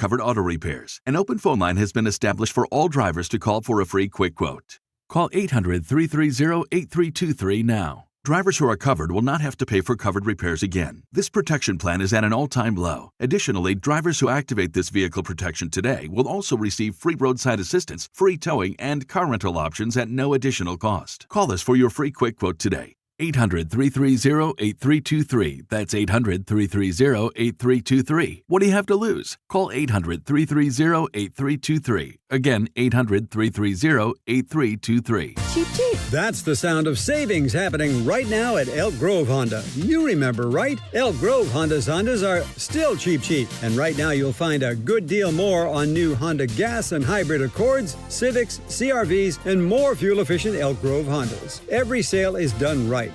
covered auto repairs. An open phone line has been established for all drivers to call for a free quick quote. Call 800-330-8323 now. Drivers who are covered will not have to pay for covered repairs again. This protection plan is at an all-time low. Additionally, drivers who activate this vehicle protection today will also receive free roadside assistance, free towing, and car rental options at no additional cost. Call us for your free quick quote today. 800-330-8323. That's 800-330-8323. What do you have to lose? Call 800-330-8323. Again, 800-330-8323. Cheap, cheap. That's the sound of savings happening right now at Elk Grove Honda. You remember, right? Elk Grove Hondas are still cheap. And right now you'll find a good deal more on new Honda gas and hybrid Accords, Civics, CRVs, and more fuel-efficient Elk Grove Hondas. Every sale is done right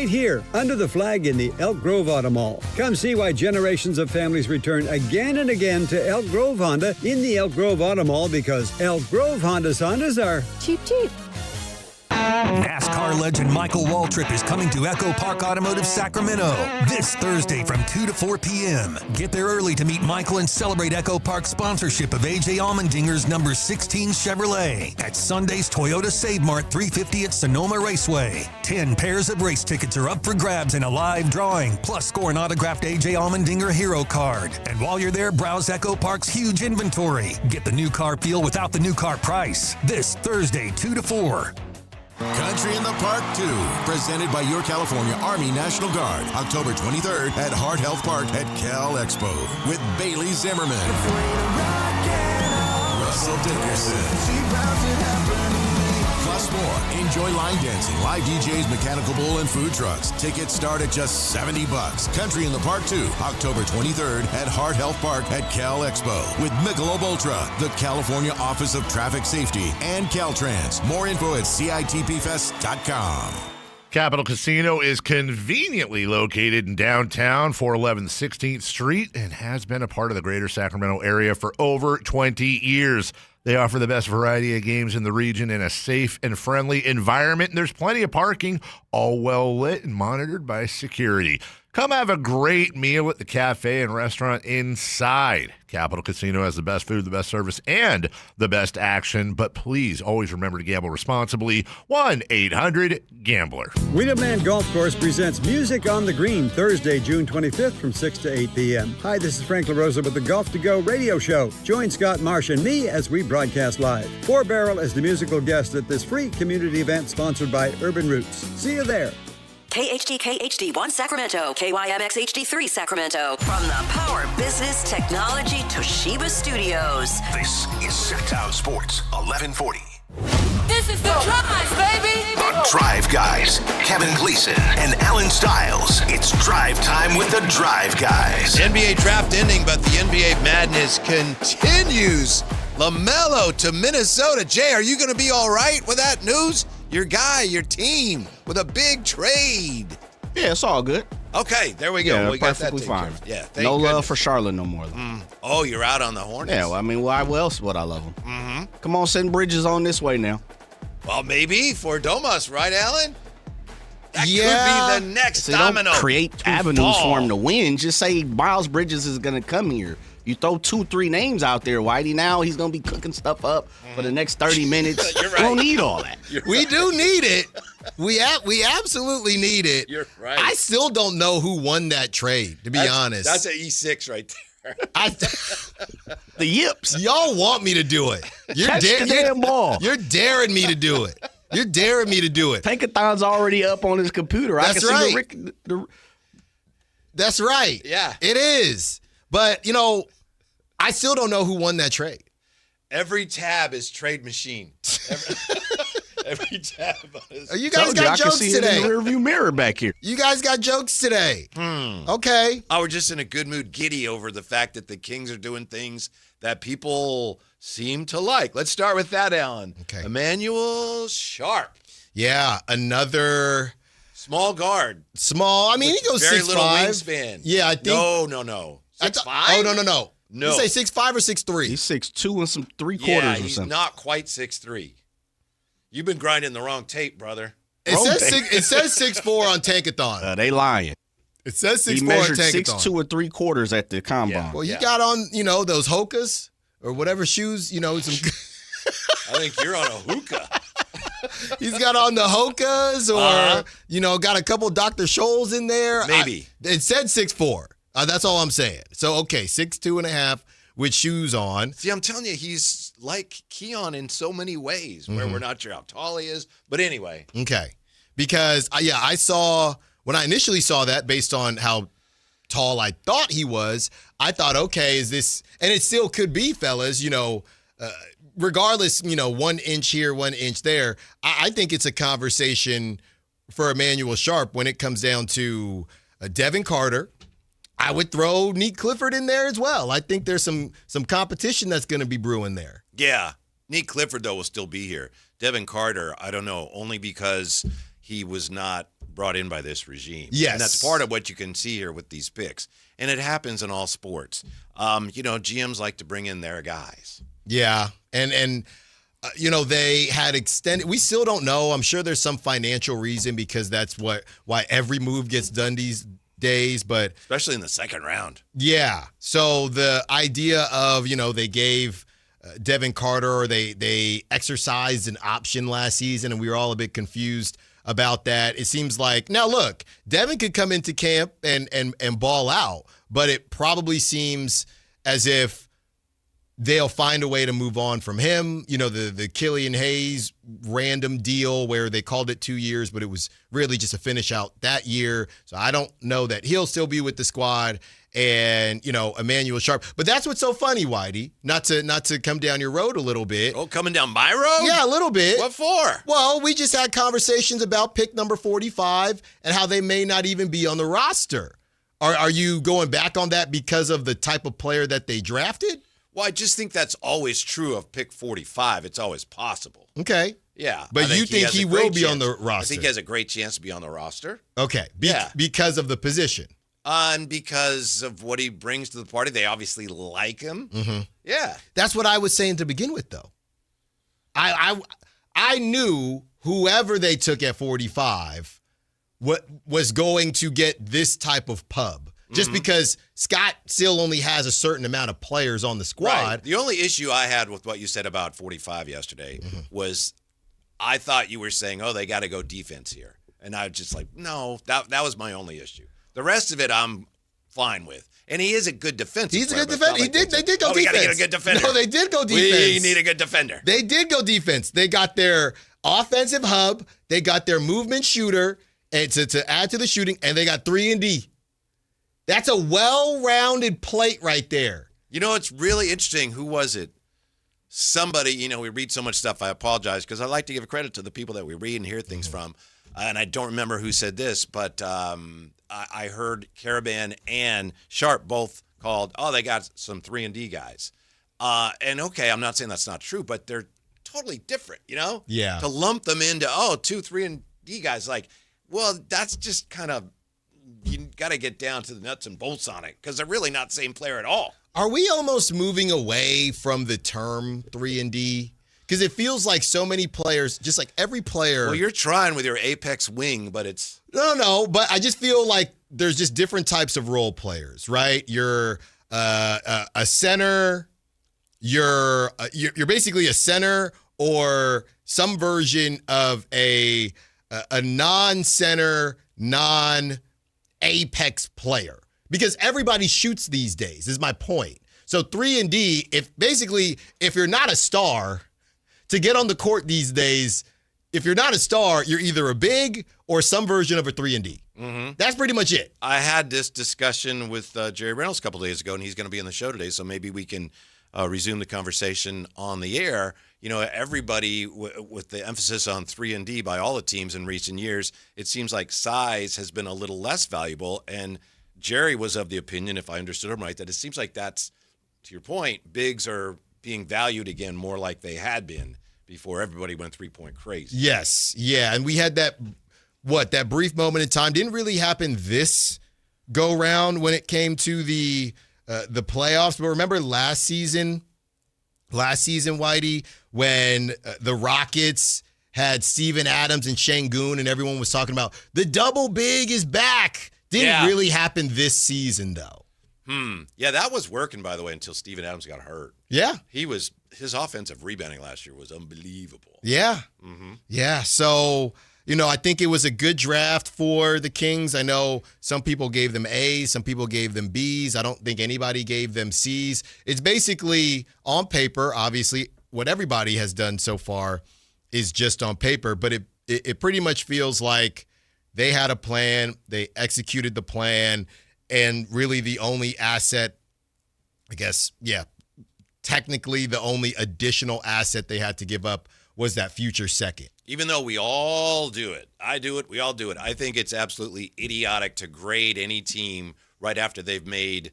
here, under the flag in the Elk Grove Auto Mall. Come see why generations of families return again and again to Elk Grove Honda in the Elk Grove Auto Mall, because Elk Grove Hondas are cheap. NASCAR legend Michael Waltrip is coming to Echo Park Automotive Sacramento this Thursday from 2 to 4 p.m. Get there early to meet Michael and celebrate Echo Park's sponsorship of A.J. Allmendinger's number 16 Chevrolet at Sunday's Toyota Save Mart 350 at Sonoma Raceway. 10 pairs of race tickets are up for grabs in a live drawing, plus score an autographed A.J. Allmendinger hero card. And while you're there, browse Echo Park's huge inventory. Get the new car feel without the new car price. This Thursday, 2 to 4. Country in the Park 2, presented by your California Army National Guard, October 23rd at Heart Health Park at Cal Expo with Bailey Zimmerman, Russell Dickerson, plus more. Enjoy line dancing, live DJs, mechanical bull, and food trucks. Tickets start at just $70. Country in the Park 2, October 23rd at Heart Health Park at Cal Expo with Michelob Ultra, the California Office of Traffic Safety, and Caltrans. More info at CITPFest.com. Capital Casino is conveniently located in downtown, 411 16th Street, and has been a part of the greater Sacramento area for over 20 years. They offer the best variety of games in the region in a safe and friendly environment, and there's plenty of parking, all well lit and monitored by security. Come have a great meal at the cafe and restaurant inside. Capital Casino has the best food, the best service, and the best action. But please always remember to gamble responsibly. 1-800-GAMBLER. Wheatland Golf Course presents Music on the Green, Thursday, June 25th from 6 to 8 p.m. Hi, this is Frank LaRosa with the Golf to Go radio show. Join Scott Marsh and me as we broadcast live. Four Barrel is the musical guest at this free community event sponsored by Urban Roots. See you there. KHD1 Sacramento, KYMX HD3 Sacramento. From the Power Business Technology Toshiba Studios. This is Sactown Sports 1140. This is the Drive, baby! The Drive Guys, Kevin Gleason and Alan Stiles. It's drive time with the Drive Guys. NBA draft ending, but the NBA madness continues. LaMelo to Minnesota. Jay, are you going to be all right with that news? Your guy, your team, with a big trade. Yeah, it's all good. Okay, there we go. Yeah, we got that perfectly fine. Yeah, no love for Charlotte no more. Oh, you're out on the Hornets? Yeah, well, I mean, why else would I love them? Mm-hmm. Come on, send Bridges on this way now. Well, maybe for Domas, right, Alan? That could be the next domino. Don't create avenues for him to win. Just say Miles Bridges is going to come here. You throw 2-3 names out there, Whitey. Now he's going to be cooking stuff up for the next 30 minutes. You're right. We don't need all that. We do need it. We absolutely need it. You're right. I still don't know who won that trade, to be honest. That's an E6 right there. The yips. Y'all want me to do it. Catch the damn ball. You're daring me to do it. You're daring me to do it. Tankathon's already up on his computer. That's right. That's right. Yeah. It is. But, you know, I still don't know who won that trade. Every tab is trade machine. Every tab. You guys got jokes today. In the rearview mirror back here. You guys got jokes today. Okay. Oh, we're just in a good mood, giddy over the fact that the Kings are doing things that people seem to like. Let's start with that, Alan. Okay. Emanuel Sharp. Yeah, another small guard. Small. I mean, he goes 6'5". Very little wingspan. Yeah, I think. No. 6'5"? Oh, no. No. You say 6'5" or 6'3"? He's 6'2" and some 3/4 yeah, or he's something. not quite 6'3". You've been grinding the wrong tape, brother. It says 6'4" on Tankathon. They lying. It says 6'4". He measured Tankathon. 6'2" or 3/4 at the combine. Yeah. Well, you got on, those Hokas or whatever shoes, some. I think you're on a hookah. He's got on the Hokas or, got a couple Dr. Scholl's in there. Maybe. It said 6'4". That's all I'm saying. So, okay, 6'2.5" with shoes on. See, I'm telling you, he's like Keon in so many ways where we're not sure how tall he is. But anyway. Okay. Because, I saw, when I initially saw that based on how tall I thought he was, I thought, okay, is this, and it still could be, fellas, regardless, 1 inch here, 1 inch there, I think it's a conversation for Emanuel Sharp when it comes down to Devin Carter. I would throw Neat Clifford in there as well. I think there's some competition that's going to be brewing there. Yeah. Neat Clifford, though, will still be here. Devin Carter, I don't know, only because he was not brought in by this regime. Yes. And that's part of what you can see here with these picks. And it happens in all sports. GMs like to bring in their guys. Yeah. And they had extended. We still don't know. I'm sure there's some financial reason because that's why every move gets done these days, but especially in the second round. Yeah. So the idea of, they gave Devin Carter, or they exercised an option last season, and we were all a bit confused about that. It seems like, now look, Devin could come into camp and ball out, but it probably seems as if they'll find a way to move on from him. The Killian Hayes random deal where they called it 2 years, but it was really just a finish out that year. So I don't know that he'll still be with the squad, and, Emanuel Sharp. But that's what's so funny, Whitey, not to come down your road a little bit. Oh, coming down my road? Yeah, a little bit. What for? Well, we just had conversations about pick number 45 and how they may not even be on the roster. Are you going back on that because of the type of player that they drafted? Well, I just think that's always true of pick 45. It's always possible. Okay. Yeah. But you think he will be on the roster? I think he has a great chance to be on the roster. Okay. Yeah. Because of the position. And because of what he brings to the party. They obviously like him. Mm-hmm. Yeah. That's what I was saying to begin with, though. I knew whoever they took at 45 was going to get this type of pub. Just because Scott still only has a certain amount of players on the squad. Right. The only issue I had with what you said about 45 yesterday was I thought you were saying, they got to go defense here. And I was just like, no, that was my only issue. The rest of it I'm fine with. And he is a good defensive He's player. a good defender. They did go defense. We got to get a good defender. No, they did go defense. We need a good defender. They did go defense. They got their offensive hub. They got their movement shooter and to add to the shooting, and they got 3-and-D. That's a well-rounded plate right there. It's really interesting. Who was it? Somebody, we read so much stuff. I apologize because I like to give credit to the people that we read and hear things from. And I don't remember who said this, but I heard Karaban and Sharp both called, they got some 3-and-D guys. And okay, I'm not saying that's not true, but they're totally different, Yeah. To lump them into, 2 3-and-D guys, that's just kind of, you got to get down to the nuts and bolts on it because they're really not the same player at all. Are we almost moving away from the term 3-and-D? Because it feels like so many players, just like every player. Well, you're trying with your apex wing, but it's. No, but I just feel like there's just different types of role players, right? You're a center. You're basically a center or some version of a non-center, non-apex player. Because everybody shoots these days, is my point. So 3-and-D, if you're not a star, to get on the court these days, if you're not a star, you're either a big or some version of a 3-and-D. Mm-hmm. That's pretty much it. I had this discussion with Jerry Reynolds a couple days ago, and he's going to be on the show today, so maybe we can resume the conversation on the air. Everybody with the emphasis on 3-and-D by all the teams in recent years, it seems like size has been a little less valuable, and Jerry was of the opinion, if I understood him right, that it seems like that's, to your point, bigs are being valued again more like they had been before everybody went three-point crazy. Yes, yeah, and we had that brief moment in time. Didn't really happen this go-round when it came to the playoffs, but remember last season, Whitey, when the Rockets had Steven Adams and Şengün, and everyone was talking about the double big is back. Didn't really happen this season, though. Yeah, that was working, by the way, until Steven Adams got hurt. Yeah. His offensive rebounding last year was unbelievable. Yeah. Yeah. So, I think it was a good draft for the Kings. I know some people gave them A's, some people gave them B's. I don't think anybody gave them C's. It's basically on paper, obviously, what everybody has done so far is just on paper, but it pretty much feels like they had a plan, they executed the plan, and really the only asset, I guess, technically the only additional asset they had to give up was that future second. Even though we all do it, I do it, we all do it, I think it's absolutely idiotic to grade any team right after they've made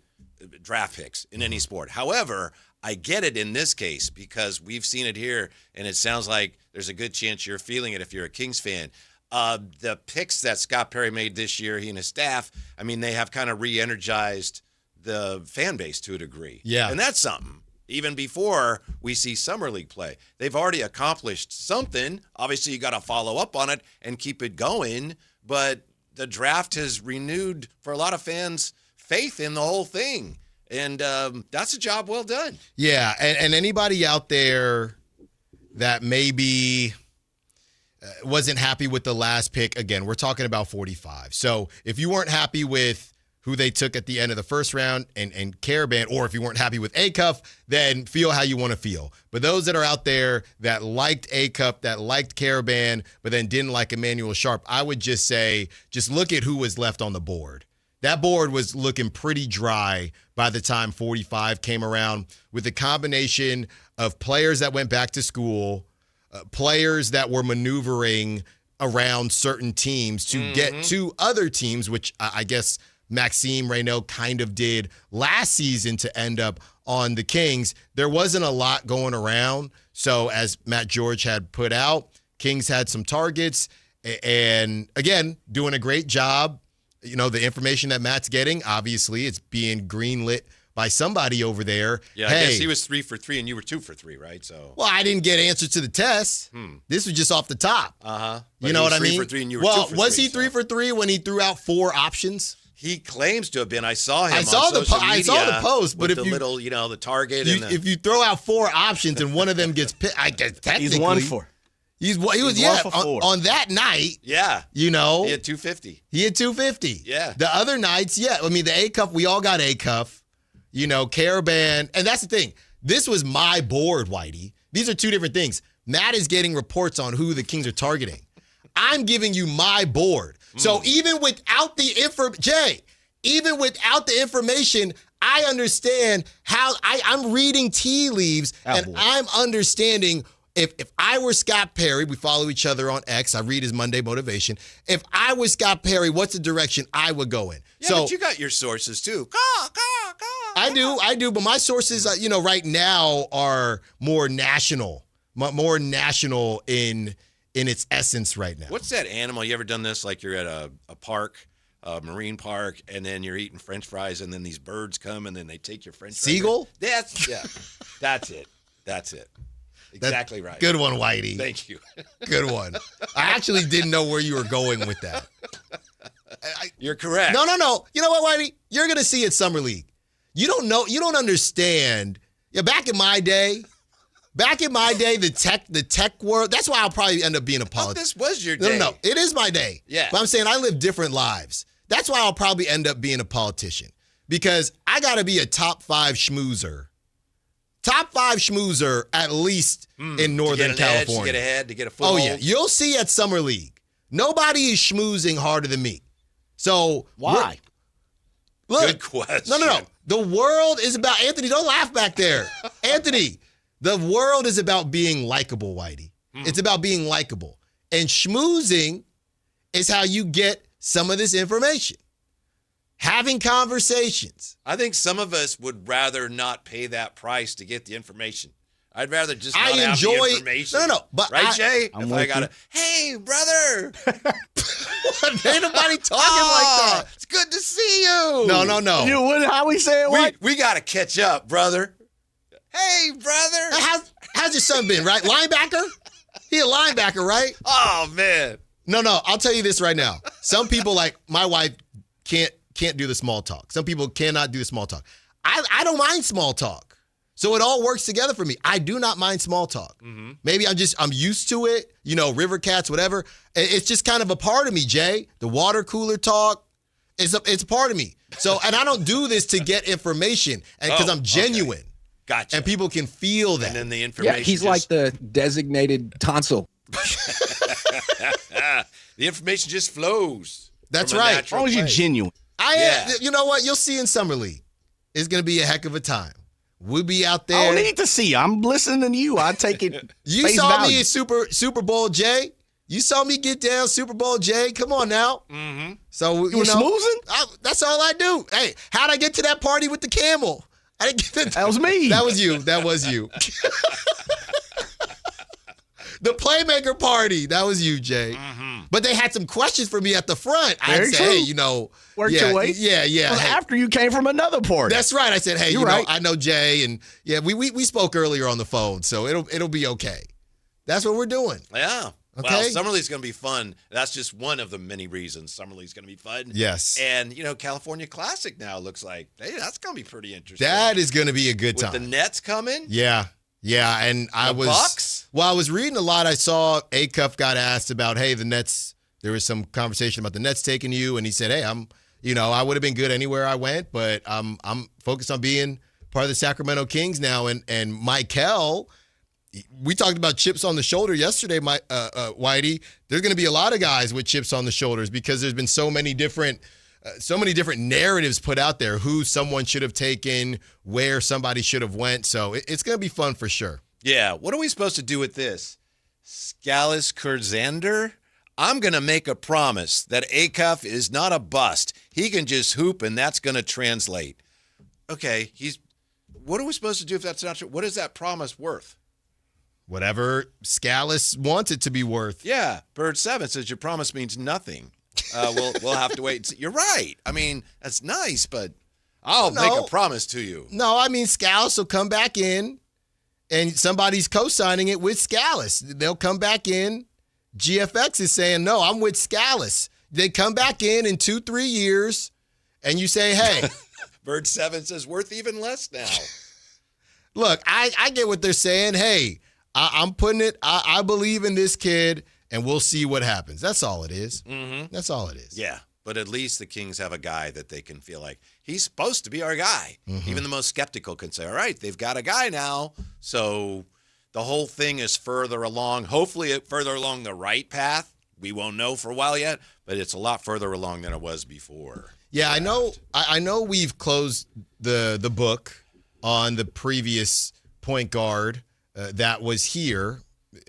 draft picks in any sport. However, I get it in this case because we've seen it here, and it sounds like there's a good chance you're feeling it if you're a Kings fan. The picks that Scott Perry made this year, he and his staff, I mean, they have kind of re-energized the fan base to a degree. Yeah. And that's something. Even before we see Summer League play, they've already accomplished something. Obviously, you got to follow up on it and keep it going. But the draft has renewed, for a lot of fans, faith in the whole thing. And that's a job well done. Yeah, and anybody out there that maybe wasn't happy with the last pick, again, we're talking about 45. So if you weren't happy with who they took at the end of the first round and Karaban, or if you weren't happy with Acuff, then feel how you want to feel. But those that are out there that liked Acuff, that liked Karaban, but then didn't like Emanuel Sharp, I would just say, just look at who was left on the board. That board was looking pretty dry by the time 45 came around, with a combination of players that went back to school, players that were maneuvering around certain teams to get to other teams, which I guess Maxime Reynaud kind of did last season to end up on the Kings. There wasn't a lot going around. So as Matt George had put out, Kings had some targets, and again, doing a great job. The information that Matt's getting, obviously, it's being greenlit by somebody over there. Yeah, I guess he was 3 for 3 and you were 2 for 3, right? So. Well, I didn't get answers to the test. This was just off the top. You know what I mean? 3 for 3 and you were 2 for 3. Was he 3 for 3 when he threw out 4 options? He claims to have been. I saw him. I saw the post, but if the you little, the target, if you throw out 4 options and one of them gets picked, I guess technically He's 1 for. He was 1 for 4. on that night. Yeah, he had 250. He had 250. Yeah. The other nights, I mean, the Acuff, we all got Acuff. Karaban, and that's the thing. This was my board, Whitey. These are 2 different things. Matt is getting reports on who the Kings are targeting. I'm giving you my board. So even without the information, I understand how I'm reading tea leaves, and I'm understanding if I were Scott Perry, we follow each other on X, I read his Monday motivation. If I was Scott Perry, what's the direction I would go in? Yeah, but you got your sources too. I do, but my sources, right now are more national in its essence right now. What's that animal? You ever done this? Like you're at a park, a marine park, and then you're eating French fries, and then these birds come, and then they take your French fries. Seagull? That's it. That's it. Exactly right. Good one, Whitey. Thank you. Good one. I actually didn't know where you were going with that. You're correct. No. You know what, Whitey? You're going to see it Summer League. You don't know. You don't understand. Yeah, back in my day, the tech world, that's why I'll probably end up being a politician. This was your day. No. It is my day. Yeah. But I'm saying I live different lives. That's why I'll probably end up being a politician, because I got to be a top 5 schmoozer. Top 5 schmoozer, at least in Northern California. To get ahead, to get a foothold. Oh, yeah. You'll see at Summer League. Nobody is schmoozing harder than me. So why? Look, good question. No. The world is about, Anthony, don't laugh back there. Anthony, the world is about being likable, Whitey. It's about being likable. And schmoozing is how you get some of this information. Having conversations. I think some of us would rather not pay that price to get the information. I'd rather just not have the information. No. But right, Jay? I'm with you. Hey, brother. Ain't nobody talking like that. It's good to see you. No. How we say it? What? We got to catch up, brother. Hey, brother. How's your son been, right? Linebacker? He a linebacker, right? Oh, man. No. I'll tell you this right now. Some people, like my wife, can't do the small talk. Some people cannot do the small talk. I don't mind small talk. So it all works together for me. I do not mind small talk. Mm-hmm. Maybe I'm used to it, river cats, whatever. It's just kind of a part of me, Jay. The water cooler talk, it's a part of me. So, and I don't do this to get information because I'm genuine. Okay. Gotcha. And people can feel that. And then the information. Yeah, he's like the designated tonsil. The information just flows. That's from a right. As natural long as you're place. genuine. You know what? You'll see in Summer League. It's going to be a heck of a time. We'll be out I there. don't need to see. I'm listening to you. I take it. You face saw value. me at Super Bowl Jay. You saw me get down Super Bowl Jay. Come on now. Mm-hmm. So You were smoozing? That's all I do. Hey, how'd I get to that party with the camel? I didn't get That was me. That was you. That was you. The playmaker party. That was you, Jay. Mm-hmm. But they had some questions for me at the front. I Very said, true. hey, Worked yeah, your way. Yeah. It was Hey, after you came from another party. that's right. I said, hey, You're right. I know Jay, and yeah, we spoke earlier on the phone, so it'll be okay. That's what we're doing. Yeah. Okay. Well, Summer League's going to be fun. That's just one of the many reasons Summer League's going to be fun. Yes. And, California Classic now looks like, hey, that's going to be pretty interesting. That is going to be a good With time. the Nets coming. Yeah, and I was Bucks? Well, I was reading a lot. I saw Acuff got asked about, hey, the Nets. There was some conversation about the Nets taking you, and he said, hey, I would have been good anywhere I went, but I'm focused on being part of the Sacramento Kings now. And Michael, we talked about chips on the shoulder yesterday, Whitey. There's going to be a lot of guys with chips on the shoulders because there's been so many different narratives put out there, who someone should have taken, where somebody should have went. So it's going to be fun for sure. Yeah. What are we supposed to do with this? Scalise Kurzander? I'm going to make a promise that Acuff is not a bust. He can just hoop, and that's going to translate. Okay. What are we supposed to do if that's not true? What is that promise worth? Whatever Scalise wants it to be worth. Yeah. Bird 7 says your promise means nothing. We'll have to wait and see. You're right. I mean, that's nice, but I'll make a promise to you. No, I mean, Scalise will come back in, and somebody's co-signing it with Scalise. They'll come back in. GFX is saying, no, I'm with Scalise. They come back in 2-3 years, and you say, hey. Bird 7 says worth even less now. Look, I get what they're saying. Hey, I'm putting it, I believe in this kid, and we'll see what happens. That's all it is. Mm-hmm. That's all it is. Yeah, but at least the Kings have a guy that they can feel like, he's supposed to be our guy. Mm-hmm. Even the most skeptical can say, all right, they've got a guy now, so the whole thing is further along, hopefully further along the right path. We won't know for a while yet, but it's a lot further along than it was before. Yeah, I know we've closed the book on the previous point guard that was here.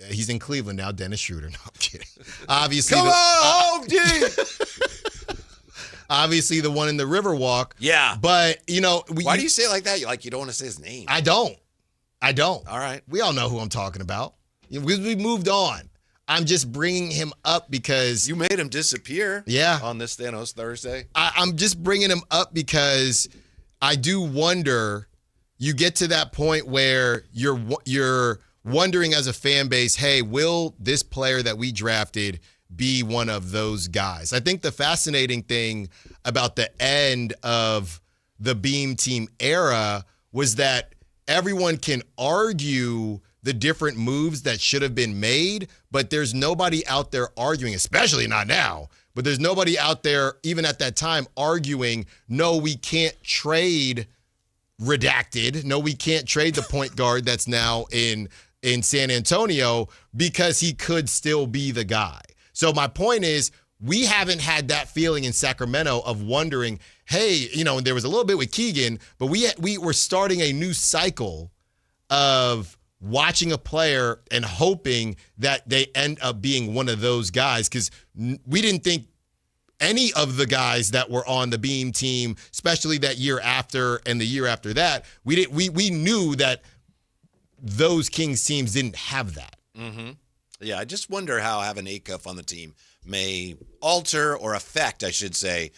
He's in Cleveland now, Dennis Schroeder. No, I'm kidding. Obviously, Come on, D! Obviously, the one in the Riverwalk. Yeah. But, Why do you say it like that? You don't want to say his name. I don't. All right. We all know who I'm talking about. We moved on. I'm just bringing him up because You made him disappear. Yeah. On this Thanos Thursday. I'm just bringing him up because I do wonder. You get to that point where you're wondering as a fan base, hey, will this player that we drafted be one of those guys? I think the fascinating thing about the end of the Beam Team era was that everyone can argue the different moves that should have been made, but there's nobody out there arguing, especially not now, but there's nobody out there, even at that time, arguing, no, we can't trade redacted. No, we can't trade the point guard that's now in San Antonio because he could still be the guy. So my point is, we haven't had that feeling in Sacramento of wondering, hey, and there was a little bit with Keegan, but we were starting a new cycle of watching a player and hoping that they end up being one of those guys, because we didn't think any of the guys that were on the Beam team, especially that year after and the year after that, we knew that those Kings teams didn't have that. Mm-hmm. Yeah, I just wonder how having Acuff on the team may alter or affect, I should say,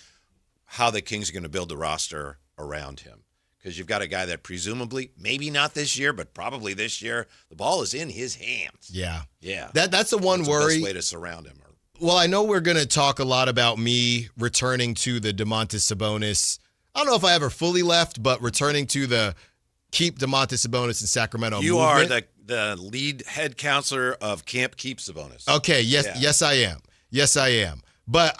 how the Kings are going to build the roster around him. Because you've got a guy that presumably, maybe not this year, but probably this year, the ball is in his hands. Yeah. Yeah. That's the one That's worry. the best way to surround him. Well, I know we're going to talk a lot about me returning to the Domantas Sabonis. I don't know if I ever fully left, but returning to the keep Domantas Sabonis in Sacramento You movement. are the lead head counselor of Camp Keep Sabonis. Okay, yes, I am. Yes, I am. But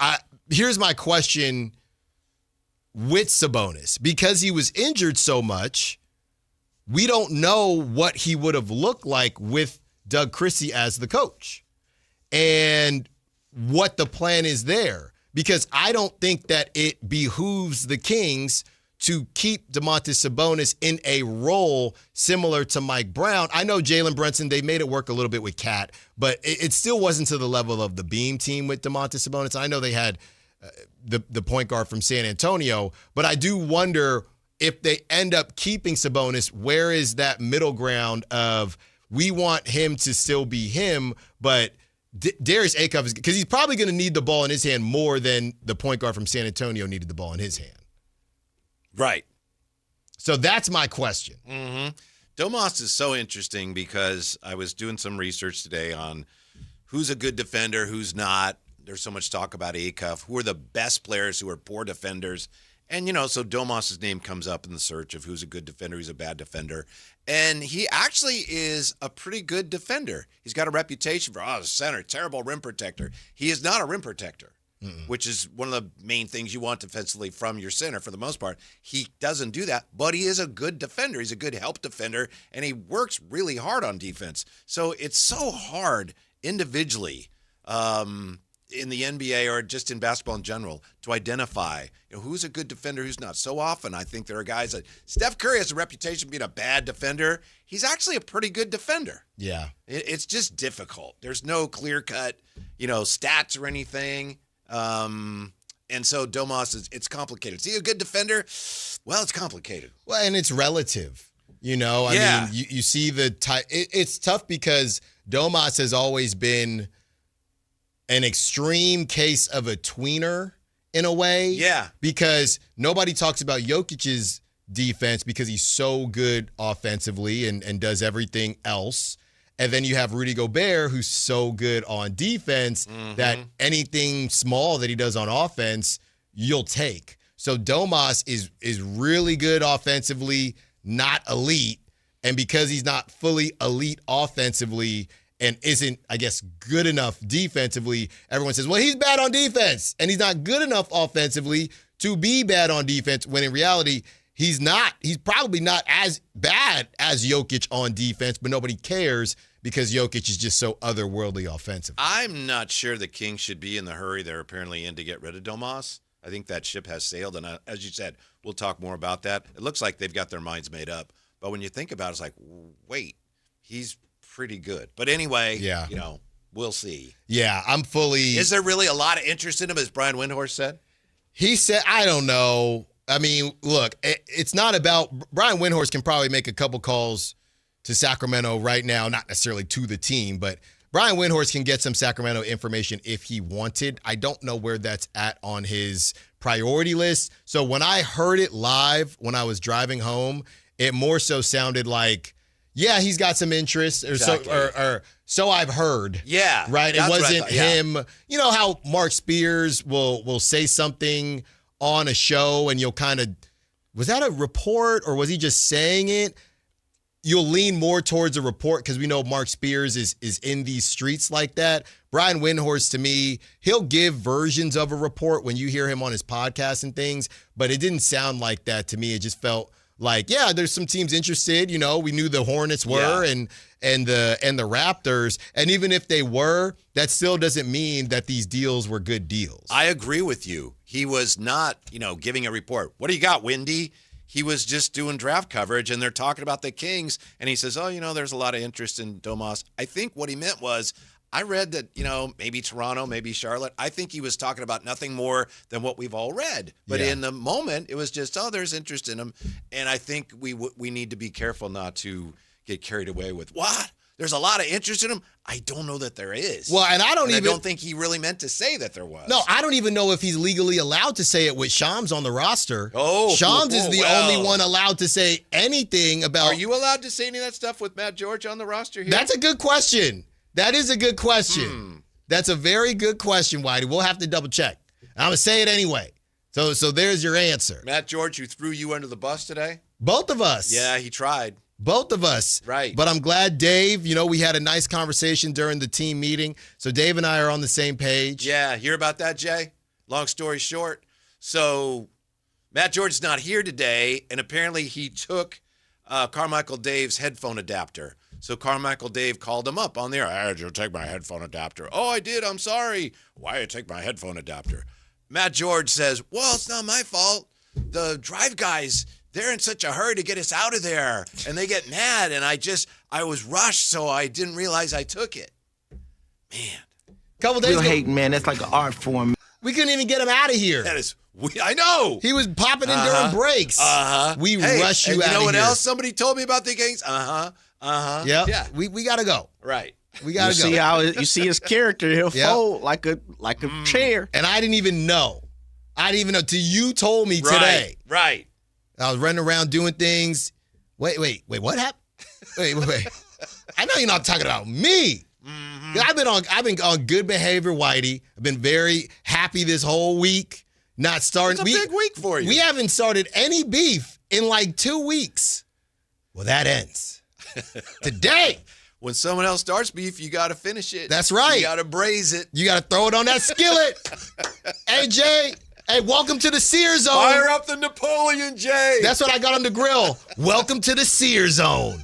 here's my question with Sabonis. Because he was injured so much, we don't know what he would have looked like with Doug Christie as the coach. And what the plan is there, because I don't think that it behooves the Kings to keep Domantas Sabonis in a role similar to Mike Brown. I know Jalen Brunson, they made it work a little bit with Cat, but it still wasn't to the level of the Beam team with Domantas Sabonis. I know they had the point guard from San Antonio, but I do wonder if they end up keeping Sabonis, where is that middle ground of we want him to still be him, but Darius Acuff is, because he's probably going to need the ball in his hand more than the point guard from San Antonio needed the ball in his hand. Right. So that's my question. Mm-hmm. Domas is so interesting because I was doing some research today on who's a good defender, who's not. There's so much talk about Acuff. Who are the best players who are poor defenders? And, so Domas's name comes up in the search of who's a good defender, who's a bad defender. And he actually is a pretty good defender. He's got a reputation for, center, terrible rim protector. He is not a rim protector, which is one of the main things you want defensively from your center for the most part. He doesn't do that, but he is a good defender. He's a good help defender, and he works really hard on defense. So it's so hard individually in the NBA or just in basketball in general to identify who's a good defender, who's not. So often I think there are guys that Steph Curry has a reputation of being a bad defender. He's actually a pretty good defender. Yeah. It's just difficult. There's no clear-cut, stats or anything. And so Domas, it's complicated. Is he a good defender? Well, it's complicated. Well, and it's relative. I mean, you see the type. It's tough because Domas has always been an extreme case of a tweener in a way. Yeah. Because nobody talks about Jokic's defense because he's so good offensively and does everything else. And then you have Rudy Gobert, who's so good on defense that anything small that he does on offense, you'll take. So Domas is really good offensively, not elite. And because he's not fully elite offensively and isn't, I guess, good enough defensively, everyone says, well, he's bad on defense, and he's not good enough offensively to be bad on defense, when in reality, he's not. He's probably not as bad as Jokic on defense, but nobody cares because Jokic is just so otherworldly offensively. I'm not sure the Kings should be in the hurry they're apparently in to get rid of Domas. I think that ship has sailed, and as you said, we'll talk more about that. It looks like they've got their minds made up, but when you think about it, it's like, wait, he's pretty good. But anyway, we'll see. Yeah, I'm fully... Is there really a lot of interest in him, as Brian Windhorst said? He said, I don't know. I mean, look, it's not about... Brian Windhorst can probably make a couple calls to Sacramento right now, not necessarily to the team, but Brian Windhorst can get some Sacramento information if he wanted. I don't know where that's at on his priority list. So when I heard it live when I was driving home, it more so sounded like, yeah, he's got some interest, or so I've heard. Yeah. Right? It wasn't him. You know how Mark Spears will say something on a show and you'll kind of, was that a report or was he just saying it? You'll lean more towards a report because we know Mark Spears is in these streets like that. Brian Windhorst, to me, he'll give versions of a report when you hear him on his podcast and things, but it didn't sound like that to me. It just felt like, yeah, there's some teams interested. We knew the Hornets were and the Raptors. And even if they were, that still doesn't mean that these deals were good deals. I agree with you. He was not, giving a report. What do you got, Windy? He was just doing draft coverage, and they're talking about the Kings, and he says, there's a lot of interest in Domas. I think what he meant was, I read that, maybe Toronto, maybe Charlotte. I think he was talking about nothing more than what we've all read. But in the moment, it was just, there's interest in him. And I think we need to be careful not to get carried away with, what? There's a lot of interest in him? I don't know that there is. Well, and I don't think he really meant to say that there was. No, I don't even know if he's legally allowed to say it with Shams on the roster. Oh, Shams is the only one allowed to say anything about... Are you allowed to say any of that stuff with Matt George on the roster here? That's a good question. That is a good question. That's a very good question, Whitey. We'll have to double check. I'm going to say it anyway. So there's your answer. Matt George, who threw you under the bus today? Both of us. Yeah, he tried. Both of us. Right. But I'm glad Dave, we had a nice conversation during the team meeting. So Dave and I are on the same page. Yeah, hear about that, Jay? Long story short. So Matt George's not here today, and apparently he took Carmichael Dave's headphone adapter. So Carmichael Dave called him up on the air. I had you take my headphone adapter. Oh, I did. I'm sorry. Why did you take my headphone adapter? Matt George says, well, it's not my fault. The drive guys, they're in such a hurry to get us out of there, and they get mad, and I was rushed, so I didn't realize I took it. Man. Couple days ago, hating, man. That's like an art form. we couldn't even get him out of here. That is, I know. He was popping in during breaks. We rush you out of here. You know what else somebody told me about the Kings? Yep. Yeah. We got to go. Right. We got to go. You see his character. He'll fold like a chair. And I didn't even know. Till you told me today. Right. I was running around doing things. Wait. What happened? Wait. I know you're not talking about me. Mm-hmm. I've been on good behavior, Whitey. I've been very happy this whole week. Not starting. It's a big week for you. We haven't started any beef in like 2 weeks. Well, that ends today. When someone else starts beef, you got to finish it. That's right. You got to braise it. You got to throw it on that skillet. Hey, Jay. Hey, welcome to the Sear Zone. Fire up the Napoleon, Jay. That's what I got on the grill. Welcome to the Sear Zone.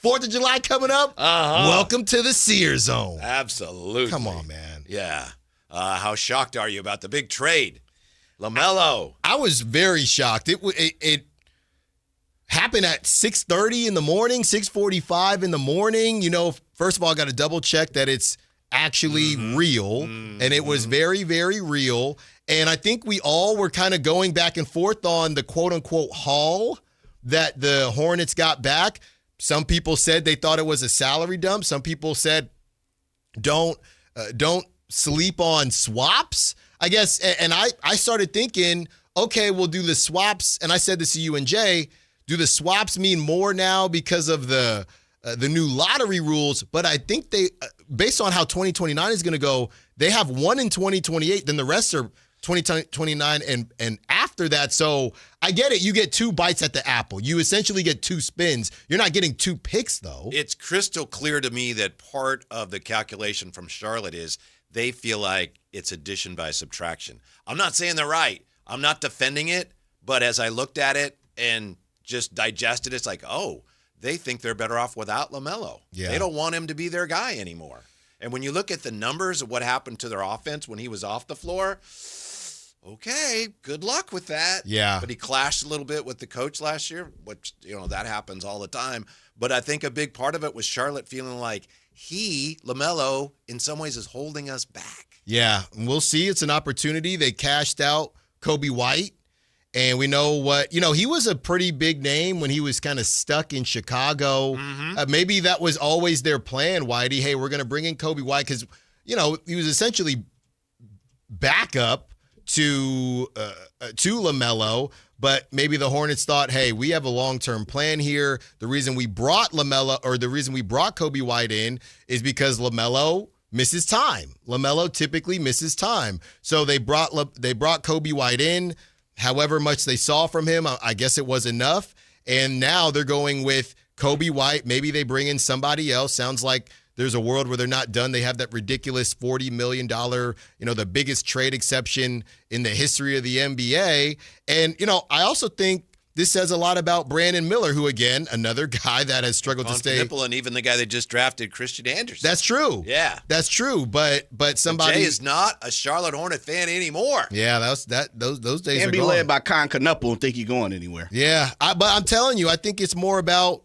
4th of July coming up. Welcome to the Sear Zone. Absolutely. Come on, man. Yeah. How shocked are you about the big trade? LaMelo. I was very shocked. It happened at 6:30 in the morning, 6:45 in the morning. First of all, I got to double check that it's actually real. And it was very, very real. And I think we all were kind of going back and forth on the quote-unquote haul that the Hornets got back. Some people said they thought it was a salary dump. Some people said don't sleep on swaps, I guess. And I started thinking, okay, we'll do the swaps. And I said this to you and Jay, do the swaps mean more now because of the new lottery rules? But I think they, based on how 2029 is going to go, they have one in 2028. Then the rest are 2029 and after that. So I get it. You get 2 bites at the apple. You essentially get 2 spins. You're not getting 2 picks, though. It's crystal clear to me that part of the calculation from Charlotte is they feel like it's addition by subtraction. I'm not saying they're right. I'm not defending it. But as I looked at it and just digested it, it's like, oh, they think they're better off without LaMelo. Yeah. They don't want him to be their guy anymore. And when you look at the numbers of what happened to their offense when he was off the floor, okay, good luck with that. Yeah. But he clashed a little bit with the coach last year, which, that happens all the time. But I think a big part of it was Charlotte feeling like LaMelo, in some ways is holding us back. Yeah, we'll see. It's an opportunity. They cashed out Kobe White. And we know what, he was a pretty big name when he was kind of stuck in Chicago. Maybe that was always their plan, Whitey. Hey, we're going to bring in Kobe White because, he was essentially backup to LaMelo. But maybe the Hornets thought, hey, we have a long-term plan here. The reason we brought Kobe White in is because LaMelo misses time. LaMelo typically misses time. So they brought Kobe White in. However much they saw from him, I guess it was enough. And now they're going with Kobe White. Maybe they bring in somebody else. Sounds like there's a world where they're not done. They have that ridiculous $40 million, the biggest trade exception in the history of the NBA. And, I also think this says a lot about Brandon Miller, who, again, another guy that has struggled to stay. And even the guy they just drafted, Christian Anderson. That's true. Yeah. That's true. But somebody. Jay is not a Charlotte Hornet fan anymore. Yeah, those days Can't are be gone. led by Con Knuckle and think you're going anywhere. Yeah, but I'm telling you, I think it's more about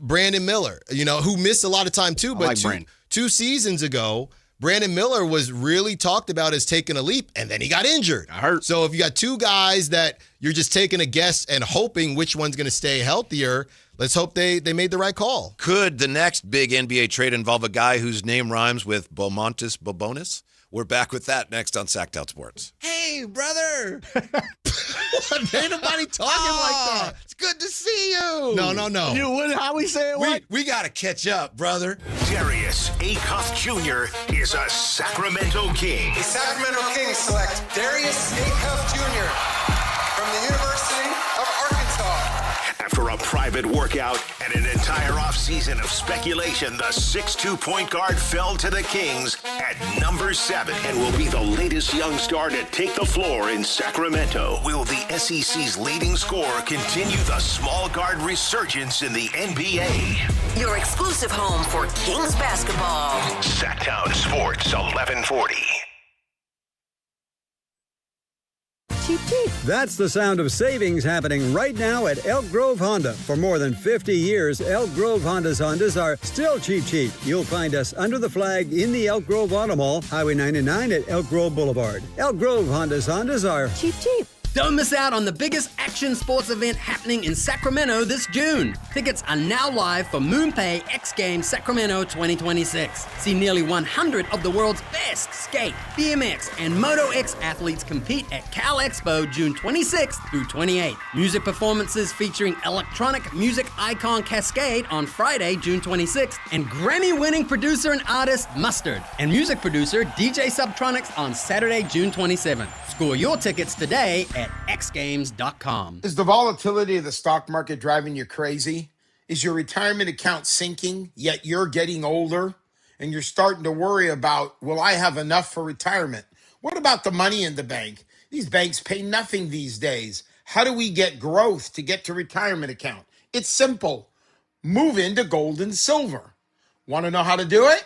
Brandon Miller, who missed a lot of time too. But two seasons ago, Brandon Miller was really talked about as taking a leap, and then he got injured. So if you got 2 guys that you're just taking a guess and hoping which one's going to stay healthier, let's hope they made the right call. Could the next big NBA trade involve a guy whose name rhymes with Bomontis Bobonis? We're back with that next on Sactown Sports. Hey, brother. Ain't nobody talking like that. It's good to see you. No. How we say it? We got to catch up, brother. Darius Acuff Jr. is a Sacramento King. The Sacramento Kings select Darius Acuff Jr. from the University of Arkansas. After a private workout and an entire offseason of speculation, the 6'2" point guard fell to the Kings at number 7 and will be the latest young star to take the floor in Sacramento. Will the SEC's leading scorer continue the small guard resurgence in the NBA? Your exclusive home for Kings basketball. Sactown Sports 1140. Cheap, cheap. That's the sound of savings happening right now at Elk Grove Honda. For more than 50 years, Elk Grove Hondas are still cheap, cheap. You'll find us under the flag in the Elk Grove Auto Mall, Highway 99 at Elk Grove Boulevard. Elk Grove Hondas are cheap, cheap. Don't miss out on the biggest action sports event happening in Sacramento this June. Tickets are now live for MoonPay X Games Sacramento 2026. See nearly 100 of the world's best skate, BMX, and Moto X athletes compete at Cal Expo June 26th through 28th. Music performances featuring electronic music icon Cascade on Friday, June 26th, and Grammy-winning producer and artist Mustard, and music producer DJ Subtronics on Saturday, June 27th. Score your tickets today at xgames.com. Is the volatility of the stock market driving you crazy? Is your retirement account sinking, yet you're getting older and you're starting to worry about, will I have enough for retirement? What about the money in the bank? These banks pay nothing these days. How do we get growth to get to retirement account? It's simple. Move into gold and silver. Want to know how to do it?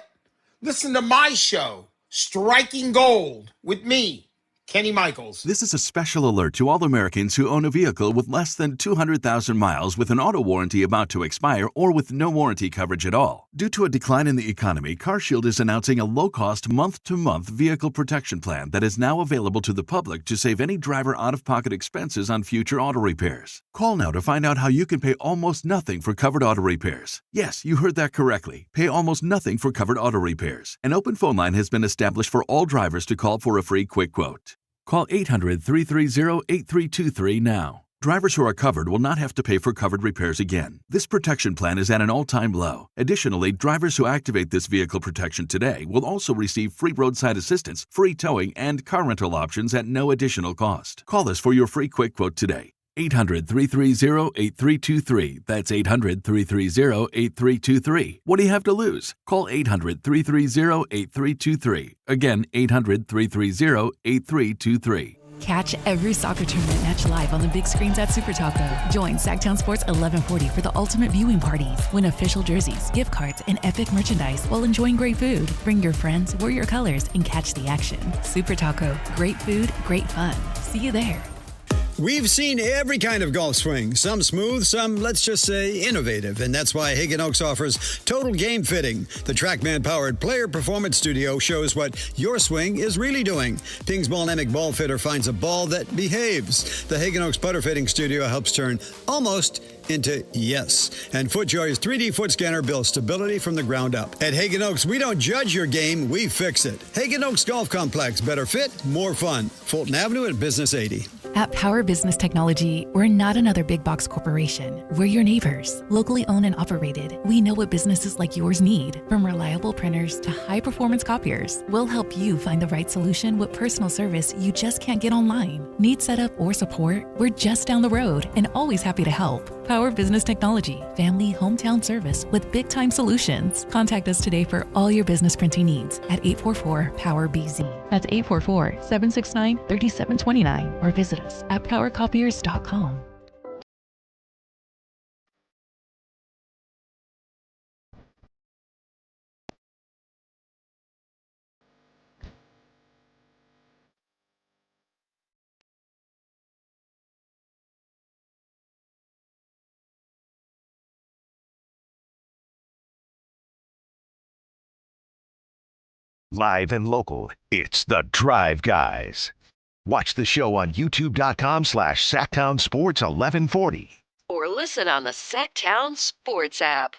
Listen to my show, Striking Gold, with me, Kenny Michaels. This is a special alert to all Americans who own a vehicle with less than 200,000 miles with an auto warranty about to expire or with no warranty coverage at all. Due to a decline in the economy, CarShield is announcing a low-cost month-to-month vehicle protection plan that is now available to the public to save any driver out-of-pocket expenses on future auto repairs. Call now to find out how you can pay almost nothing for covered auto repairs. Yes, you heard that correctly. Pay almost nothing for covered auto repairs. An open phone line has been established for all drivers to call for a free quick quote. Call 800-330-8323 now. Drivers who are covered will not have to pay for covered repairs again. This protection plan is at an all-time low. Additionally, drivers who activate this vehicle protection today will also receive free roadside assistance, free towing, and car rental options at no additional cost. Call us for your free quick quote today. 800-330-8323. That's 800-330-8323. What do you have to lose? Call 800-330-8323. Again, 800-330-8323. Catch every soccer tournament match live on the big screens at Super Taco. Join Sactown Sports 1140 for the ultimate viewing parties. Win official jerseys, gift cards, and epic merchandise while enjoying great food. Bring your friends, wear your colors, and catch the action. Super Taco. Great food, great fun. See you there. We've seen every kind of golf swing, some smooth, some, let's just say, innovative. And that's why Hagen Oaks offers Total Game Fitting. The TrackMan-powered player performance studio shows what your swing is really doing. Ping's Ball-Nemic Ball Fitter finds a ball that behaves. The Hagen Oaks Putter Fitting Studio helps turn almost into yes. And FootJoy's 3D foot scanner builds stability from the ground up. At Hagen Oaks, we don't judge your game, we fix it. Hagen Oaks Golf Complex. Better fit, more fun. Fulton Avenue at Business 80. At Power Business Technology, we're not another big box corporation. We're your neighbors, locally owned and operated. We know what businesses like yours need, from reliable printers to high-performance copiers. We'll help you find the right solution with personal service you just can't get online. Need setup or support? We're just down the road and always happy to help. Power Business Technology, family hometown service with big-time solutions. Contact us today for all your business printing needs at 844-POWER-BZ. That's 844-769-3729 or visit us at powercopiers.com. Live and local, it's The Drive Guys. Watch the show on youtube.com/Sactown Sports 1140. Or listen on the Sactown Sports app.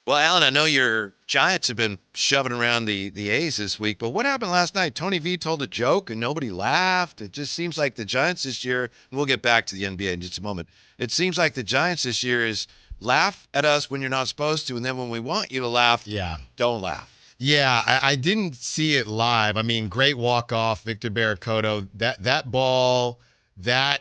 Well, Alan, I know your Giants have been shoving around the A's this week, but what happened last night? Tony V told a joke and nobody laughed. It just seems like the Giants this year, and we'll get back to the NBA in just a moment. It seems like the Giants this year is laugh at us when you're not supposed to, and then when we want you to laugh, don't laugh. Yeah, I didn't see it live. I mean, great walk-off, Victor Barracoto. That ball, I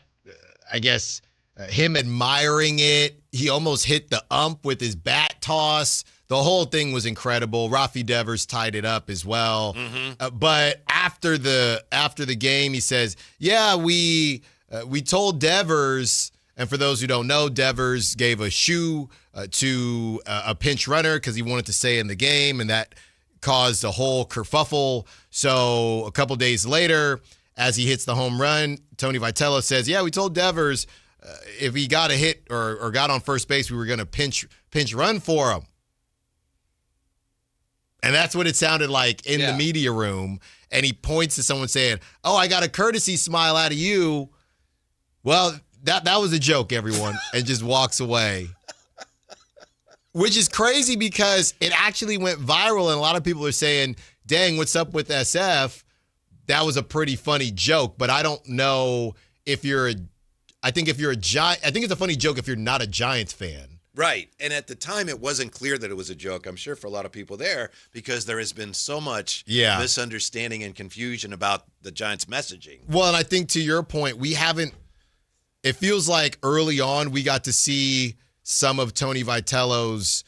guess, him admiring it. He almost hit the ump with his bat toss. The whole thing was incredible. Rafi Devers tied it up as well. But after the game, he says, "Yeah, we told Devers." And for those who don't know, Devers gave a shoe to a pinch runner because he wanted to stay in the game, and that caused a whole kerfuffle. So a couple days later, as he hits the home run, Tony Vitello says, "Yeah, we told Devers if he got a hit or got on first base, we were going to pinch run for him." And that's what it sounded like in the media room. And he points to someone saying, "Oh, I got a courtesy smile out of you." Well, that was a joke, everyone, and just walks away. Which is crazy because it actually went viral, and a lot of people are saying, "Dang, what's up with SF?" That was a pretty funny joke, but I don't know if you're I think if you're a Giant, I think it's a funny joke if you're not a Giants fan. Right. And at the time, it wasn't clear that it was a joke, I'm sure, for a lot of people there, because there has been so much misunderstanding and confusion about the Giants' messaging. Well, and I think to your point, it feels like early on we got to see some of Tony Vitello's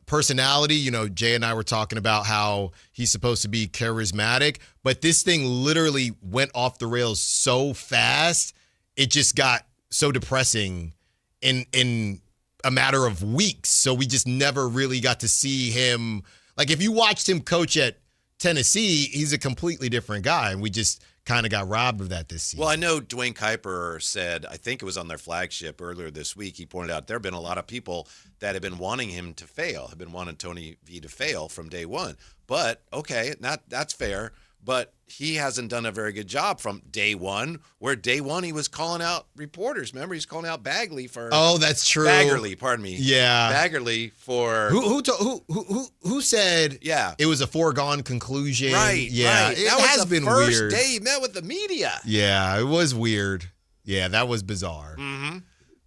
personality. You know, Jay and I were talking about how he's supposed to be charismatic, but this thing literally went off the rails so fast, it just got so depressing in a matter of weeks. So we just never really got to see him. Like, if you watched him coach at Tennessee, he's a completely different guy, and we just kind of got robbed of that this season. Well, I know Dwayne Kuiper said, I think it was on their flagship earlier this week, he pointed out there have been a lot of people that have been wanting him to fail, have been wanting Tony V to fail from day one. But, okay, that's fair. But he hasn't done a very good job from day one, where day one he was calling out reporters. Remember, he's calling out Bagley for. Oh, that's true. Baggerly, pardon me. Yeah, Baggerly for. Who said? Yeah, it was a foregone conclusion. Right. Yeah, right. it that has was the been first weird. day he met with the media. Yeah, it was weird. Yeah, that was bizarre. Mm-hmm.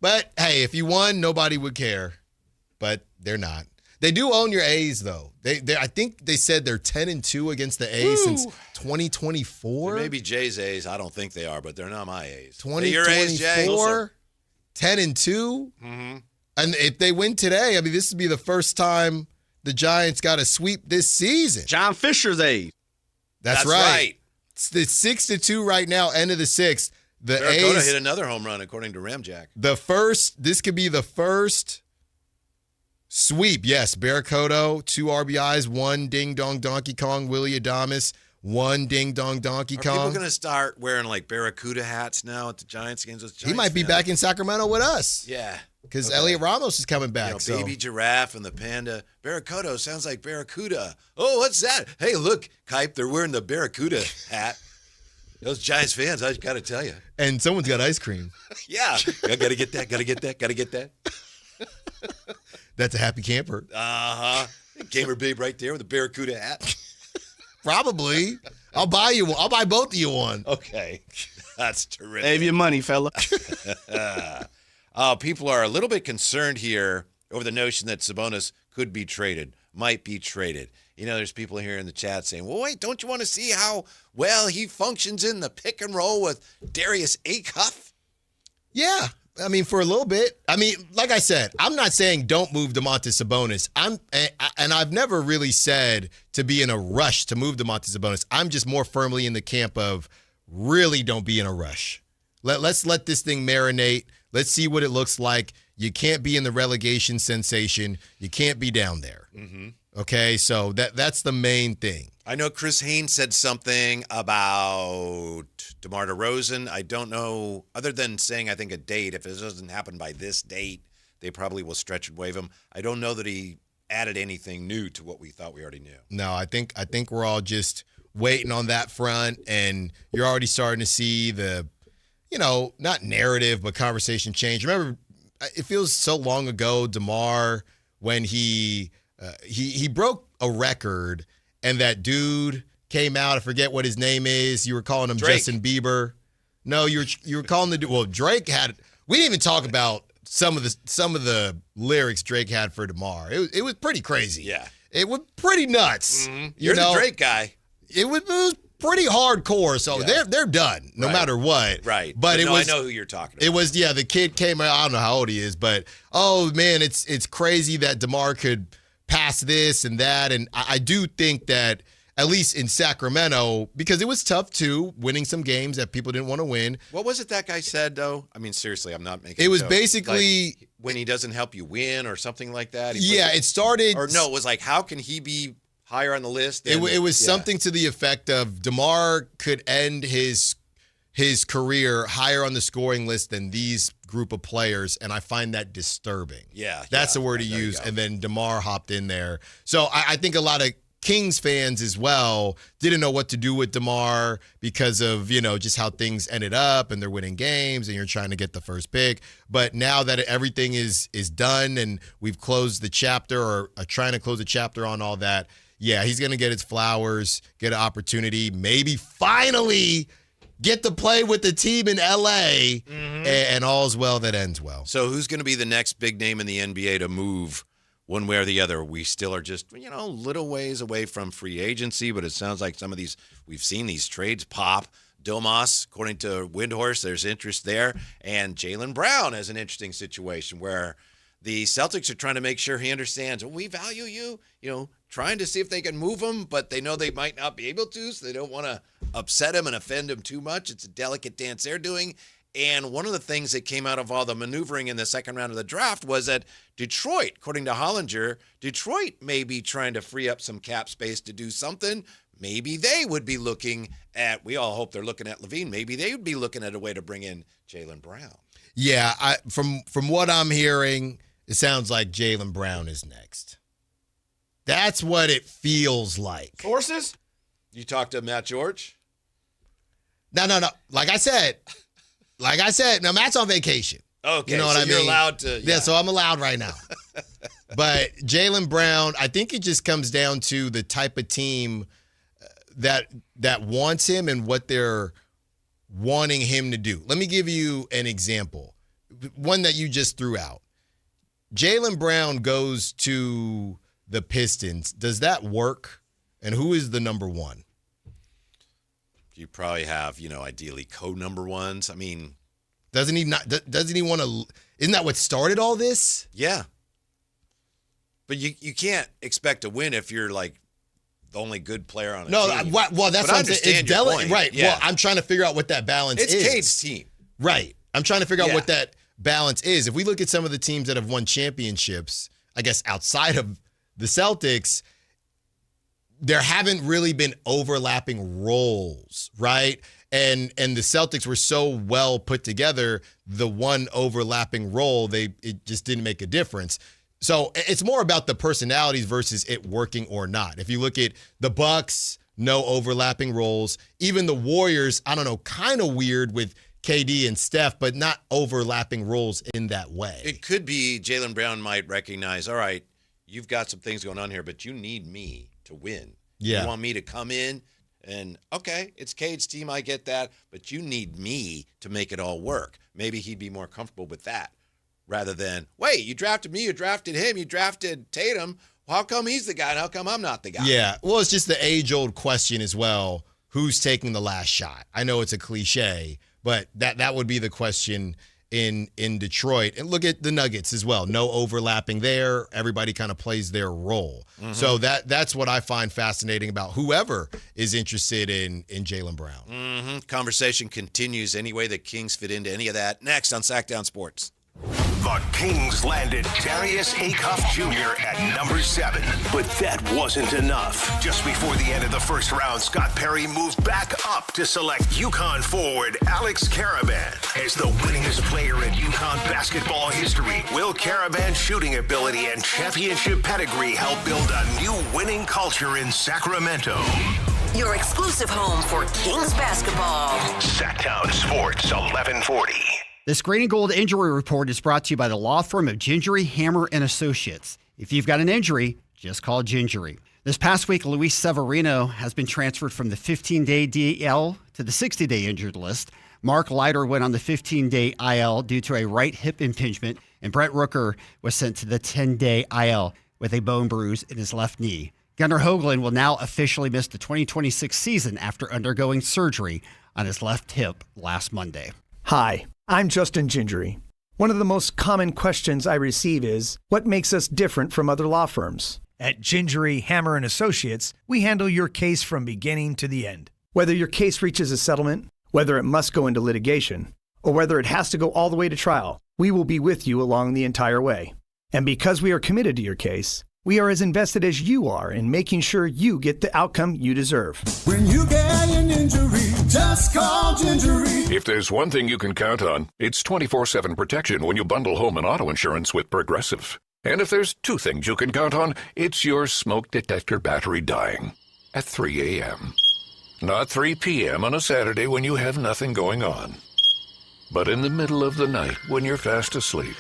But hey, if you won, nobody would care. But they're not. They do own your A's, though. I think they said they're 10-2 against the A's since 2024. Maybe Jay's A's. I don't think they are, but they're not my A's. 2024, 10-2. Mm-hmm. And if they win today, I mean, this would be the first time the Giants got a sweep this season. John Fisher's A's. That's right. It's 6-2 right now, end of the sixth. The Barracuda A's hit another home run, according to Ramjack. This could be the first sweep. Yes, Barracuda, 2 RBIs, 1 ding-dong Donkey Kong. Willie Adames, 1 ding-dong Donkey Kong. Are people going to start wearing, like, Barracuda hats now at the Giants games? He might be back in Sacramento with us. Yeah. Because Elliot Ramos is coming back. Baby giraffe and the panda. Barracuda sounds like Barracuda. Oh, what's that? Hey, look, Kipe, they're wearing the Barracuda hat. Those Giants fans, I got to tell you. And someone's got ice cream. Yeah. I got to get that, got to get that. That's a happy camper. Uh-huh. Gamer babe right there with a Barracuda hat. Probably. I'll buy you one. I'll buy both of you one. Okay. That's terrific. Save your money, fella. People are a little bit concerned here over the notion that Sabonis could be traded, might be traded. You know, there's people here in the chat saying, well, wait, don't you want to see how well he functions in the pick and roll with Darius Acuff? Yeah. I mean, for a little bit. I mean, like I said, I'm not saying don't move Domantas Sabonis. And I've never really said to be in a rush to move Domantas Sabonis. I'm just more firmly in the camp of really don't be in a rush. Let's let this thing marinate. Let's see what it looks like. You can't be in the relegation sensation. You can't be down there. Mm-hmm. Okay, so that's the main thing. I know Chris Haynes said something about DeMar DeRozan. I don't know, other than saying, I think, a date. If it doesn't happen by this date, they probably will stretch and waive him. I don't know that he added anything new to what we thought we already knew. No, I think we're all just waiting on that front, and you're already starting to see the, not narrative, but conversation change. Remember, it feels so long ago, DeMar, when he he broke a record, and that dude came out. I forget what his name is. You were calling him Drake. Justin Bieber. No, you were calling the dude. Well, Drake had. We didn't even talk about some of the lyrics Drake had for DeMar. It was pretty crazy. Yeah. It was pretty nuts. Mm-hmm. You're the Drake guy. It was pretty hardcore. So they're done no matter what. Right. But it was. I know who you're talking about. It was the kid came out. I don't know how old he is, but oh man, it's crazy that DeMar could pass this and that, and I do think that at least in Sacramento, because it was tough too, winning some games that people didn't want to win. What was it that guy said though? I mean, seriously, I'm not making. It was a joke. basically like, when he doesn't help you win or something like that. It started. Or no, it was like, how can he be higher on the list? It was something to the effect of DeMar could end his career higher on the scoring list than these group of players, and I find that disturbing. Yeah. That's the word he used, and then DeMar hopped in there. So I think a lot of Kings fans as well didn't know what to do with DeMar because of, just how things ended up, and they're winning games, and you're trying to get the first pick. But now that everything is done and we've closed the chapter or are trying to close the chapter on all that, yeah, he's going to get his flowers, get an opportunity, maybe finally get to play with the team in L.A., and all's well that ends well. So who's going to be the next big name in the NBA to move one way or the other? We still are just, little ways away from free agency, but it sounds like some of these, we've seen these trades pop. Domas, according to Windhorse, there's interest there. And Jaylen Brown has an interesting situation where the Celtics are trying to make sure he understands, we value you, trying to see if they can move him, but they know they might not be able to, so they don't want to upset him and offend him too much. It's a delicate dance they're doing. And one of the things that came out of all the maneuvering in the second round of the draft was that Detroit, according to Hollinger, Detroit may be trying to free up some cap space to do something. Maybe they would be looking at, we all hope they're looking at Levine, maybe they would be looking at a way to bring in Jaylen Brown. Yeah, from what I'm hearing, it sounds like Jaylen Brown is next. That's what it feels like. Sources? You talked to Matt George? No. Like I said, now Matt's on vacation. Okay, you know so what I mean? You're allowed to. Yeah, so I'm allowed right now. But Jaylen Brown, I think it just comes down to the type of team that wants him and what they're wanting him to do. Let me give you an example, one that you just threw out. Jaylen Brown goes to the Pistons. Does that work? And who is the number one? You probably have, ideally co-number ones. I mean, doesn't he want to? Isn't that what started all this? Yeah. But you can't expect to win if you're like the only good player on a team. Well, that's what I'm saying. It's right. Yeah. Well, I'm trying to figure out what that balance is. It's Cade's team. Right. I'm trying to figure out what that balance is. If we look at some of the teams that have won championships, I guess outside of the Celtics, there haven't really been overlapping roles, right? And the Celtics were so well put together, the one overlapping role, it just didn't make a difference. So it's more about the personalities versus it working or not. If you look at the Bucks, no overlapping roles. Even the Warriors, I don't know, kind of weird with KD and Steph, but not overlapping roles in that way. It could be Jaylen Brown might recognize, all right, you've got some things going on here, but you need me to win. Yeah. You want me to come in and, okay, it's Cade's team, I get that, but you need me to make it all work. Maybe he'd be more comfortable with that rather than, wait, you drafted me, you drafted him, you drafted Tatum. Well, how come he's the guy and how come I'm not the guy? Yeah, well, it's just the age-old question as well, who's taking the last shot? I know it's a cliche, but that would be the question in Detroit. And look at the Nuggets as well. No overlapping there. Everybody kind of plays their role. Mm-hmm. So that's what I find fascinating about whoever is interested in Jaylen Brown. Mm-hmm. Conversation continues any way the Kings fit into any of that. Next on Sactown Sports. The Kings landed Darius Acuff Jr. at number 7. But that wasn't enough. Just before the end of the first round, Scott Perry moved back up to select UConn forward Alex Karaban as the winningest player in UConn basketball history. Will Karaban's shooting ability and championship pedigree help build a new winning culture in Sacramento? Your exclusive home for Kings basketball. Sactown Sports 1140. This Green and Gold Injury Report is brought to you by the law firm of Gingery, Hammer, and Associates. If you've got an injury, just call Gingery. This past week, Luis Severino has been transferred from the 15-day DL to the 60-day injured list. Mark Leiter went on the 15-day IL due to a right hip impingement, and Brett Rooker was sent to the 10-day IL with a bone bruise in his left knee. Gunnar Hoagland will now officially miss the 2026 season after undergoing surgery on his left hip last Monday. Hi, I'm Justin Gingery. One of the most common questions I receive is, what makes us different from other law firms? At Gingery, Hammer & Associates, we handle your case from beginning to the end. Whether your case reaches a settlement, whether it must go into litigation, or whether it has to go all the way to trial, we will be with you along the entire way. And because we are committed to your case, we are as invested as you are in making sure you get the outcome you deserve. When you get an injury, just call Gingery. If there's one thing you can count on, it's 24/7 protection when you bundle home and auto insurance with Progressive. And if there's two things you can count on, it's your smoke detector battery dying at 3 a.m. Not 3 p.m. on a Saturday when you have nothing going on, but in the middle of the night when you're fast asleep.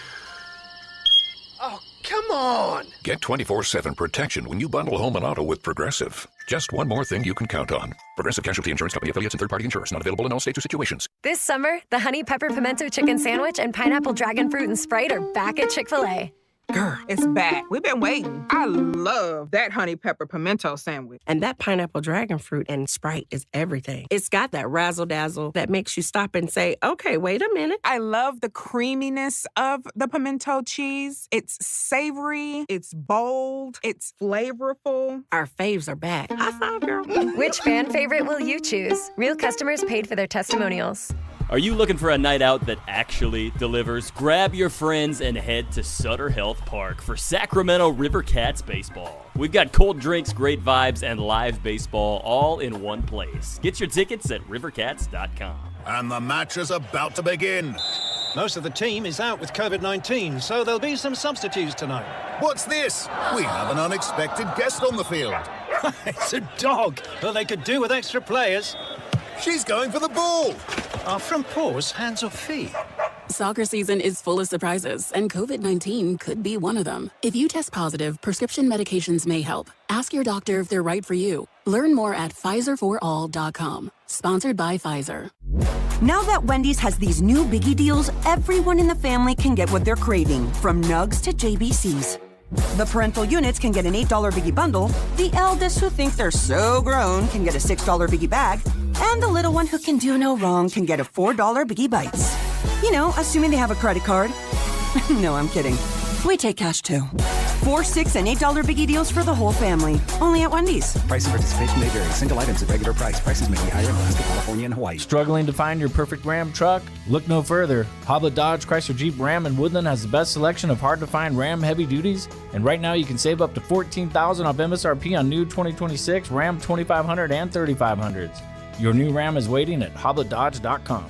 Oh, come on. Get 24/7 protection when you bundle home and auto with Progressive. Just one more thing you can count on. Progressive Casualty Insurance Company affiliates and third-party insurers. Not available in all states or situations. This summer, the Honey Pepper Pimento Chicken Sandwich and Pineapple Dragon Fruit and Sprite are back at Chick-fil-A. Girl, it's back. We've been waiting. I love that honey pepper pimento sandwich. And that pineapple dragon fruit and Sprite is everything. It's got that razzle-dazzle that makes you stop and say, okay, wait a minute. I love the creaminess of the pimento cheese. It's savory, it's bold, it's flavorful. Our faves are back. High five, girl. Which fan favorite will you choose? Real customers paid for their testimonials. Are you looking for a night out that actually delivers? Grab your friends and head to Sutter Health Park for Sacramento River Cats baseball. We've got cold drinks, great vibes, and live baseball all in one place. Get your tickets at rivercats.com. And the match is about to begin. Most of the team is out with COVID-19, so there'll be some substitutes tonight. What's this? We have an unexpected guest on the field. It's a dog. Well, they could do with extra players. She's going for the ball. Our front paws, hands or feet? Soccer season is full of surprises, and COVID-19 could be one of them. If you test positive, prescription medications may help. Ask your doctor if they're right for you. Learn more at PfizerForAll.com. Sponsored by Pfizer. Now that Wendy's has these new biggie deals, everyone in the family can get what they're craving, from nugs to JBCs. The parental units can get an $8 biggie bundle, the eldest who think they're so grown can get a $6 biggie bag, and the little one who can do no wrong can get a $4 biggie bites. You know, assuming they have a credit card. No, I'm kidding. We take cash too. 4, 6, and $8 biggie deals for the whole family. Only at Wendy's. Price and participation may vary. Single items at regular price. Prices may be higher in Alaska, California, and Hawaii. Struggling to find your perfect Ram truck? Look no further. Hoblet Dodge Chrysler Jeep Ram in Woodland has the best selection of hard-to-find Ram heavy duties. And right now you can save up to $14,000 off MSRP on new 2026 Ram 2500 and 3500s. Your new Ram is waiting at hobletdodge.com.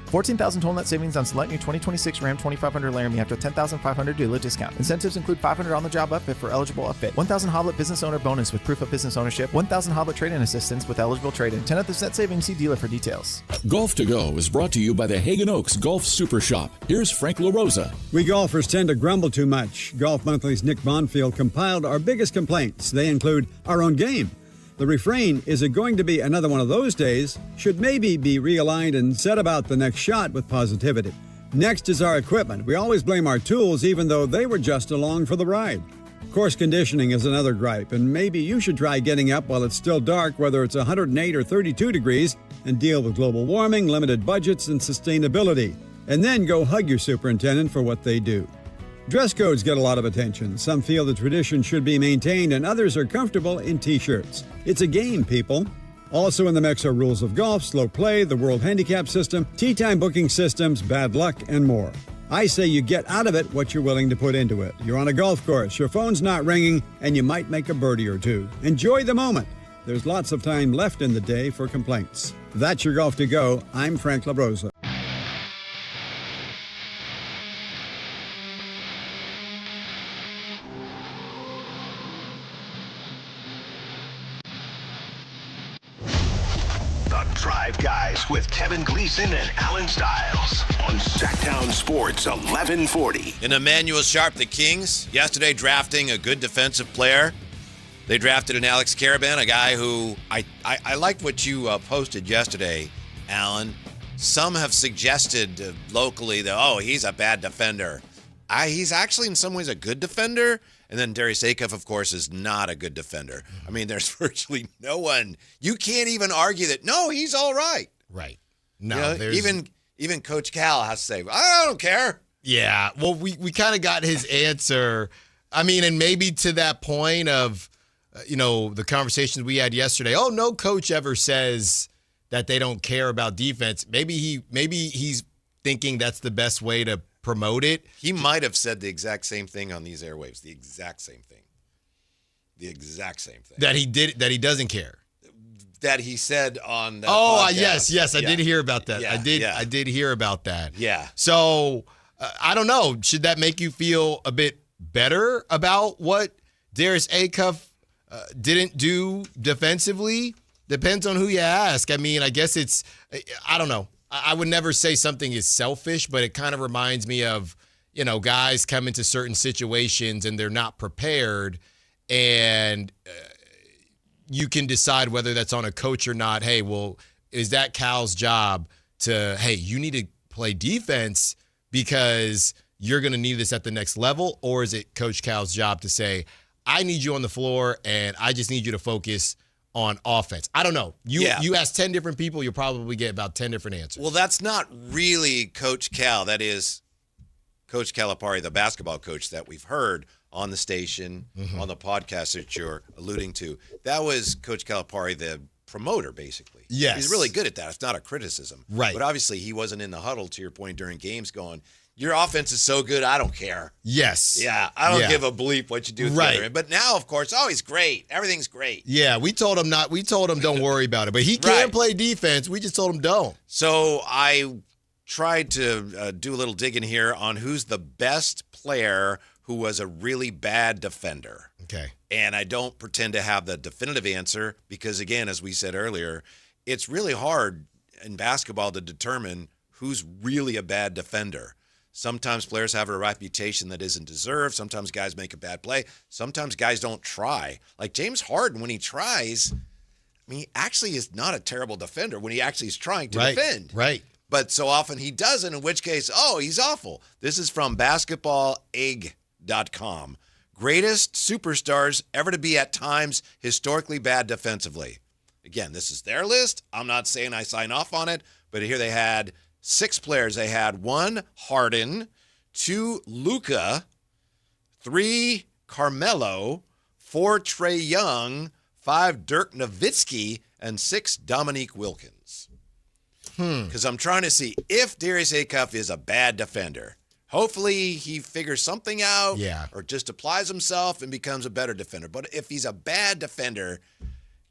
14,000 total net savings on select new 2026 Ram 2500 Laramie after $10,500 dealer discount. Incentives include $500 on-the-job upfit for eligible upfit, 1,000 Hoblet business owner bonus with proof of business ownership, 1,000 Hoblet trade-in assistance with eligible trade-in. 10% savings. See dealer for details. Golf to Go is brought to you by the Hagen Oaks Golf Super Shop. Here's Frank LaRosa. We golfers tend to grumble too much. Golf Monthly's Nick Bonfield compiled our biggest complaints. They include our own game. The refrain, is it going to be another one of those days, should maybe be realigned and set about the next shot with positivity. Next is our equipment. We always blame our tools even though they were just along for the ride. Course conditioning is another gripe, and maybe you should try getting up while it's still dark, whether it's 108 or 32 degrees, and deal with global warming, limited budgets, and sustainability. And then go hug your superintendent for what they do. Dress codes get a lot of attention. Some feel the tradition should be maintained, and others are comfortable in T-shirts. It's a game, people. Also in the mix are rules of golf, slow play, the World Handicap System, tee time booking systems, bad luck, and more. I say you get out of it what you're willing to put into it. You're on a golf course, your phone's not ringing, and you might make a birdie or two. Enjoy the moment. There's lots of time left in the day for complaints. That's your Golf to Go. I'm Frank LaRosa. Guys with Kevin Gleason and Alan Stiles on Sactown Sports 1140. And Emanuel Sharp, the Kings, yesterday drafting a good defensive player They drafted an Alex Karaban, a guy who I liked what you posted yesterday, Alan. Some have suggested locally that, he's a bad defender. He's actually in some ways a good defender. And then Darius Acuff, of course, is not a good defender. I mean, there's virtually no one. You can't even argue that, no, he's all right. Right. No, even Coach Cal has to say, I don't care. Yeah. Well, we kind of got his answer. I mean, and maybe to that point of, the conversations we had yesterday. Oh, no coach ever says that they don't care about defense. Maybe he's thinking that's the best way to promote it. He might have said the exact same thing on these airwaves. The exact same thing. That he doesn't care. That he said on that podcast. Yes, I did hear about that. Yeah, I did hear about that. Yeah. So, I don't know. Should that make you feel a bit better about what Darius Acuff didn't do defensively? Depends on who you ask. I mean, I guess I don't know. I would never say something is selfish, but it kind of reminds me of, guys come into certain situations and they're not prepared, and you can decide whether that's on a coach or not. Hey, well, is that Cal's job to, hey, you need to play defense because you're going to need this at the next level? Or is it Coach Cal's job to say, I need you on the floor and I just need you to focus on offense? I don't know. You ask 10 different people, you'll probably get about 10 different answers. Well, that's not really Coach Cal. That is Coach Calipari, the basketball coach that we've heard on the station, on the podcast that you're alluding to. That was Coach Calipari, the promoter, basically. Yes. He's really good at that. It's not a criticism. Right. But obviously he wasn't in the huddle, to your point, during games going, your offense is so good, I don't care. Yes. Yeah, I don't give a bleep what you do with the other end. But now, of course, he's great. Everything's great. Yeah, we told him don't worry about it. But he can play defense. We just told him don't. So I tried to do a little digging here on who's the best player who was a really bad defender. Okay. And I don't pretend to have the definitive answer because, again, as we said earlier, it's really hard in basketball to determine who's really a bad defender. Sometimes players have a reputation that isn't deserved. Sometimes guys make a bad play. Sometimes guys don't try. Like James Harden, when he tries, he actually is not a terrible defender when he actually is trying to defend. Right. But so often he doesn't, in which case, he's awful. This is from basketballegg.com. Greatest superstars ever to be at times historically bad defensively. Again, this is their list. I'm not saying I sign off on it, but here they had 6 players. They had 1 Harden, 2 Luka, 3 Carmelo, 4 Trae Young, 5 Dirk Nowitzki, and 6 Dominique Wilkins. Because I'm trying to see if Darius Acuff is a bad defender. Hopefully he figures something out or just applies himself and becomes a better defender. But if he's a bad defender,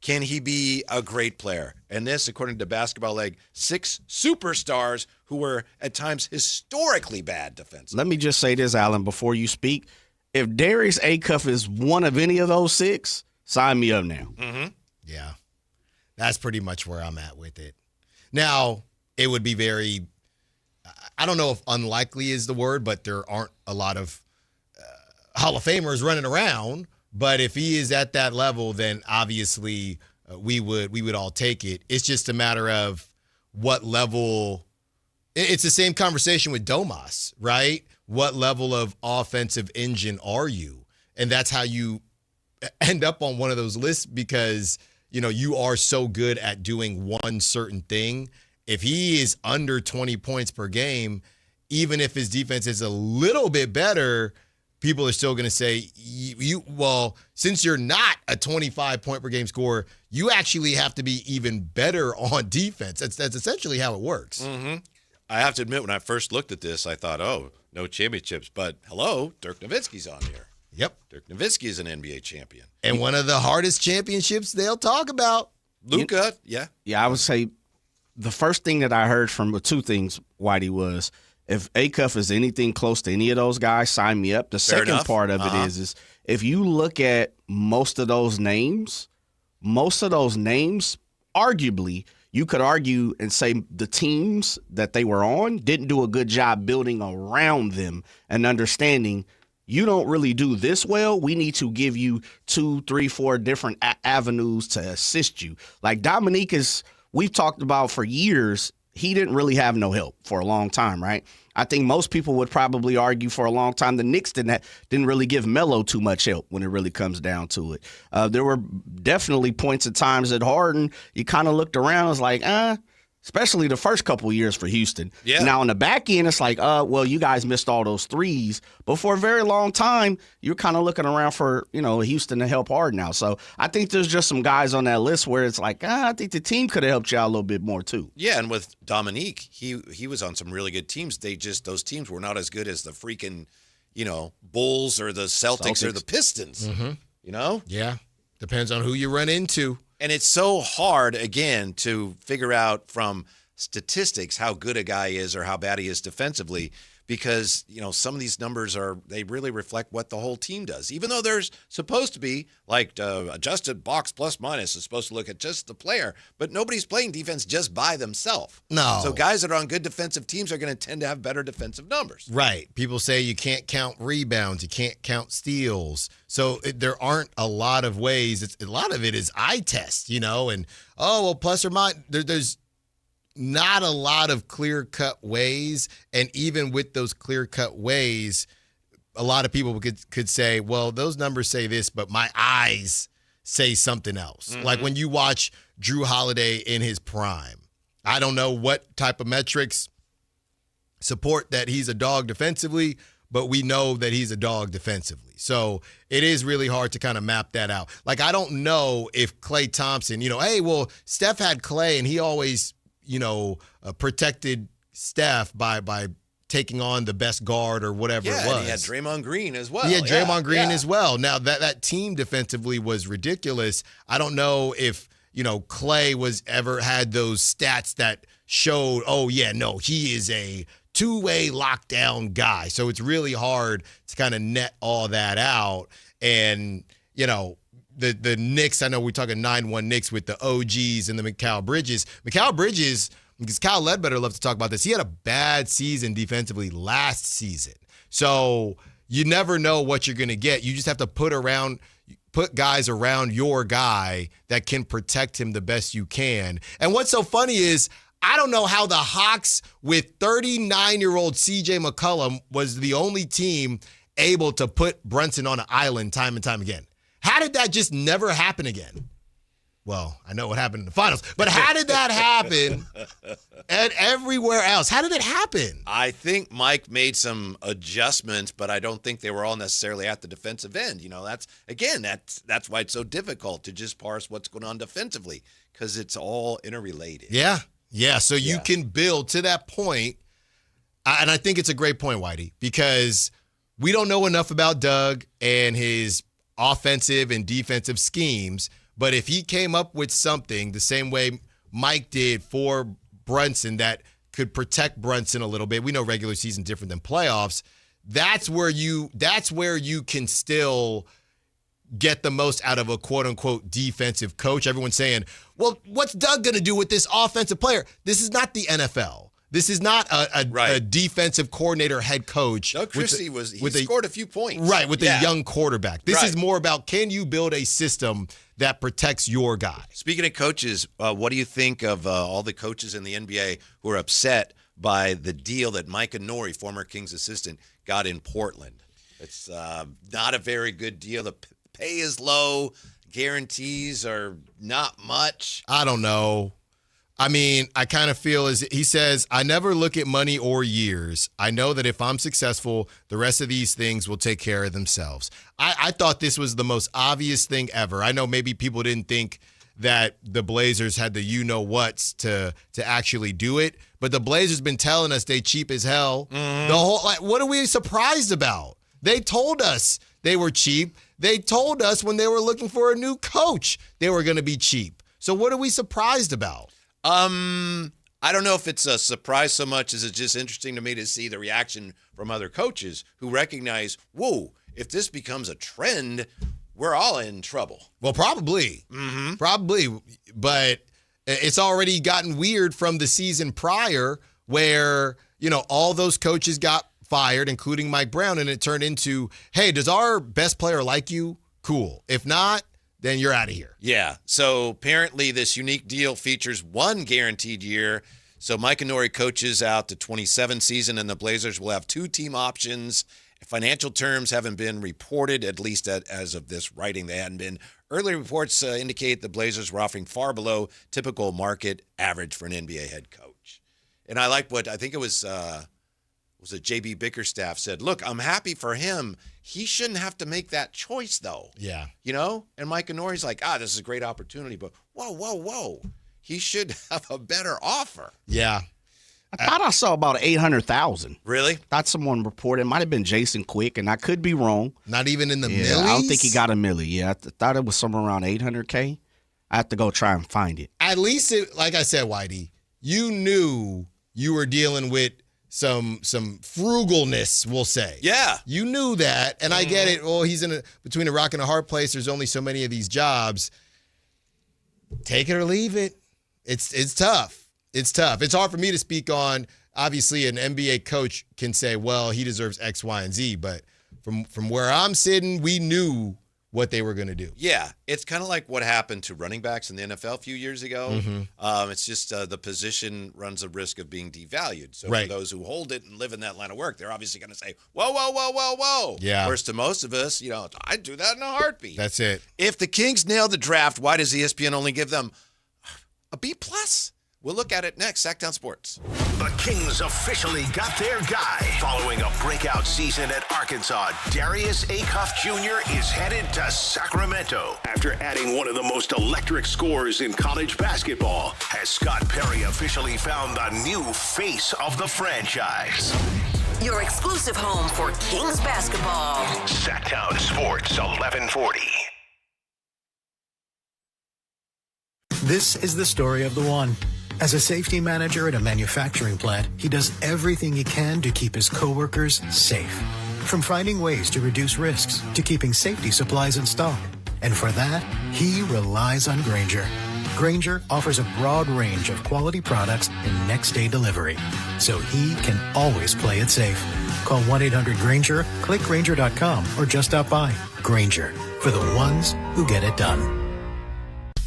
can he be a great player? And this, according to Basketball Egg, 6 superstars who were at times historically bad defensively. Let me just say this, Alan, before you speak. If Darius Acuff is one of any of those 6, sign me up now. Mm-hmm. Yeah. That's pretty much where I'm at with it. Now, it would be very, I don't know if unlikely is the word, but there aren't a lot of Hall of Famers running around. But if he is at that level, then obviously we would all take it. It's just a matter of what level. It's the same conversation with Domas, right? What level of offensive engine are you? And that's how you end up on one of those lists because, you are so good at doing one certain thing. If he is under 20 points per game, even if his defense is a little bit better, people are still going to say, since you're not a 25-point per game scorer, you actually have to be even better on defense. That's essentially how it works. Mm-hmm. I have to admit, when I first looked at this, I thought, no championships. But hello, Dirk Nowitzki's on here. Yep. Dirk Nowitzki is an NBA champion. And one of the hardest championships they'll talk about. Luka, yeah. Yeah, I would say the first thing that I heard from 2 things, Whitey, was if Acuff is anything close to any of those guys, sign me up. The second part of it is if you look at most of those names, arguably, you could argue and say the teams that they were on didn't do a good job building around them and understanding you don't really do this well. We need to give you 2, 3, 4 different avenues to assist you. Like Dominique we've talked about for years, he didn't really have no help for a long time, right? I think most people would probably argue for a long time the Knicks didn't really give Melo too much help when it really comes down to it. There were definitely points at times at Harden, you kind of looked around and was like, especially the first couple of years for Houston. Yeah. Now, on the back end, it's like, well, you guys missed all those threes. But for a very long time, you're kind of looking around for, Houston to help Harden now. So I think there's just some guys on that list where it's like, I think the team could have helped you out a little bit more, too. Yeah, and with Dominique, he was on some really good teams. Those teams were not as good as the freaking, Bulls or the Celtics or the Pistons. Mm-hmm. Yeah. Depends on who you run into. And it's so hard, again, to figure out from statistics how good a guy is or how bad he is defensively because, some of these numbers they really reflect what the whole team does. Even though there's supposed to be, like, adjusted box plus minus is supposed to look at just the player, but nobody's playing defense just by themselves. No. So guys that are on good defensive teams are going to tend to have better defensive numbers. Right. People say you can't count rebounds, you can't count steals. So there aren't a lot of ways. A lot of it is eye test, and, plus or minus. There's not a lot of clear-cut ways, and even with those clear-cut ways, a lot of people could say, well, those numbers say this, but my eyes say something else. Mm-hmm. Like when you watch Drew Holiday in his prime, I don't know what type of metrics support that he's a dog defensively, but we know that he's a dog defensively. So it is really hard to kind of map that out. Like, I don't know if Klay Thompson, Steph had Klay, and he always protected Steph by taking on the best guard or whatever it was. And he had Draymond Green as well. He had Draymond Green as well. Now, that team defensively was ridiculous. I don't know if, Klay ever had those stats that showed, he is a two-way lockdown guy. So it's really hard to kind of net all that out. And, the Knicks, I know we're talking 9-1 Knicks with the OGs and the Mikal Bridges. Mikal Bridges, because Kyle Ledbetter loves to talk about this, he had a bad season defensively last season. So you never know what you're going to get. You just have to put guys around your guy that can protect him the best you can. And what's so funny is I don't know how the Hawks with 39-year-old C.J. McCollum was the only team able to put Brunson on an island time and time again. How did that just never happen again? Well, I know what happened in the finals, but how did that happen and everywhere else? How did it happen? I think Mike made some adjustments, but I don't think they were all necessarily at the defensive end. That's why it's so difficult to just parse what's going on defensively because it's all interrelated. Yeah. So you can build to that point, and I think it's a great point, Whitey, because we don't know enough about Doug and his offensive and defensive schemes, but if he came up with something the same way Mike did for Brunson that could protect Brunson a little bit, we know regular season different than playoffs, that's where you can still get the most out of a quote-unquote defensive coach. Everyone's saying, well, what's Doug going to do with this offensive player? This is not the NFL. This is not a defensive coordinator head coach. Doug Christie scored a few points. Right, with a young quarterback. This is more about, can you build a system that protects your guy? Speaking of coaches, what do you think of all the coaches in the NBA who are upset by the deal that Micah Nori, former Kings assistant, got in Portland? It's not a very good deal. The pay is low. Guarantees are not much. I don't know. I mean, I kind of feel as he says, I never look at money or years. I know that if I'm successful, the rest of these things will take care of themselves. I thought this was the most obvious thing ever. I know maybe people didn't think that the Blazers had the you-know-whats to actually do it, but the Blazers been telling us they cheap as hell. Mm-hmm. What are we surprised about? They told us they were cheap. They told us when they were looking for a new coach they were going to be cheap. So what are we surprised about? I don't know if it's a surprise so much as it's just interesting to me to see the reaction from other coaches who recognize, whoa, if this becomes a trend, we're all in trouble. Well, probably. Mm-hmm. Probably. But it's already gotten weird from the season prior where, all those coaches got fired, including Mike Brown, and it turned into, hey, does our best player like you? Cool. If not, then you're out of here. Yeah. So apparently this unique deal features one guaranteed year. So Mike Inori coaches out the 27 season, and the Blazers will have 2 team options. Financial terms haven't been reported, at least as of this writing. They hadn't been. Early reports indicate the Blazers were offering far below typical market average for an NBA head coach. And I like what I think it was it J.B. Bickerstaff said, look, I'm happy for him. He shouldn't have to make that choice, though. Yeah. You know? And Mike Inori's like, this is a great opportunity, but whoa. He should have a better offer. Yeah. I thought I saw about 800,000. Really? Thought someone reported. It might have been Jason Quick, and I could be wrong. Not even in the millies? I don't think he got a milli. Yeah, I thought it was somewhere around 800K. I have to go try and find it. At least, like I said, Whitey, you knew you were dealing with some frugalness, we'll say. Yeah. You knew that, and I get it. Well, he's between a rock and a hard place. There's only so many of these jobs. Take it or leave it. It's tough. It's tough. It's hard for me to speak on. Obviously, an NBA coach can say, well, he deserves X, Y, and Z. But from where I'm sitting, we knew what they were going to do. Yeah. It's kind of like what happened to running backs in the NFL a few years ago. Mm-hmm. It's just the position runs a risk of being devalued. So right. for those who hold it and live in that line of work, they're obviously going to say, whoa. Yeah. Whereas to most of us, I'd do that in a heartbeat. That's it. If the Kings nail the draft, why does ESPN only give them a B+? We'll look at it next. Sactown Sports. The Kings officially got their guy. Following a breakout season at Arkansas, Darius Acuff Jr. is headed to Sacramento. After adding one of the most electric scorers in college basketball, has Scott Perry officially found the new face of the franchise. Your exclusive home for Kings basketball. Sactown Sports 1140. This is the story of the one. As a safety manager at a manufacturing plant, he does everything he can to keep his coworkers safe. From finding ways to reduce risks to keeping safety supplies in stock. And for that, he relies on Grainger. Grainger offers a broad range of quality products and next-day delivery, so he can always play it safe. Call 1-800-GRAINGER, click Grainger.com, or just stop by. Grainger, for the ones who get it done.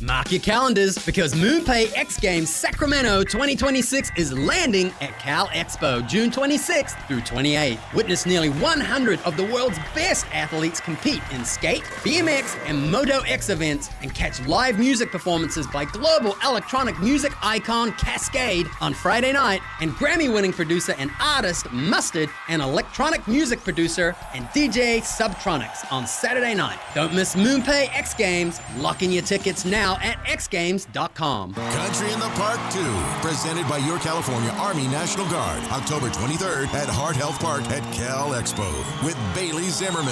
Mark your calendars because MoonPay X Games Sacramento 2026 is landing at Cal Expo June 26th through 28th. Witness nearly 100 of the world's best athletes compete in skate, BMX, and Moto X events and catch live music performances by global electronic music icon Cascade on Friday night and Grammy-winning producer and artist Mustard and electronic music producer and DJ Subtronics on Saturday night. Don't miss MoonPay X Games. Lock in your tickets now at xgames.com. Country in the Park 2, presented by your California Army National Guard, October 23rd at Hart Health Park at Cal Expo with Bailey Zimmerman,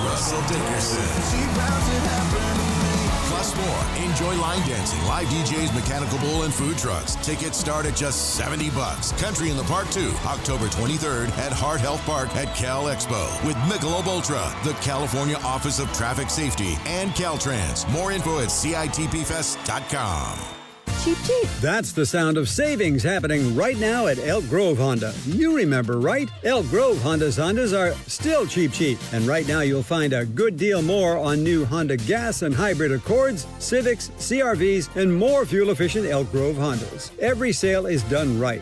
Russell Dickerson. Plus more. Enjoy line dancing, live DJs, mechanical bull, and food trucks. Tickets start at just $70. Country in the Park 2, October 23rd at Hart Health Park at Cal Expo with Michelob Ultra, the California Office of Traffic Safety, and Caltrans. More info at CITPFest.com. Cheap. That's the sound of savings happening right now at Elk Grove Honda. You remember, right? Elk Grove Hondas are still cheap. And right now you'll find a good deal more on new Honda gas and hybrid Accords, Civics, CRVs, and more fuel-efficient Elk Grove Hondas. Every sale is done right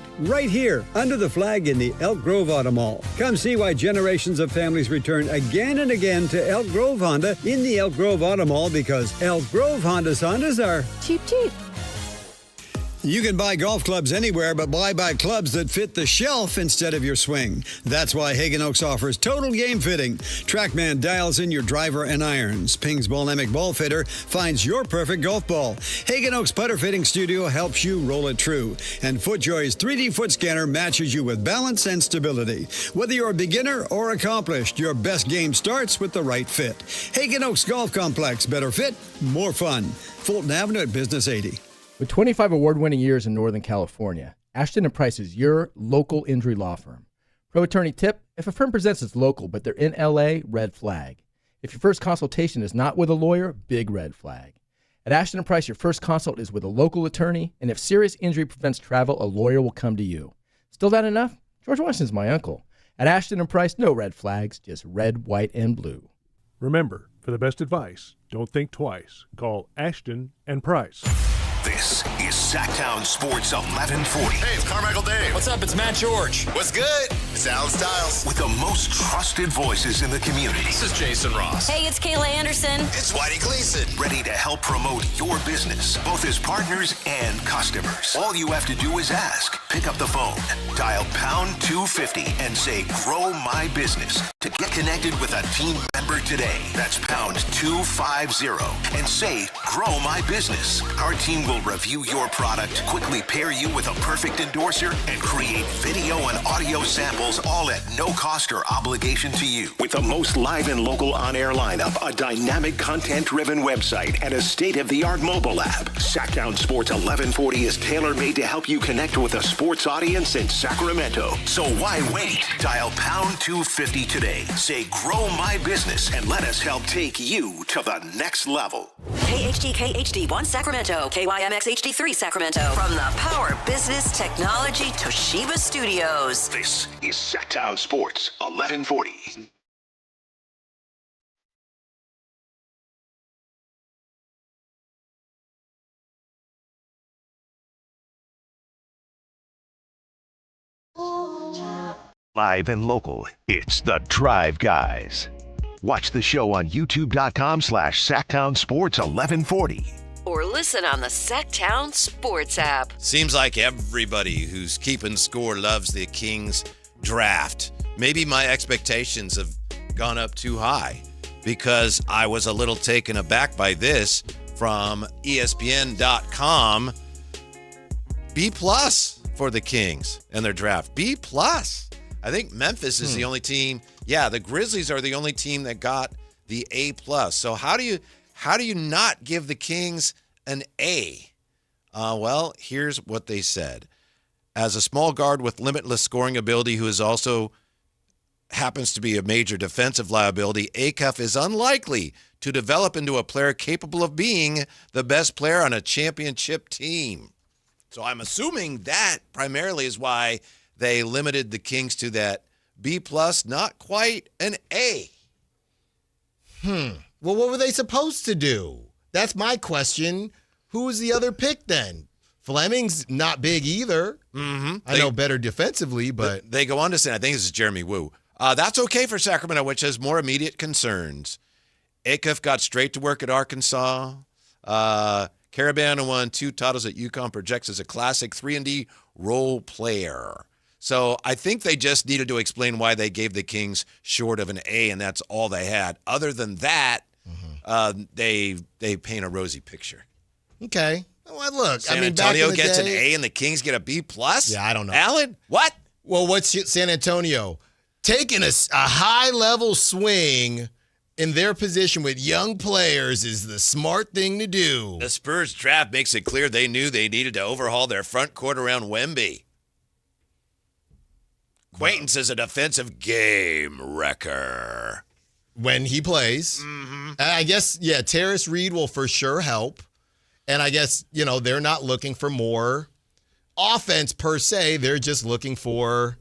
here, under the flag in the Elk Grove Auto Mall. Come see why generations of families return again and again to Elk Grove Honda in the Elk Grove Auto Mall because Elk Grove Hondas are cheap. You can buy golf clubs anywhere, but buy clubs that fit the shelf instead of your swing. That's why Hagen Oaks offers total game fitting. TrackMan dials in your driver and irons. Ping's Ballnemic Ball Fitter finds your perfect golf ball. Hagen Oaks Putter Fitting Studio helps you roll it true. And FootJoy's 3D foot scanner matches you with balance and stability. Whether you're a beginner or accomplished, your best game starts with the right fit. Hagen Oaks Golf Complex. Better fit, more fun. Fulton Avenue at Business 80. With 25 award-winning years in Northern California, Ashton & Price is your local injury law firm. Pro attorney tip, if a firm presents as local but they're in L.A., red flag. If your first consultation is not with a lawyer, big red flag. At Ashton & Price, your first consult is with a local attorney, and if serious injury prevents travel, a lawyer will come to you. Still not enough? George Washington's my uncle. At Ashton and Price, no red flags, just red, white, and blue. Remember, for the best advice, don't think twice. Call Ashton and Price. This is Sactown Sports 1140. Hey, it's Carmichael Dave. What's up? It's Matt George. What's good? It's Alan Stiles. With the most trusted voices in the community. This is Jason Ross. Hey, it's Kayla Anderson. It's Whitey Gleason. Ready to help promote your business, both as partners and customers. All you have to do is ask. Pick up the phone, dial pound 250 and say, grow my business. To get connected with a team member today, that's pound 250 and say, grow my business. Our team will review your product, quickly pair you with a perfect endorser, and create video and audio samples, all at no cost or obligation to you. With the most live and local on-air lineup, a dynamic content-driven website, and a state-of-the-art mobile app, Sactown Sports 1140 is tailor-made to help you connect with a sports audience in Sacramento. So why wait? Dial pound 250 today. Say, grow my business, and let us help take you to the next level. KHD HD1 Sacramento, KYMX HD3 Sacramento. From the Power Business Technology Toshiba Studios. This is Sactown Sports 1140. Live and local, it's The Drive Guys. Watch the show on youtube.com/Sactown Sports 1140. Or listen on the Sactown Sports app. Seems like everybody who's keeping score loves the Kings draft. Maybe my expectations have gone up too high because I was a little taken aback by this from ESPN.com. B+ for the Kings and their draft. B+. I think Memphis is the only team. Yeah, the Grizzlies are the only team that got the A+. So how do you not give the Kings an A? Well, here's what they said. As a small guard with limitless scoring ability who is also happens to be a major defensive liability, Acuff is unlikely to develop into a player capable of being the best player on a championship team. So I'm assuming that primarily is why they limited the Kings to that B+, not quite an A. Well, what were they supposed to do? That's my question. Who was the other pick then? Fleming's not big either. Mm-hmm. I know better defensively, but they go on to say, I think this is Jeremy Wu. That's okay for Sacramento, which has more immediate concerns. Acuff got straight to work at Arkansas. Karaban won 2 titles at UConn, projects as a classic 3-and-D role player. So I think they just needed to explain why they gave the Kings short of an A, and that's all they had. Other than that, they paint a rosy picture. Okay. Well, look, San Antonio gets an A and the Kings get a B+? Yeah, I don't know. Alan, what? Well, what's San Antonio? Taking a high-level swing in their position with young players is the smart thing to do. The Spurs draft makes it clear they knew they needed to overhaul their front court around Wemby. Quaintance is a defensive game wrecker. When he plays. Mm-hmm. I guess, yeah, Terrace Reed will for sure help. And I guess, they're not looking for more offense per se. They're just looking for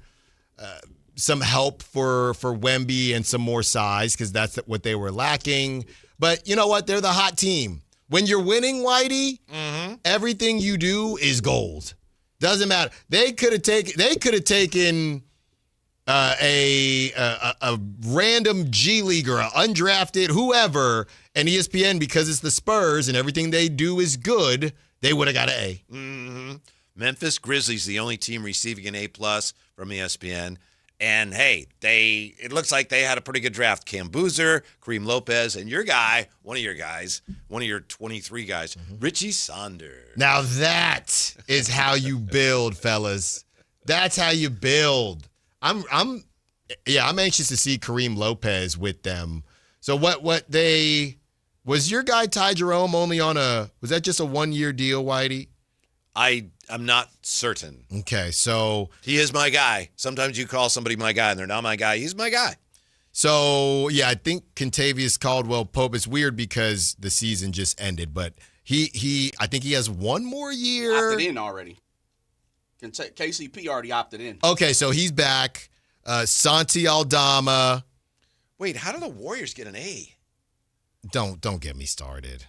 some help for Wemby and some more size because that's what they were lacking. But you know what? They're the hot team. When you're winning, Whitey, everything you do is gold. Doesn't matter. They could have taken a random G Leaguer, undrafted, whoever, and ESPN, because it's the Spurs and everything they do is good, they would have got an A. Mm-hmm. Memphis Grizzlies, the only team receiving an A+ from ESPN. And, hey, it looks like they had a pretty good draft. Cam Boozer, Kareem Lopez, and your guy, one of your 23 guys, Richie Saunders. Now that is how you build, fellas. That's how you build. I'm anxious to see Kareem Lopez with them. So was your guy Ty Jerome only was that just a 1-year deal, Whitey? I'm not certain. Okay, so he is my guy. Sometimes you call somebody my guy and they're not my guy. He's my guy. So yeah, I think Kentavious Caldwell-Pope. It's weird because the season just ended, but I think he has one more year. Opted in already. KCP already opted in. Okay, so he's back. Santi Aldama. Wait, how do the Warriors get an A? Don't get me started.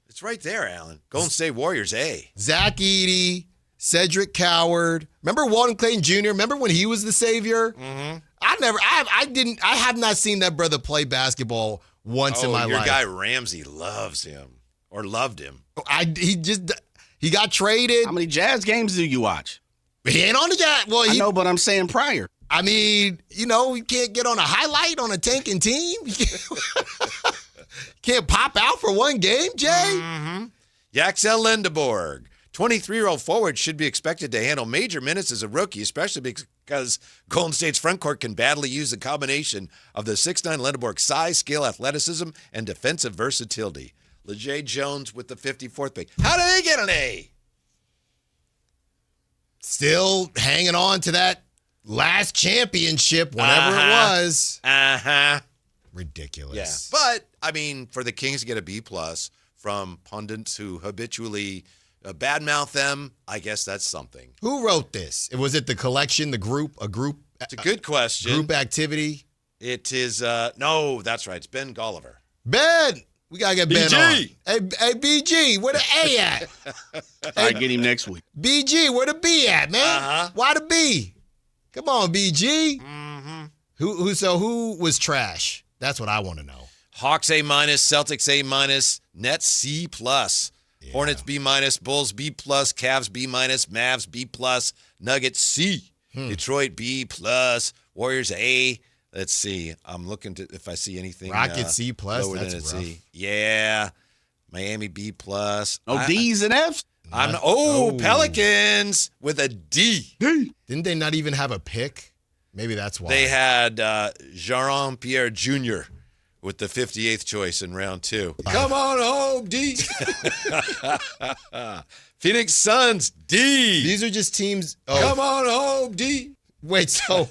It's right there, Alan. Golden State Warriors A. Zach Edey, Cedric Coward. Remember Walton Clayton Jr.? Remember when he was the savior? Mm-hmm. I have not seen that brother play basketball once in my life. Your guy Ramsey loves him or loved him. He got traded. How many Jazz games do you watch? He ain't on the Jazz. Well, I know, but I'm saying prior. I mean, you can't get on a highlight on a tanking team. Can't pop out for one game, Jay. Mm-hmm. Yaxel Lindeborg, 23-year-old forward, should be expected to handle major minutes as a rookie, especially because Golden State's front court can badly use the combination of the 6'9 Lindeborg's size, skill, athleticism, and defensive versatility. LeJay Jones with the 54th pick. How did they get an A? Still hanging on to that last championship, whatever it was. Ridiculous. Yeah. But, I mean, for the Kings to get a B+ from pundits who habitually badmouth them, I guess that's something. Who wrote this? Was it the collection, a group? It's a good question. Group activity? It is, no, that's right. It's Ben Golliver. Ben! We got to get Ben BG. on. Hey, BG, where the A at? I get him next week. BG, where the B at, man? Uh-huh. Why the B? Come on, BG. Mm-hmm. Who was trash? That's what I want to know. Hawks A-, Celtics A-, Nets C+, Hornets B-, Bulls B+, Cavs B-, Mavs B+, Nuggets C, Detroit B+, Warriors A. Let's see. I'm looking to if I see anything. Rockets C+. Lower That's than a rough. C. Yeah. Miami B+. D's and F's? Pelicans with a D. Didn't they not even have a pick? Maybe that's why. They had Jean-Pierre Jr. with the 58th choice in round 2. Come on home, D. Phoenix Suns, D. These are just teams. Come on home, D. Wait, so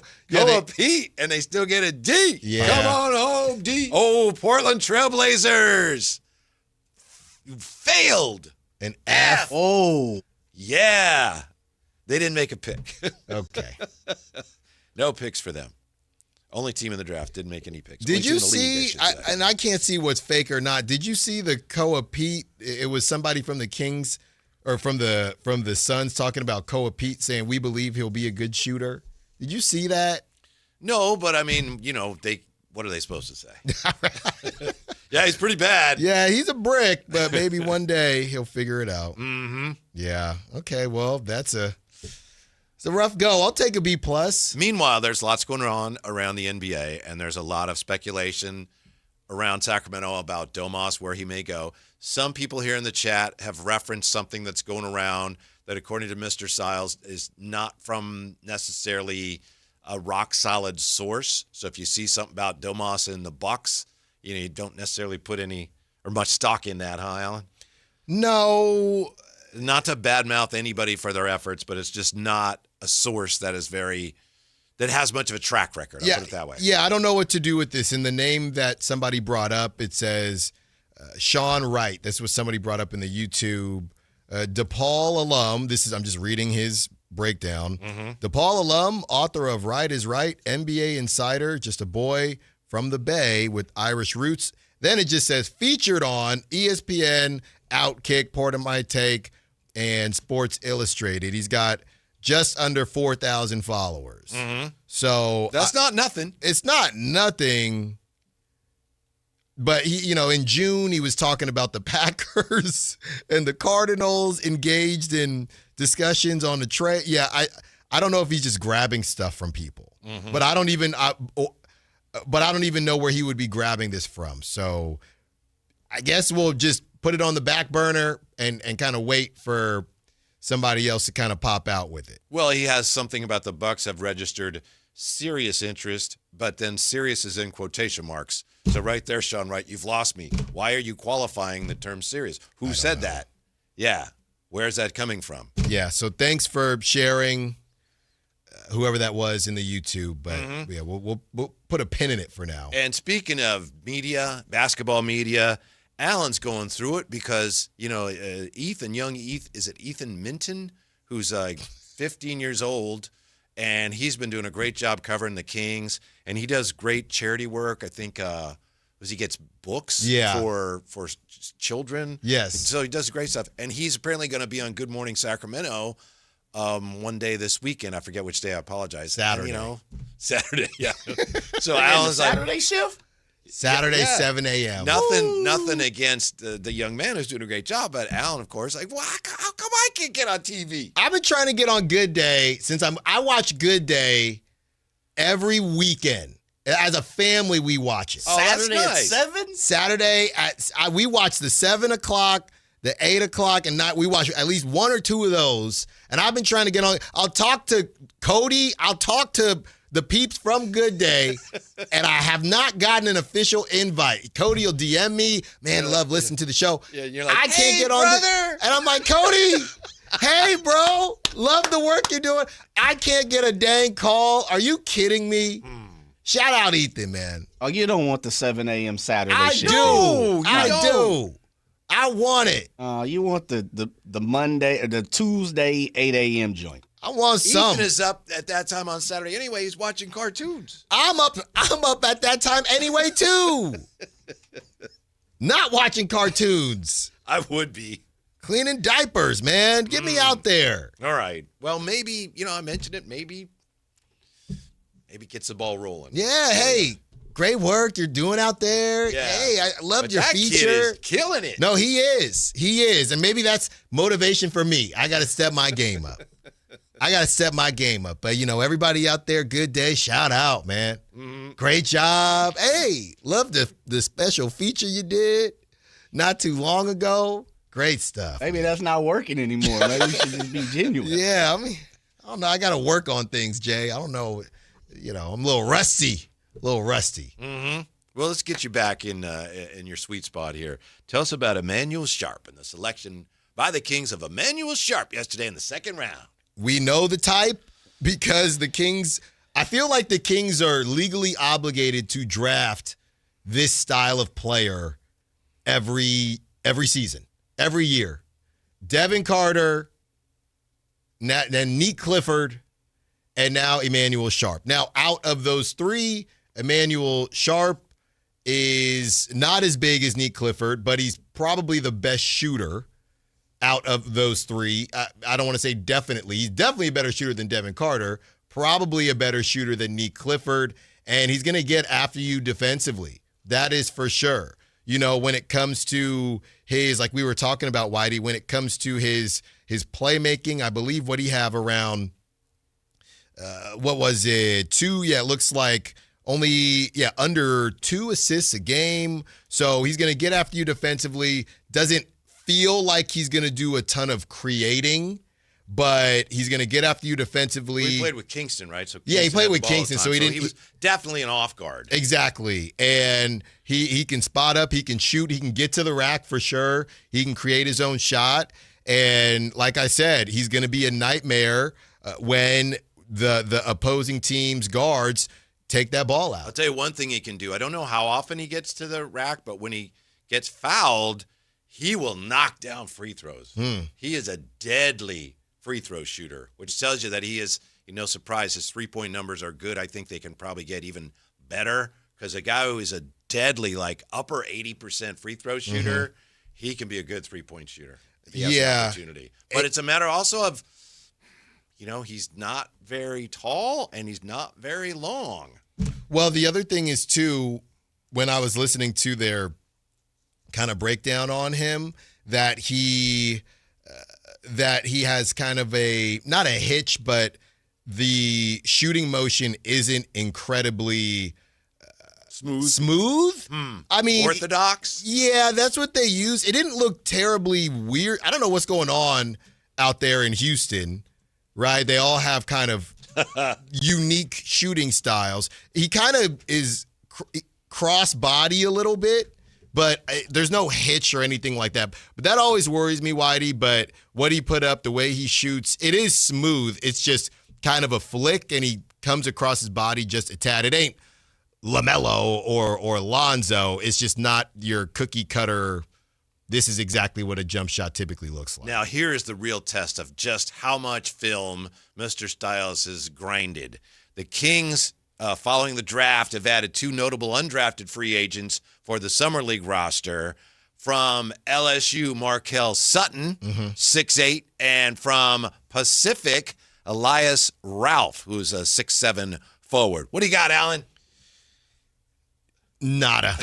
Pete, and they still get a D. Yeah. Come on home, D. Oh, Portland Trailblazers. You failed. An F. Oh. Yeah. They didn't make a pick. Okay. No picks for them. Only team in the draft didn't make any picks. Did Only you team in the league, see, I should say. and I can't see what's fake or not, did you see the Koa Pete? It was somebody from the Kings or from the Suns talking about Koa Pete saying, we believe he'll be a good shooter. Did you see that? No, but I mean, what are they supposed to say? Yeah, he's pretty bad. Yeah, he's a brick, but maybe one day he'll figure it out. Mm-hmm. Yeah. Okay, well, it's a rough go. I'll take a B+. Meanwhile, there's lots going on around the NBA, and there's a lot of speculation around Sacramento about Domas, where he may go. Some people here in the chat have referenced something that's going around that, according to Mr. Siles, is not from necessarily a rock-solid source. So if you see something about Domas in the Bucks, you don't necessarily put any or much stock in that, huh, Alan? No. Not to badmouth anybody for their efforts, but it's just not a source that has much of a track record. I'll put it that way. Yeah, I don't know what to do with this. In the name that somebody brought up, it says Sean Wright. This was somebody brought up in the YouTube. DePaul alum. I'm just reading his breakdown. Mm-hmm. DePaul alum, author of Right is Right, NBA insider, just a boy from the Bay with Irish roots. Then it just says featured on ESPN, Outkick, Port of My Take, and Sports Illustrated. He's got just under 4,000 followers. Mm-hmm. So that's not nothing. It's not nothing. But he, in June he was talking about the Packers and the Cardinals engaged in discussions on the trade. Yeah, I don't know if he's just grabbing stuff from people, mm-hmm. but I don't even know where he would be grabbing this from. So I guess we'll just put it on the back burner and kind of wait for somebody else to kind of pop out with it. Well, he has something about the Bucks have registered serious interest, but then serious is in quotation marks. So right there, Sean Wright, you've lost me. Why are you qualifying the term serious? Who said that? Yeah. Where's that coming from? Yeah. So thanks for sharing whoever that was in the YouTube. But mm-hmm. yeah, we'll put a pin in it for now. And speaking of media, basketball media, Alan's going through it because, Ethan, young Ethan, is it Ethan Minton? Who's 15 years old, and he's been doing a great job covering the Kings, and he does great charity work. I think he gets books for children. Yes. So he does great stuff, and he's apparently going to be on Good Morning Sacramento one day this weekend. I forget which day. I apologize. Saturday. Saturday. Yeah. So Alan's like Saturday shift. Saturday, 7 a.m. Nothing against the young man who's doing a great job, but Alan, of course, like, well, how come I can't get on TV? I've been trying to get on Good Day since I watch Good Day every weekend. As a family, we watch it. Saturday at 7? Saturday we watch the 7 o'clock, the 8 o'clock, and we watch at least one or two of those. And I've been trying to get on. I'll talk to Cody. I'll talk to the peeps from Good Day, and I have not gotten an official invite. Cody will DM me, man, love listening to the show. Yeah, you're like, I can't get on brother. and I'm like, Cody, hey, bro, love the work you're doing. I can't get a dang call. Are you kidding me? Shout out Ethan, man. Oh, you don't want the 7 a.m. Saturday shift. I do. I want it. You want the Monday or the Tuesday 8 a.m. joint. I want some. Ethan is up at that time on Saturday anyway. He's watching cartoons. I'm up at that time anyway, too. Not watching cartoons. I would be. Cleaning diapers, man. Get me out there. All right. Well, maybe, I mentioned it. Maybe gets the ball rolling. Yeah, hey. Great work you're doing out there. Yeah. Hey, I loved your feature. Kid is killing it. No, he is. He is. And maybe that's motivation for me. I got to step my game up. But, everybody out there, Good Day, shout out, man. Mm-hmm. Great job. Hey, love the special feature you did not too long ago. Great stuff. Maybe that's not working anymore. Maybe we should just be genuine. Yeah, I don't know. I got to work on things, Jay. I don't know. I'm a little rusty. Mm-hmm. Well, let's get you back in your sweet spot here. Tell us about Emanuel Sharp and the selection by the Kings of Emanuel Sharp yesterday in the second round. We know the type because the Kings, I feel like the Kings are legally obligated to draft this style of player every season, every year. Devin Carter, then Nick Clifford, and now Emanuel Sharp. Now, out of those three, Emanuel Sharp is not as big as Nick Clifford, but he's probably the best shooter out of those three. I don't want to say definitely. He's definitely a better shooter than Devin Carter, probably a better shooter than Nick Clifford, and he's going to get after you defensively. That is for sure. When it comes to his, like we were talking about, Whitey, when it comes to his playmaking, I believe what he have around, what was it, 2? Yeah, it looks like under 2 assists a game. So he's going to get after you defensively. Doesn't feel like he's going to do a ton of creating, but he's going to get after you defensively. Well, he played with Kingston, right? So he played with Kingston, so he was definitely an off guard. Exactly. And he can spot up, he can shoot, he can get to the rack for sure. He can create his own shot. And like I said, he's going to be a nightmare when the opposing team's guards take that ball out. I'll tell you one thing he can do. I don't know how often he gets to the rack, but when he gets fouled, he will knock down free throws. He is a deadly free throw shooter, which tells you that he is, no surprise, his three-point numbers are good. I think they can probably get even better because a guy who is a deadly, like upper 80% free throw shooter, he can be a good three-point shooter if he has an opportunity. But it's a matter also of, he's not very tall and he's not very long. Well, the other thing is, too, when I was listening to their kind of breakdown on him, that he has kind of not a hitch, but the shooting motion isn't incredibly smooth. I mean, orthodox. Yeah, that's what they use. It didn't look terribly weird. I don't know what's going on out there in Houston, right? They all have kind of unique shooting styles. He kind of is cross body a little bit, but there's no hitch or anything like that. But that always worries me, Whitey. But what he put up, the way he shoots, it is smooth. It's just kind of a flick, and he comes across his body just a tad. It ain't LaMelo or Lonzo. It's just not your cookie cutter this is exactly what a jump shot typically looks like. Now, here is the real test of just how much film Mr. Styles has grinded. The Kings, following the draft, have added 2 notable undrafted free agents for the Summer League roster. From LSU, Markel Sutton, 6'8", and from Pacific, Elias Ralph, who's a 6'7" forward. What do you got, Alan? Nada.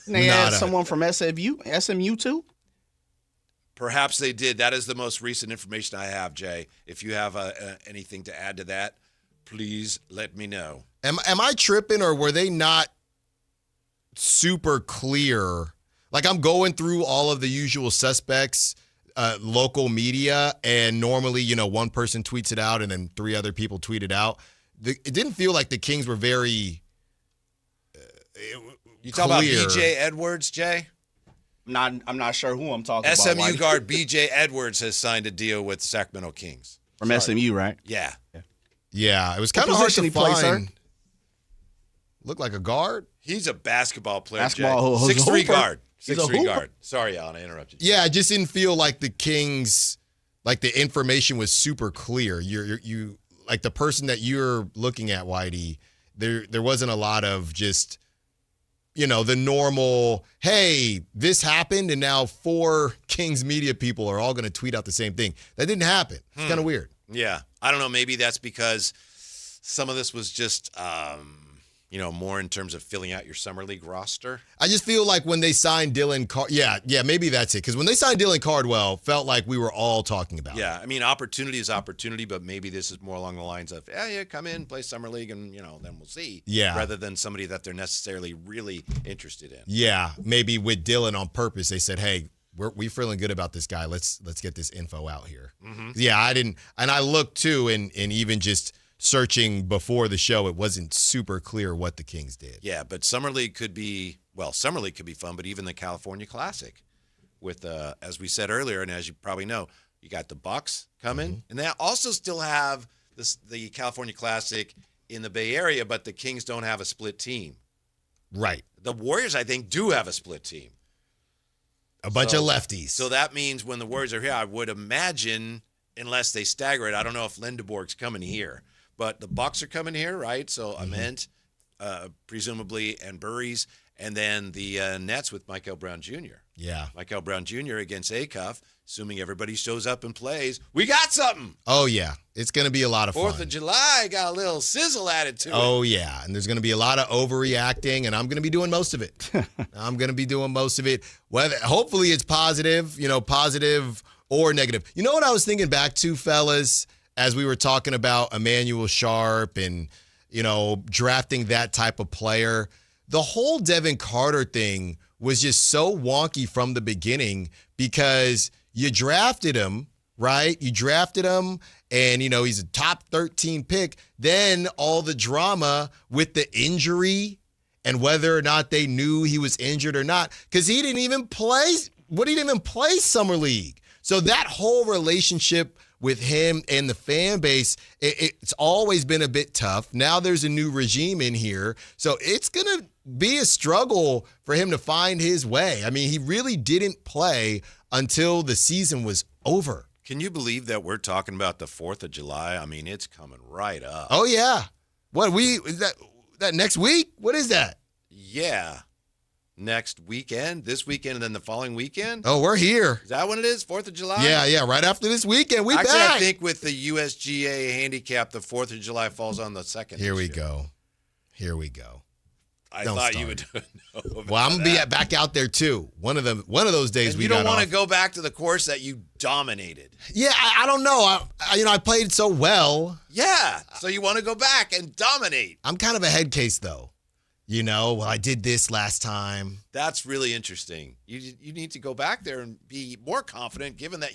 They had someone from SMU too? Perhaps they did. That is the most recent information I have, Jay. If you have anything to add to that, please let me know. Am I tripping, or were they not super clear? Like, I'm going through all of the usual suspects, local media, and normally, one person tweets it out and then 3 other people tweet it out. It didn't feel like the Kings were very You talking about B.J. Edwards, Jay? I'm not sure who I'm talking about. SMU guard B.J. Edwards has signed a deal with the Sacramento Kings. From SMU, right? Yeah. Yeah, it was kind of hard to find. Looked like a guard. He's a basketball player, Basketball, Jay. 6'3" guard. He's a 6'3" hooper. guard. Sorry, Alan, I interrupted you. Yeah, it just didn't feel like the Kings, like the information was super clear. You like the person that you're looking at, Whitey, there wasn't a lot of just, the normal, hey, this happened, and now 4 Kings media people are all going to tweet out the same thing. That didn't happen. It's kind of weird. Yeah. I don't know. Maybe that's because some of this was just, more in terms of filling out your Summer League roster. I just feel like when they signed Dylan maybe that's it. Because when they signed Dylan Cardwell, felt like we were all talking about it. Yeah, I mean, opportunity is opportunity, but maybe this is more along the lines of, come in, play Summer League, and, then we'll see. Yeah. Rather than somebody that they're necessarily really interested in. Yeah, maybe with Dylan on purpose, they said, hey, we're feeling good about this guy. Let's get this info out here. Mm-hmm. Yeah, I didn't, and I looked too, and even just searching before the show, it wasn't super clear what the Kings did. Yeah, but Summer League could be fun, but even the California Classic with, as we said earlier, and as you probably know, you got the Bucks coming, and they also still have the California Classic in the Bay Area, but the Kings don't have a split team. Right. The Warriors, I think, do have a split team. A bunch of lefties. So that means when the Warriors are here, I would imagine, unless they stagger it, I don't know if Lindeborg's coming here. But the Bucks are coming here, right? So Ament, presumably, and Burries, and then the Nets with Michael Brown Jr. Yeah. Michael Brown Jr. against Acuff, assuming everybody shows up and plays. We got something. Oh, yeah. It's going to be a lot of fun. 4th of July got a little sizzle added to it. Oh, yeah. And there's going to be a lot of overreacting, and I'm going to be doing most of it. Hopefully it's positive, positive or negative. You know what I was thinking back to, fellas? As we were talking about Emanuel Sharp and, drafting that type of player, the whole Devin Carter thing was just so wonky from the beginning because you drafted him, right? You drafted him and, he's a top 13 pick. Then all the drama with the injury and whether or not they knew he was injured or not, because he didn't even play Summer League. So that whole relationship with him and the fan base, it's always been a bit tough. Now there's a new regime in here, so it's going to be a struggle for him to find his way. I mean, he really didn't play until the season was over. Can you believe that we're talking about the 4th of July? I mean, it's coming right up. Oh, yeah. Is that next week? What is that? Yeah. Next weekend, this weekend, and then the following weekend? Oh, we're here. Is that when it is? 4th of July? Yeah. Right after this weekend, we back. I think with the USGA handicap, the 4th of July falls on the 2nd. Here we go. I thought you would know about Well, I'm going to be back out there, too. One of those days and we you don't want to go back to the course that you dominated. Yeah, I don't know. I played so well. Yeah, so you want to go back and dominate. I'm kind of a head case, though. I did this last time. That's really interesting. You need to go back there and be more confident, given that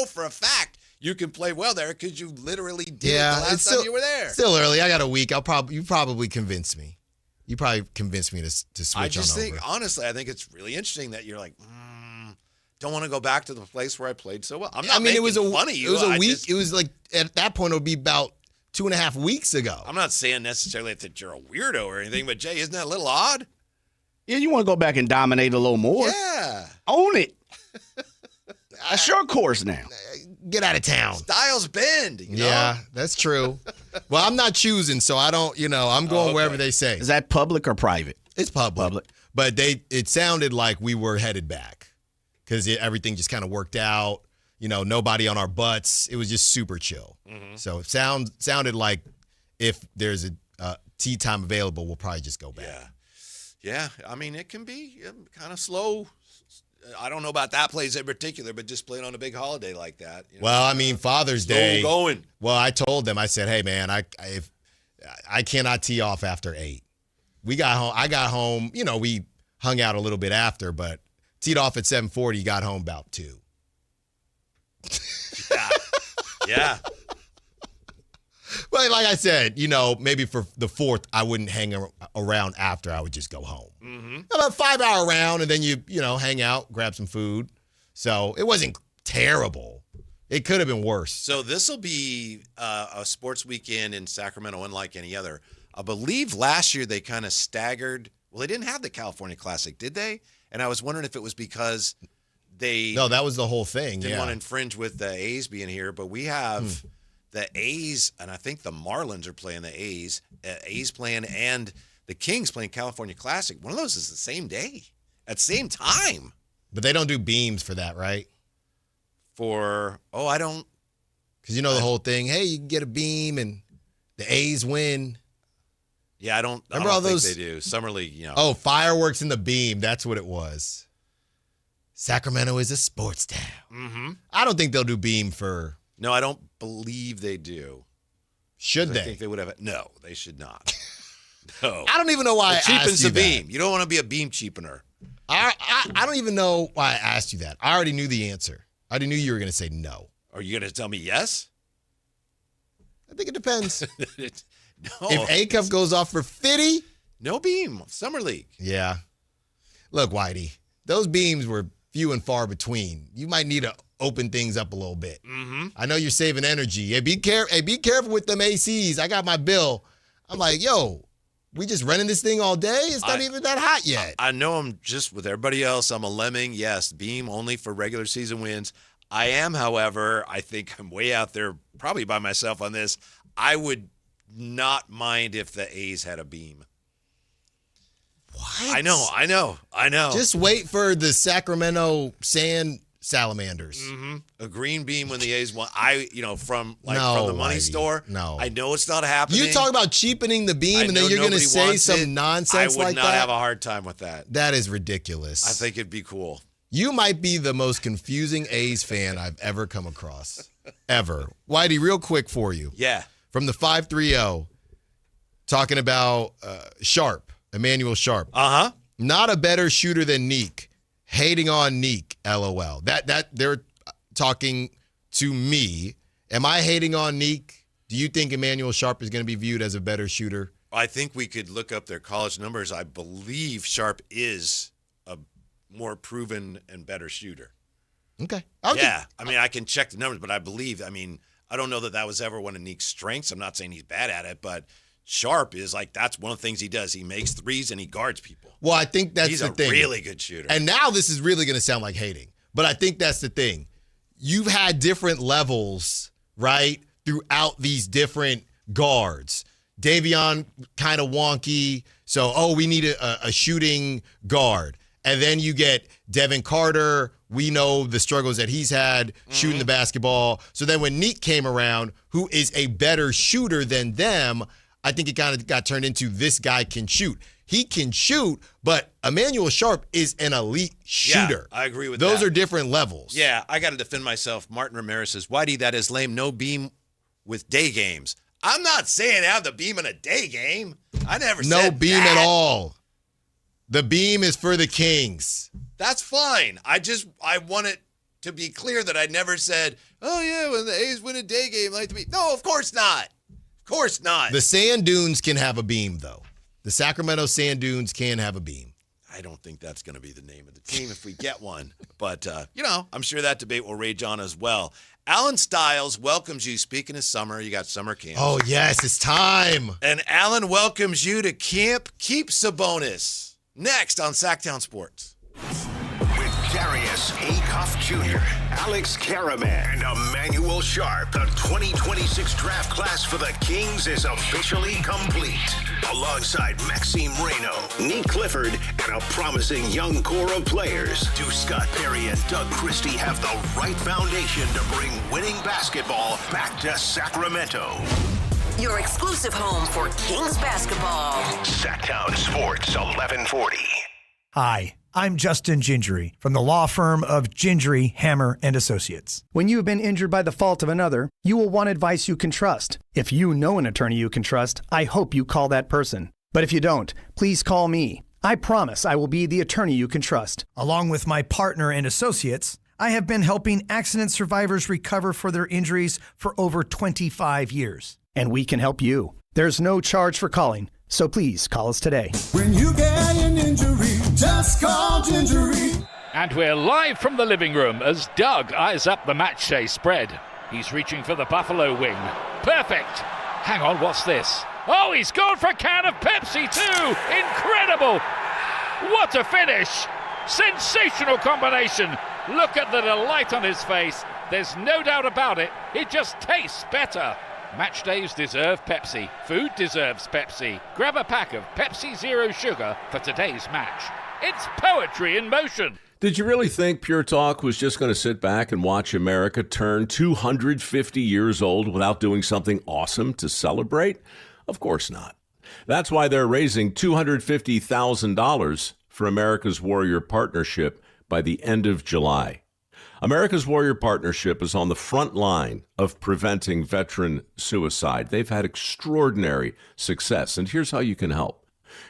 for a fact you can play well there because you literally did it the last time you were there. Still early. I got a week. You probably convinced me. You probably convinced me to switch on over. I just think, honestly, I think it's really interesting that you're like, don't want to go back to the place where I played so well. I'm not making fun of you. It was a week. It was like, at that point, it would be about 2.5 weeks ago. I'm not saying necessarily that you're a weirdo or anything, but Jay, isn't that a little odd? Yeah, you want to go back and dominate a little more. Yeah. Own it. A short course now. Get out of town. Styles Bend. Yeah, that's true. Well, I'm not choosing, so I don't, I'm going wherever they say. Is that public or private? It's public. But it sounded like we were headed back because everything just kind of worked out. Nobody on our butts. It was just super chill. Mm-hmm. So it sounded like if there's a tee time available, we'll probably just go back. Yeah. I mean, it can be kind of slow. I don't know about that place in particular, but just playing on a big holiday like that. Well, I mean, Father's Day. Going. Well, I told them, I said, hey, man, I cannot tee off after 8. We got home. I got home. We hung out a little bit after, but teed off at 7:40. Got home about 2. Yeah. But like I said, maybe for the 4th, I wouldn't hang around after. I would just go home. Mm-hmm. About 5-hour round, and then you hang out, grab some food. So it wasn't terrible. It could have been worse. So this will be a sports weekend in Sacramento unlike any other. I believe last year they kind of staggered. Well, they didn't have the California Classic, did they? And I was wondering if it was because No, that was the whole thing. Didn't want to infringe with the A's being here, but we have the A's, and I think the Marlins are playing the A's. A's playing and the Kings playing California Classic. One of those is the same day at the same time. But they don't do beams for that, right? I don't. Because the whole thing, hey, you can get a beam and the A's win. Yeah, I don't Remember all those? Think they do. Summer League, Oh, fireworks in the beam. That's what it was. Sacramento is a sports town. Mm-hmm. I don't think they'll do beam for. No, I don't believe they do. Should they? I think they would have. No, they should not. No. I don't even know why I asked you the beam. You don't want to be a beam cheapener. I don't even know why I asked you that. I already knew the answer. I already knew you were going to say no. Are you going to tell me yes? I think it depends. No. If Acuff goes off for 50, no beam. Summer League. Yeah. Look, Whitey, those beams were few and far between. You might need to open things up a little bit. Mm-hmm. I know you're saving energy. Hey, be careful with them ACs. I got my bill. I'm like, yo, we just running this thing all day? It's not even that hot yet. I know I'm just with everybody else. I'm a lemming. Yes, beam only for regular season wins. I am, however, I think I'm way out there, probably by myself on this. I would not mind if the A's had a beam. What? I know. Just wait for the Sacramento Sand Salamanders. Mm-hmm. A green beam when the A's won. From the money store. No. I know it's not happening. You talk about cheapening the beam, and then you're going to say some nonsense like that? I would not have a hard time with that. That is ridiculous. I think it'd be cool. You might be the most confusing A's fan I've ever come across. Ever. Whitey, real quick for you. Yeah. From the 530, talking about Sharp, Emanuel Sharp. Uh-huh. Not a better shooter than Neek. Hating on Neek, LOL. That they're talking to me. Am I hating on Neek? Do you think Emanuel Sharp is going to be viewed as a better shooter? I think we could look up their college numbers. I believe Sharp is a more proven and better shooter. Okay. I can check the numbers, but I don't know that was ever one of Neek's strengths. I'm not saying he's bad at it, but Sharp is that's one of the things he does. He makes threes and he guards people. Well, I think that's he's the thing. He's a really good shooter. And now this is really going to sound like hating, but I think that's the thing. You've had different levels, right, throughout these different guards. Davion kind of wonky, so, we need a shooting guard. And then you get Devin Carter. We know the struggles that he's had shooting the basketball. So then when Neek came around, who is a better shooter than them, I think it kind of got turned into this guy can shoot. He can shoot, but Emanuel Sharp is an elite shooter. Yeah, I agree with that. Those are different levels. Yeah, I got to defend myself. Martin Ramirez says, Whitey, that is lame. No beam with day games. I'm not saying have the beam in a day game. I never said no beam that. at all. The beam is for the Kings. That's fine. I want it to be clear that I never said, oh, yeah, when the A's win a day game, like to be. No, of course not. Of course not. The Sand Dunes can have a beam, though. The Sacramento Sand Dunes can have a beam. I don't think that's going to be the name of the team if we get one. But, I'm sure that debate will rage on as well. Alan Stiles welcomes you. Speaking of summer, you got summer camp. Oh, yes, it's time. And Alan welcomes you to Camp Keep Sabonis. Next on Sactown Sports. With Darius Acuff Jr., Alex Karaban, and Emanuel Sharp. The 2026 draft class for the Kings is officially complete. Alongside Maxime Reyno, Nick Clifford, and a promising young core of players, do Scott Perry and Doug Christie have the right foundation to bring winning basketball back to Sacramento. Your exclusive home for Kings basketball. Sactown Sports 1140. Hi, I'm Justin Gingery from the law firm of Gingery, Hammer, and Associates. When you have been injured by the fault of another, you will want advice you can trust. If you know an attorney you can trust, I hope you call that person. But if you don't, please call me. I promise I will be the attorney you can trust. Along with my partner and associates, I have been helping accident survivors recover for their injuries for over 25 years. And we can help you. There's no charge for calling, so please call us today. When you get an injury, just call Gingery. And we're live from the living room as Doug eyes up the match day spread. He's reaching for the Buffalo wing. Perfect. Hang on, what's this? Oh, he's gone for a can of Pepsi too. Incredible. What a finish. Sensational combination. Look at the delight on his face. There's no doubt about it. It just tastes better. Match days deserve Pepsi. Food deserves Pepsi. Grab a pack of Pepsi Zero Sugar for today's match. It's poetry in motion. Did you really think Pure Talk was just going to sit back and watch America turn 250 years old without doing something awesome to celebrate? Of course not. That's why they're raising $250,000 for America's Warrior Partnership by the end of July. America's Warrior Partnership is on the front line of preventing veteran suicide. They've had extraordinary success, and here's how you can help.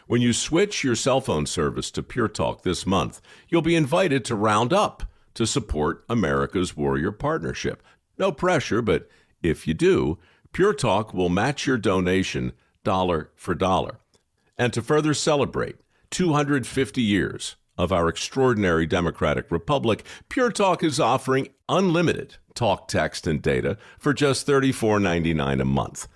When you switch your cell phone service to Pure Talk this month, you'll be invited to round up to support America's Warrior Partnership. No pressure, but if you do, Pure Talk will match your donation dollar for dollar. And to further celebrate 250 years of our extraordinary democratic republic, Pure Talk is offering unlimited talk, text, and data for just $34.99 a month.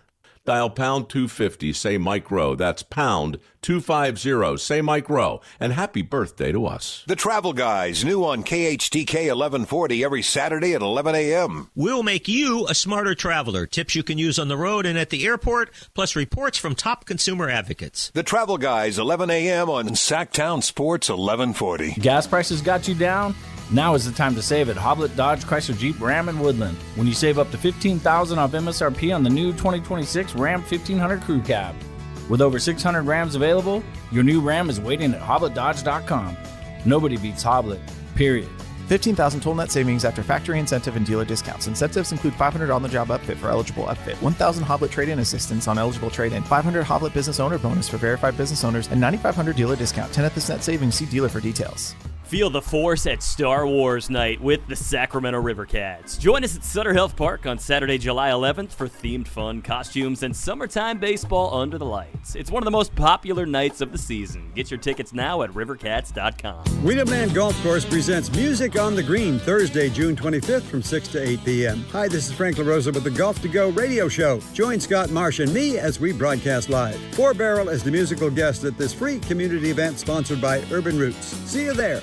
Dial pound 250, say Mike Rowe. That's pound 250, say Mike Rowe. And happy birthday to us. The Travel Guys, new on KHTK 1140 every Saturday at 11 a.m. We'll make you a smarter traveler. Tips you can use on the road and at the airport, plus reports from top consumer advocates. The Travel Guys, 11 a.m. on Sactown Sports 1140. Gas prices got you down? Now is the time to save at Hoblet Dodge Chrysler Jeep Ram in Woodland. When you save up to $15,000 off MSRP on the new 2026 Ram 1500 Crew Cab. With over 600 Rams available, your new Ram is waiting at HobletDodge.com. Nobody beats Hoblet, period. 15,000 total net savings after factory incentive and dealer discounts. Incentives include $500 on-the-job upfit for eligible upfit, 1,000 Hoblet trade-in assistance on eligible trade-in, 500 Hoblet business owner bonus for verified business owners, and 9,500 dealer discount. 10th net savings. See dealer for details. Feel the force at Star Wars Night with the Sacramento River Cats. Join us at Sutter Health Park on Saturday, July 11th for themed fun, costumes, and summertime baseball under the lights. It's one of the most popular nights of the season. Get your tickets now at rivercats.com. Wheatland Golf Course presents Music on the Green Thursday, June 25th from 6 to 8 p.m. Hi, this is Frank LaRosa with the Golf to Go radio show. Join Scott Marsh and me as we broadcast live. Four Barrel is the musical guest at this free community event sponsored by Urban Roots. See you there.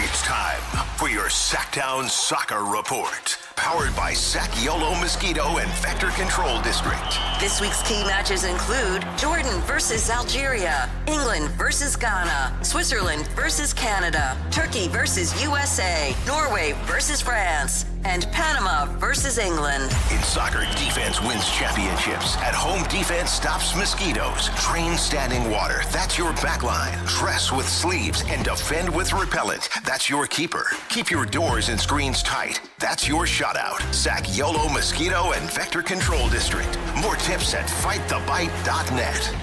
It's time for your Sactown Soccer Report. Powered by Sac Yolo Mosquito and Vector Control District. This week's key matches include Jordan versus Algeria, England versus Ghana, Switzerland versus Canada, Turkey versus USA, Norway versus France, and Panama versus England. In soccer, defense wins championships. At home, defense stops mosquitoes. Train standing water. That's your backline. Dress with sleeves and defend with repellent. That's your keeper. Keep your doors and screens tight. That's your shutout. Sac Yolo Mosquito and Vector Control District. More tips at fightthebite.net.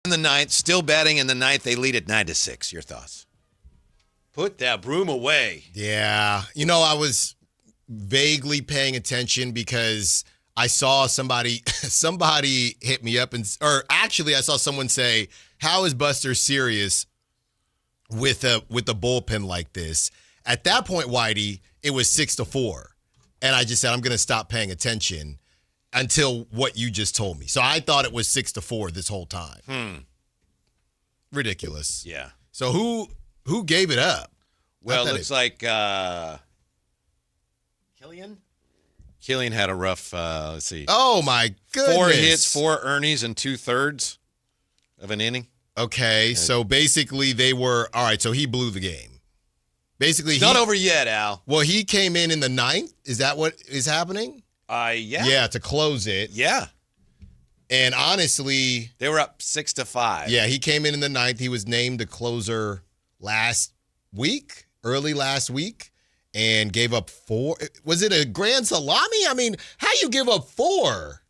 in the ninth, still betting in the ninth. They lead at 9-6. Your thoughts? Put that broom away. Yeah. I was vaguely paying attention because I saw somebody hit me up or actually I saw someone say, "How is Buster serious with a bullpen like this?" At that point, Whitey, it was 6-4. And I just said, I'm going to stop paying attention until what you just told me. So I thought it was 6-4 this whole time. Ridiculous. Yeah. So who gave it up? Well, it looks like Killian had a rough, let's see. Oh, my goodness. 4 hits, 4 earnings, and 2/3 of an inning. Okay, so basically they were, all right, so he blew the game. Basically, It's not over yet, Al. Well, he came in the ninth. Is that what is happening? Yeah. Yeah, to close it. Yeah. And honestly, they were up 6-5. Yeah, he came in the ninth. He was named the closer early last week, and gave up 4. Was it a grand salami? I mean, how you give up 4?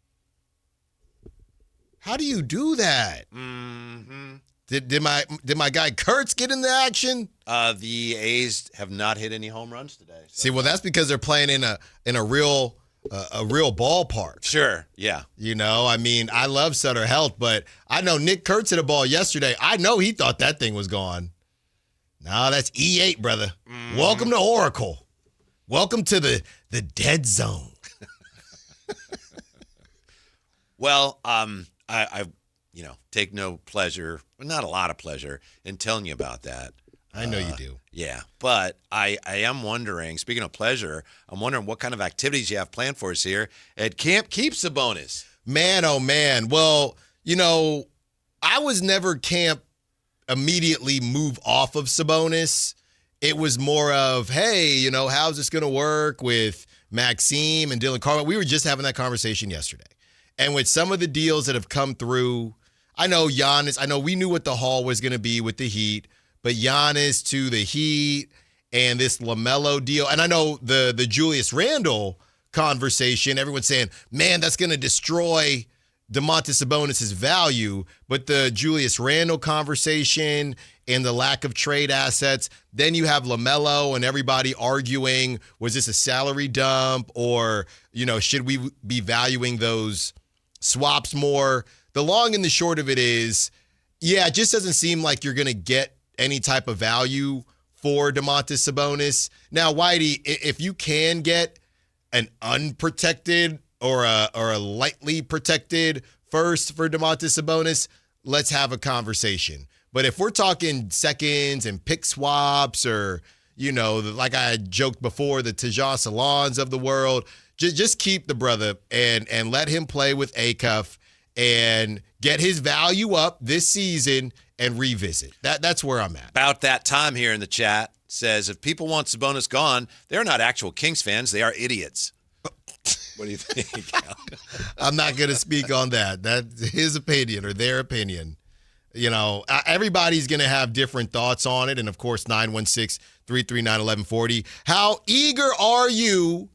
How do you do that? Mm-hmm. Did my guy Kurtz get in the action? The A's have not hit any home runs today. So. See, well, that's because they're playing in a real ballpark. Sure, yeah. I mean, I love Sutter Health, but I know Nick Kurtz hit a ball yesterday. I know he thought that thing was gone. No, that's E8, brother. Welcome to Oracle. Welcome to the dead zone. Well, I take no pleasure, not a lot of pleasure, in telling you about that. I know you do. Yeah, but I am wondering, speaking of pleasure, I'm wondering what kind of activities you have planned for us here at Camp Keep Sabonis. Man, oh, man. Well, I was never camp immediately move off of Sabonis. It was more of, hey, how's this going to work with Maxime and Dylan Carver? We were just having that conversation yesterday. And with some of the deals that have come through, I know Giannis, we knew what the haul was going to be with the Heat, but Giannis to the Heat and this LaMelo deal. And I know the Julius Randle conversation, everyone's saying, man, that's going to destroy Domantas Sabonis' value. But the Julius Randle conversation and the lack of trade assets, then you have LaMelo and everybody arguing, was this a salary dump or, should we be valuing those swaps more? The long and the short of it is, yeah, it just doesn't seem like you're going to get any type of value for Domantas Sabonis. Now, Whitey, if you can get an unprotected or a lightly protected first for Domantas Sabonis, let's have a conversation. But if we're talking seconds and pick swaps or, like I joked before, the Tajon Salons of the world, just keep the brother and let him play with Acuff and get his value up this season and revisit. That's where I'm at. About that time here in the chat says, if people want Sabonis gone, they're not actual Kings fans. They are idiots. What do you think? I'm not going to speak on that. That's his opinion or their opinion. Everybody's going to have different thoughts on it. And, of course, 916-339-1140. How eager are you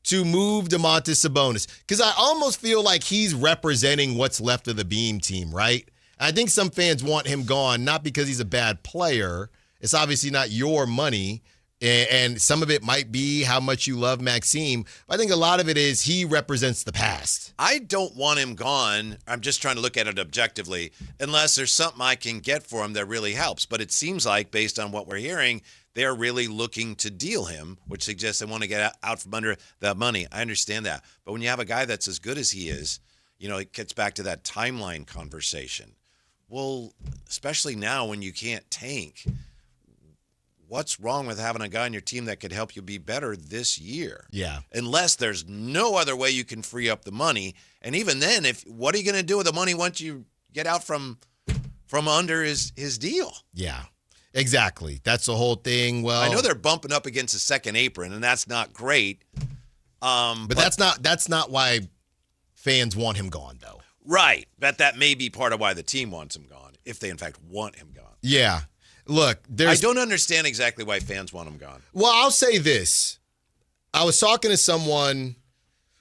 to move Domantas Sabonis? Because I almost feel like he's representing what's left of the Beam team, right? I think some fans want him gone, not because he's a bad player. It's obviously not your money. And some of it might be how much you love Maxime. But I think a lot of it is he represents the past. I don't want him gone. I'm just trying to look at it objectively, unless there's something I can get for him that really helps. But it seems like, based on what we're hearing, they're really looking to deal him, which suggests they want to get out from under that money. I understand that. But when you have a guy that's as good as he is, it gets back to that timeline conversation. Well, especially now when you can't tank. What's wrong with having a guy on your team that could help you be better this year? Yeah. Unless there's no other way you can free up the money. And even then, what are you going to do with the money once you get out from under his deal? Yeah, exactly. That's the whole thing. Well, I know they're bumping up against the second apron, and that's not great. But that's not why fans want him gone, though. Right. But that may be part of why the team wants him gone, if they in fact want him gone. Yeah. Look, I don't understand exactly why fans want him gone. Well, I'll say this. I was talking to someone,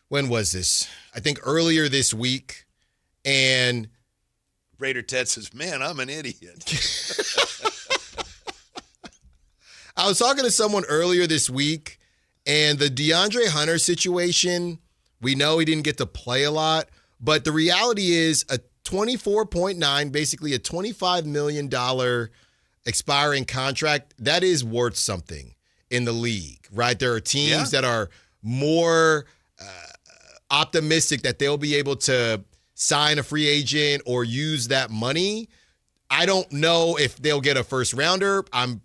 when was this? I think earlier this week, and Raider Ted says, man, I'm an idiot. I was talking to someone earlier this week, and the DeAndre Hunter situation, we know he didn't get to play a lot, but the reality is a 24.9, basically a $25 million expiring contract, that is worth something in the league, right? There are teams that are more optimistic that they'll be able to sign a free agent or use that money. I don't know if they'll get a first rounder. I'm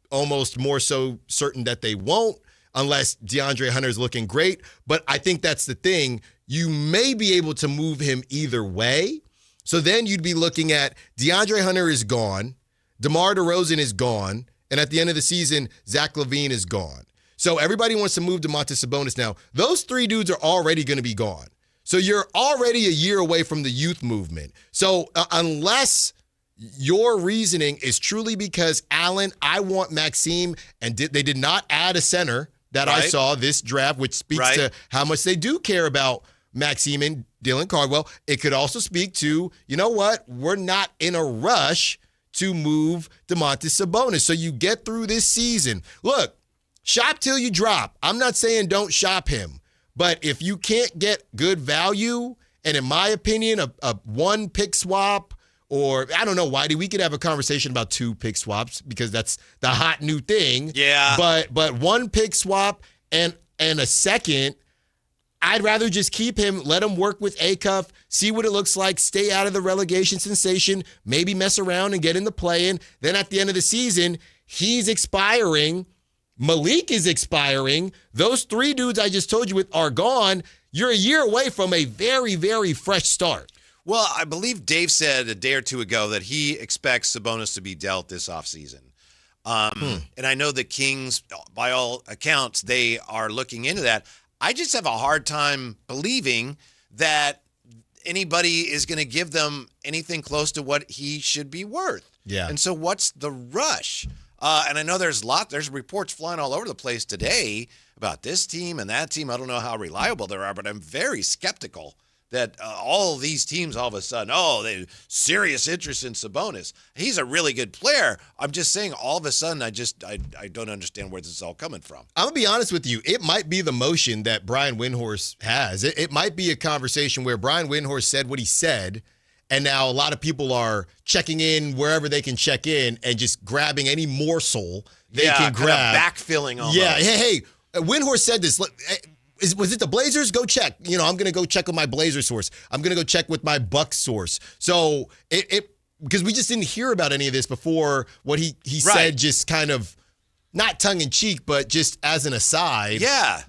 almost more so certain that they won't unless DeAndre Hunter's looking great. But I think that's the thing. You may be able to move him either way. So then you'd be looking at DeAndre Hunter is gone, DeMar DeRozan is gone, and at the end of the season, Zach LaVine is gone. So everybody wants to move Domantas Sabonis now. Those three dudes are already going to be gone. So you're already a year away from the youth movement. So unless your reasoning is truly because, Allen, I want Maxime, and they did not add a center that I saw this draft, which speaks to how much they do care about Maxime and Dylan Cardwell. It could also speak to, you know what, we're not in a rush to move Domantas Sabonis. So you get through this season. Look, shop till you drop. I'm not saying don't shop him, but if you can't get good value, and in my opinion, a one pick swap, or I don't know, Whitey, we could have a conversation about 2 pick swaps because that's the hot new thing. Yeah. But 1 pick swap and a second, I'd rather just keep him, let him work with Acuff, see what it looks like, stay out of the relegation sensation, maybe mess around and get in the play-in. Then at the end of the season, he's expiring. Malik is expiring. Those 3 dudes I just told you are gone. You're a year away from a very, very fresh start. Well, I believe Dave said a day or two ago that he expects Sabonis to be dealt this offseason. And I know the Kings, by all accounts, they are looking into that. I just have a hard time believing that anybody is going to give them anything close to what he should be worth. Yeah. And so what's the rush? And I know there's reports flying all over the place today about this team and that team. I don't know how reliable they are, but I'm very skeptical that all these teams all of a sudden, they serious interest in Sabonis. He's a really good player. I'm just saying all of a sudden I don't understand where this is all coming from. I'm going to be honest with you. It might be the motion that Brian Windhorst has. It might be a conversation where Brian Windhorst said what he said, and now a lot of people are checking in wherever they can check in and just grabbing any morsel they can grab. Kind of backfilling almost. Yeah, hey, Windhorst said this. Was it the Blazers? Go check. I'm going to go check with my Blazer source. I'm going to go check with my Bucks source. So because we just didn't hear about any of this before what he said, just kind of not tongue in cheek, but just as an aside. Yeah.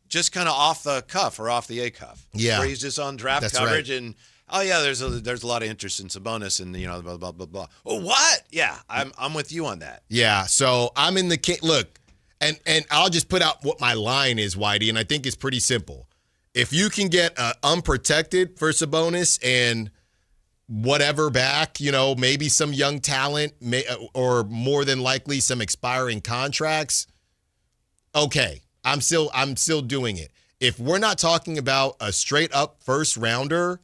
Just kind of off the cuff or off the A-cuff. Yeah. Where he's just on draft coverage and, there's a lot of interest in Sabonis and, blah, blah, blah, blah. Oh, what? Yeah, I'm with you on that. Yeah, so I'm in the look. And I'll just put out what my line is, Whitey, and I think it's pretty simple. If you can get unprotected for Sabonis and whatever back, maybe some young talent or more than likely some expiring contracts, okay, I'm still doing it. If we're not talking about a straight up first rounder,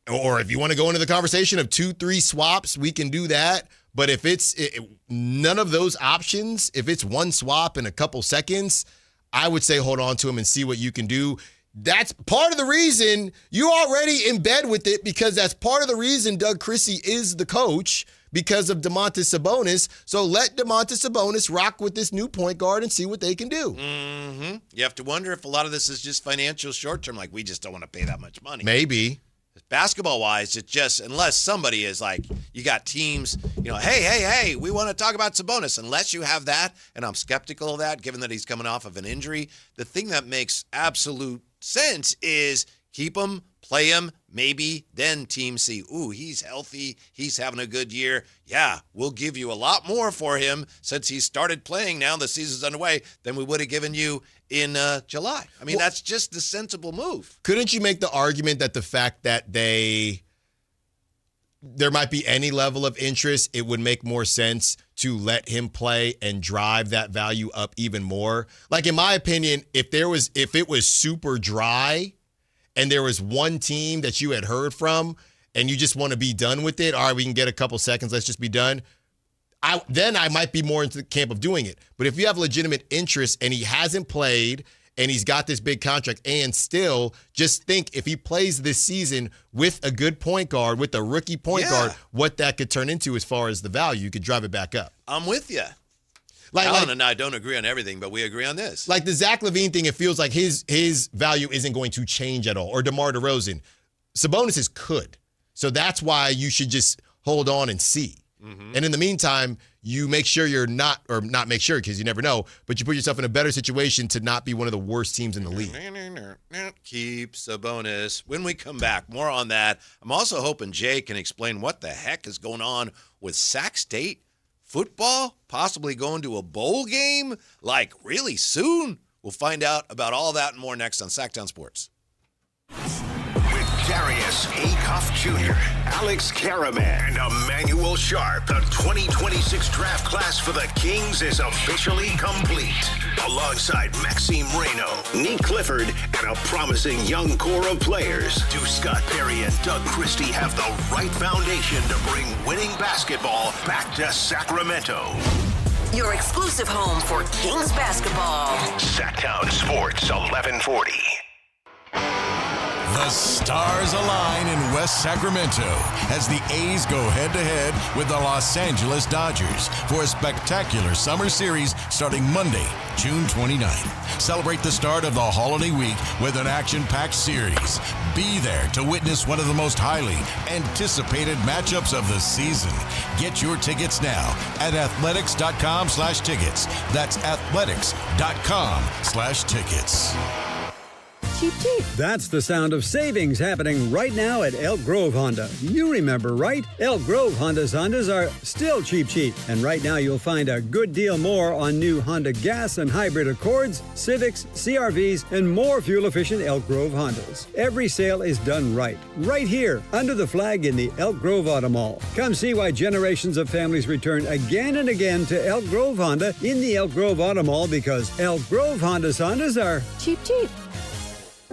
or if you want to go into the conversation of 2-3 swaps, we can do that. But if it's none of those options, if it's one swap in a couple seconds, I would say hold on to him and see what you can do. That's part of the reason you're already in bed with it, because that's part of the reason Doug Christie is the coach, because of Domantas Sabonis. So let Domantas Sabonis rock with this new point guard and see what they can do. Mm-hmm. You have to wonder if a lot of this is just financial short-term, like we just don't want to pay that much money. Maybe. Basketball-wise, it's just, unless somebody is like, you got teams, hey, we want to talk about Sabonis. Unless you have that, and I'm skeptical of that, given that he's coming off of an injury, the thing that makes absolute sense is keep him, play him, maybe then teams see, ooh, he's healthy, he's having a good year. Yeah, we'll give you a lot more for him since he started playing now, the season's underway, than we would have given you in July. I mean, that's just the sensible move. Couldn't you make the argument that the fact that there might be any level of interest, it would make more sense to let him play and drive that value up even more? Like, in my opinion, if it was super dry and there was one team that you had heard from and you just want to be done with it, all right, we can get a couple seconds, let's just be done, then I might be more into the camp of doing it. But if you have legitimate interest and he hasn't played and he's got this big contract, and still just think if he plays this season with a good point guard, with a rookie point guard, what that could turn into as far as the value. You could drive it back up. I'm with you. Alan and I don't agree on everything, but we agree on this. Like the Zach LaVine thing, it feels like his value isn't going to change at all. Or DeMar DeRozan. Sabonis's could. So that's why you should just hold on and see. Mm-hmm. And in the meantime, you make sure you're not make sure because you never know, but you put yourself in a better situation to not be one of the worst teams in the league. Keep Sabonis. When we come back, more on that. I'm also hoping Jay can explain what the heck is going on with Sac State football, possibly going to a bowl game, like really soon. We'll find out about all that and more next on Sactown Sports. Darius Acuff Jr., Alex Karaban, and Emanuel Sharp. The 2026 draft class for the Kings is officially complete. Alongside Maxime Reno, Nick Clifford, and a promising young core of players, do Scott Perry and Doug Christie have the right foundation to bring winning basketball back to Sacramento? Your exclusive home for Kings basketball. Sactown Sports 1140. The stars align in West Sacramento as the A's go head-to-head with the Los Angeles Dodgers for a spectacular summer series starting Monday, June 29th. Celebrate the start of the holiday week with an action-packed series. Be there to witness one of the most highly anticipated matchups of the season. Get your tickets now at athletics.com/tickets. That's athletics.com/tickets. Cheap, cheap. That's the sound of savings happening right now at Elk Grove Honda. You remember, right? Elk Grove Hondas are still cheap, cheap. And right now you'll find a good deal more on new Honda gas and hybrid Accords, Civics, CRVs, and more fuel-efficient Elk Grove Hondas. Every sale is done right here, under the flag in the Elk Grove Auto Mall. Come see why generations of families return again and again to Elk Grove Honda in the Elk Grove Auto Mall, because Elk Grove Hondas are cheap, cheap.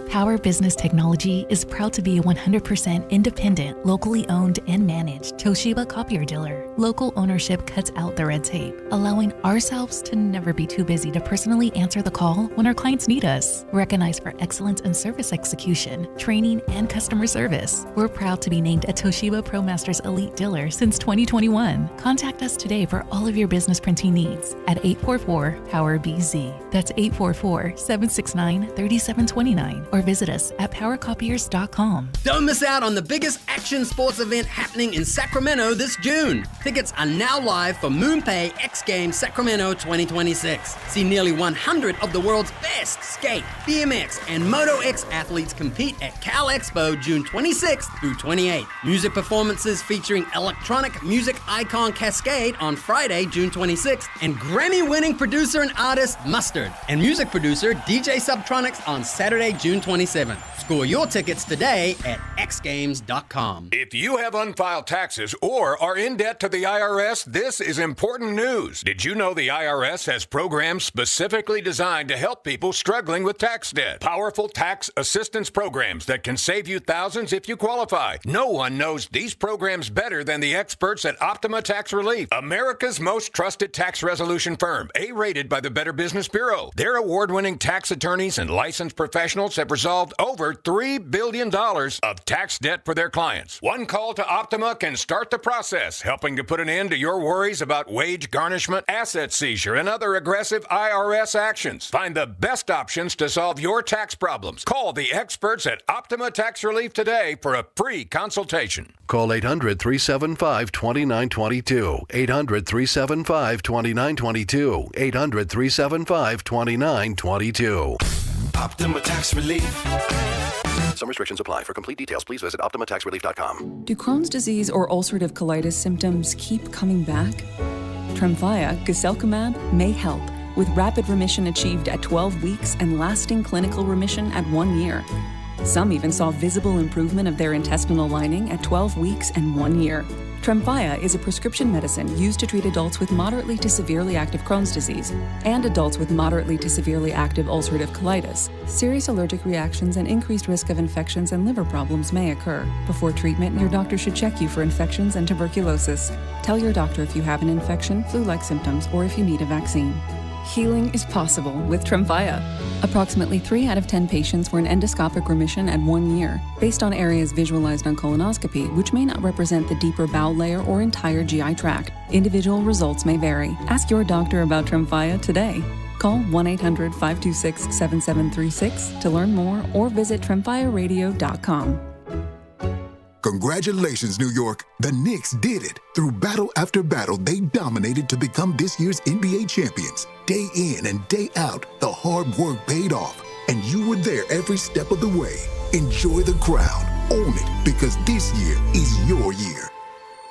Power Business Technology is proud to be a 100% independent, locally owned and managed Toshiba copier dealer. Local ownership cuts out the red tape, allowing ourselves to never be too busy to personally answer the call when our clients need us. Recognized for excellence in service execution, training, and customer service, we're proud to be named a Toshiba ProMasters Elite dealer since 2021. Contact us today for all of your business printing needs at 844-POWER-BZ. That's 844-769-3729. Or visit us at powercopiers.com. Don't miss out on the biggest action sports event happening in Sacramento this June. Tickets are now live for MoonPay X Games Sacramento 2026. See nearly 100 of the world's best skate, BMX, and Moto X athletes compete at Cal Expo June 26th through 28th. Music performances featuring electronic music icon Cascade on Friday, June 26th, and Grammy-winning producer and artist Mustard, and music producer DJ Subtronics on Saturday, June 27th. Score your tickets today at xgames.com. If you have unfiled taxes or are in debt to the IRS, this is important news. Did you know the IRS has programs specifically designed to help people struggling with tax debt? Powerful tax assistance programs that can save you thousands if you qualify. No one knows these programs better than the experts at Optima Tax Relief, America's most trusted tax resolution firm, A-rated by the Better Business Bureau. Their award-winning tax attorneys and licensed professionals have resolved over $3 billion of tax debt for their clients. One call to Optima can start the process, helping to put an end to your worries about wage garnishment, asset seizure, and other aggressive IRS actions. Find the best options to solve your tax problems. Call the experts at Optima Tax Relief today for a free consultation. Call 800-375-2922. 800-375-2922. 800-375-2922. Optima Tax Relief. Some restrictions apply. For complete details, please visit OptimaTaxRelief.com. Do Crohn's disease or ulcerative colitis symptoms keep coming back? Tremfya, guselkumab, may help, with rapid remission achieved at 12 weeks and lasting clinical remission at 1 year. Some even saw visible improvement of their intestinal lining at 12 weeks and 1 year. Tremfya is a prescription medicine used to treat adults with moderately to severely active Crohn's disease and adults with moderately to severely active ulcerative colitis. Serious allergic reactions and increased risk of infections and liver problems may occur. Before treatment, your doctor should check you for infections and tuberculosis. Tell your doctor if you have an infection, flu-like symptoms, or if you need a vaccine. Healing is possible with Tremfya. Approximately 3 out of 10 patients were in endoscopic remission at 1 year, based on areas visualized on colonoscopy, which may not represent the deeper bowel layer or entire GI tract. Individual results may vary. Ask your doctor about Tremfya today. Call 1-800-526-7736 to learn more or visit tremfyaradio.com. Congratulations, New York. The Knicks did it. Through battle after battle, they dominated to become this year's NBA champions. Day in and day out, the hard work paid off, and you were there every step of the way. Enjoy the crown. Own it, because this year is your year.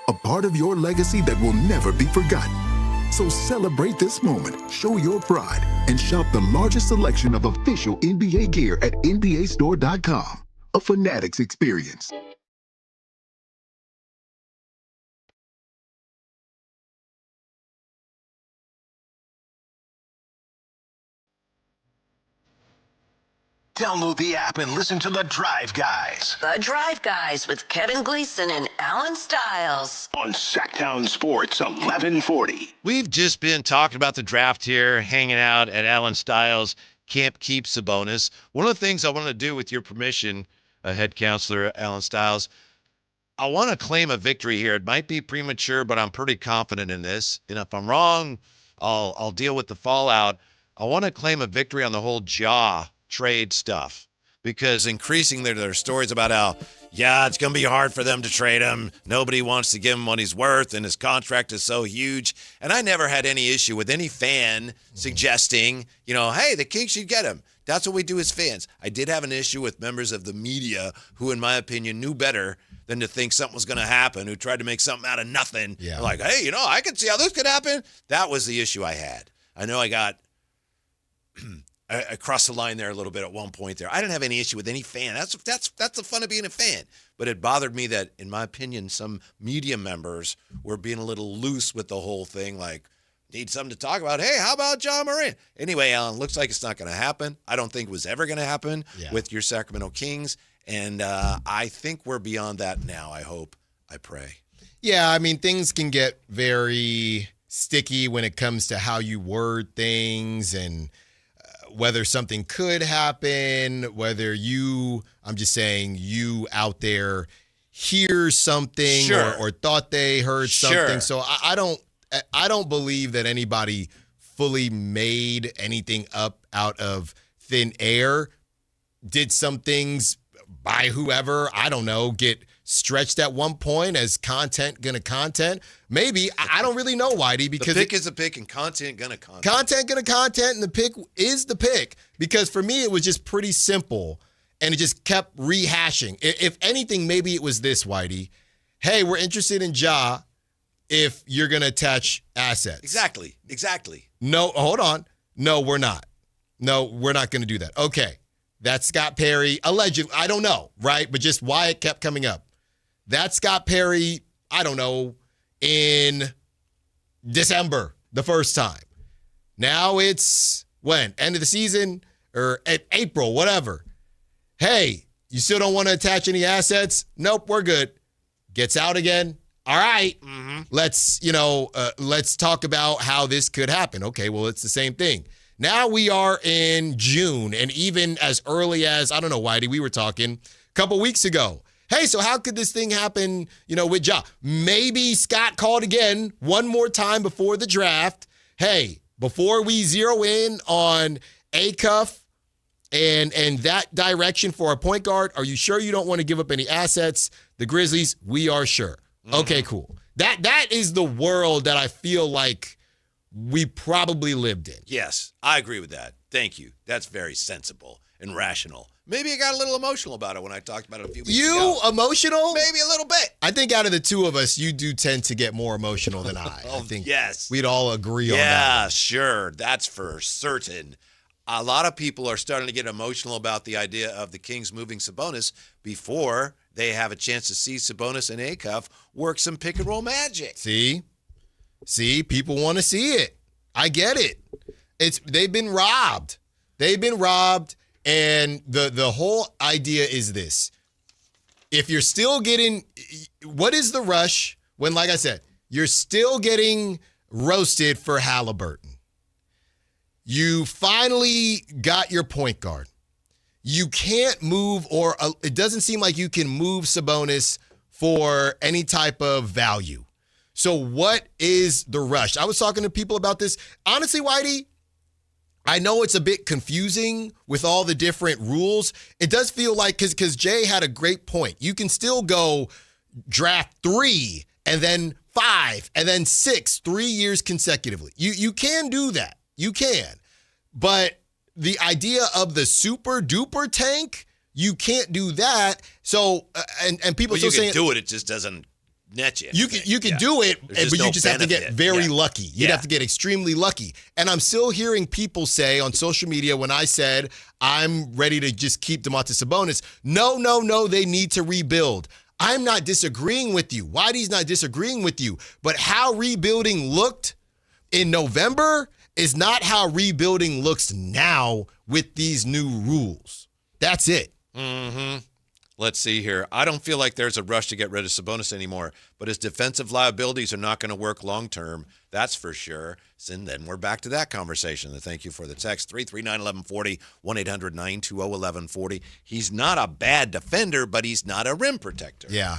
A part of your legacy that will never be forgotten. So celebrate this moment, show your pride, and shop the largest selection of official NBA gear at NBAstore.com. A Fanatics experience. Download the app and listen to The Drive Guys. The Drive Guys with Kevin Gleason and Alan Stiles. On Sactown Sports 1140. We've just been talking about the draft here, hanging out at Alan Stiles' Camp Keep Sabonis. One of the things I want to do, with your permission, head counselor Alan Stiles, I want to claim a victory here. It might be premature, but I'm pretty confident in this. And if I'm wrong, I'll deal with the fallout. I want to claim a victory on the whole Ja trade stuff, because increasingly there are stories about how, it's going to be hard for them to trade him. Nobody wants to give him what he's worth, and his contract is so huge. And I never had any issue with any fan suggesting, hey, the Kings should get him. That's what we do as fans. I did have an issue with members of the media who, in my opinion, knew better than to think something was going to happen, who tried to make something out of nothing. Yeah. Like, hey, I can see how this could happen. That was the issue I had. I know I got I crossed the line there a little bit at one point there. I didn't have any issue with any fan. That's the fun of being a fan. But it bothered me that, in my opinion, some media members were being a little loose with the whole thing, like, need something to talk about. Hey, how about John Moran? Anyway, Alan, looks like it's not going to happen. I don't think it was ever going to happen with your Sacramento Kings. And I think we're beyond that now, I hope. I pray. Yeah, I mean, things can get very sticky when it comes to how you word things and whether something could happen, whether I'm just saying you out there hear something or thought they heard something. So I don't believe that anybody fully made anything up out of thin air. Did some things by whoever, I don't know, get stretched at one point as content gonna content? Maybe. I don't really know, Whitey, because the pick is a pick and content gonna content. Content gonna content, and the pick is the pick. Because for me, it was just pretty simple, and it just kept rehashing. If anything, maybe it was this, Whitey. Hey, we're interested in Ja if you're gonna attach assets. Exactly. No, hold on. No, we're not. No, we're not gonna do that. Okay. That's Scott Perry, allegedly. I don't know, right? But just why it kept coming up. That's Scott Perry, I don't know, in December, the first time. Now it's when? End of the season or April, whatever. Hey, you still don't want to attach any assets? Nope, we're good. Gets out again. All right. Mm-hmm. Let's talk about how this could happen. Okay, well, it's the same thing. Now we are in June, and even as early as, I don't know, Whitey, we were talking a couple weeks ago. Hey, so how could this thing happen, with Ja? Maybe Scott called again one more time before the draft. Hey, before we zero in on Acuff and that direction for our point guard, are you sure you don't want to give up any assets? The Grizzlies, we are sure. Mm-hmm. Okay, cool. That is the world that I feel like we probably lived in. Yes, I agree with that. Thank you. That's very sensible and rational. Maybe I got a little emotional about it when I talked about it a few weeks ago. You emotional? Maybe a little bit. I think out of the two of us, you do tend to get more emotional than I. I think we'd all agree on that. Yeah, sure. That's for certain. a lot of people are starting to get emotional about the idea of the Kings moving Sabonis before they have a chance to see Sabonis and Acuff work some pick and roll magic. See, people want to see it. I get it. They've been robbed. And the whole idea is this. If you're still getting, what is the rush when, like I said, you're still getting roasted for Halliburton? You finally got your point guard. You can't move, or it doesn't seem like you can move Sabonis for any type of value. So what is the rush? I was talking to people about this. Honestly, Whitey, I know it's a bit confusing with all the different rules. It does feel like, because Jay had a great point. You can still go draft 3 and then 5 and then 6, 3 years consecutively. You can do that. You can. But the idea of the super duper tank, you can't do that. So, and people still saying. You can do it, it just doesn't net you. You can do it, but you just have to get very lucky. You'd have to get extremely lucky. And I'm still hearing people say on social media when I said I'm ready to just keep Domantas Sabonis, no, they need to rebuild. I'm not disagreeing with you. Whitey's not disagreeing with you. But how rebuilding looked in November is not how rebuilding looks now with these new rules. That's it. Mm-hmm. Let's see here. I don't feel like there's a rush to get rid of Sabonis anymore, but his defensive liabilities are not going to work long-term. That's for sure. And then we're back to that conversation. Thank you for the text. 339-1140, 1-800-920-1140. He's not a bad defender, but he's not a rim protector. Yeah.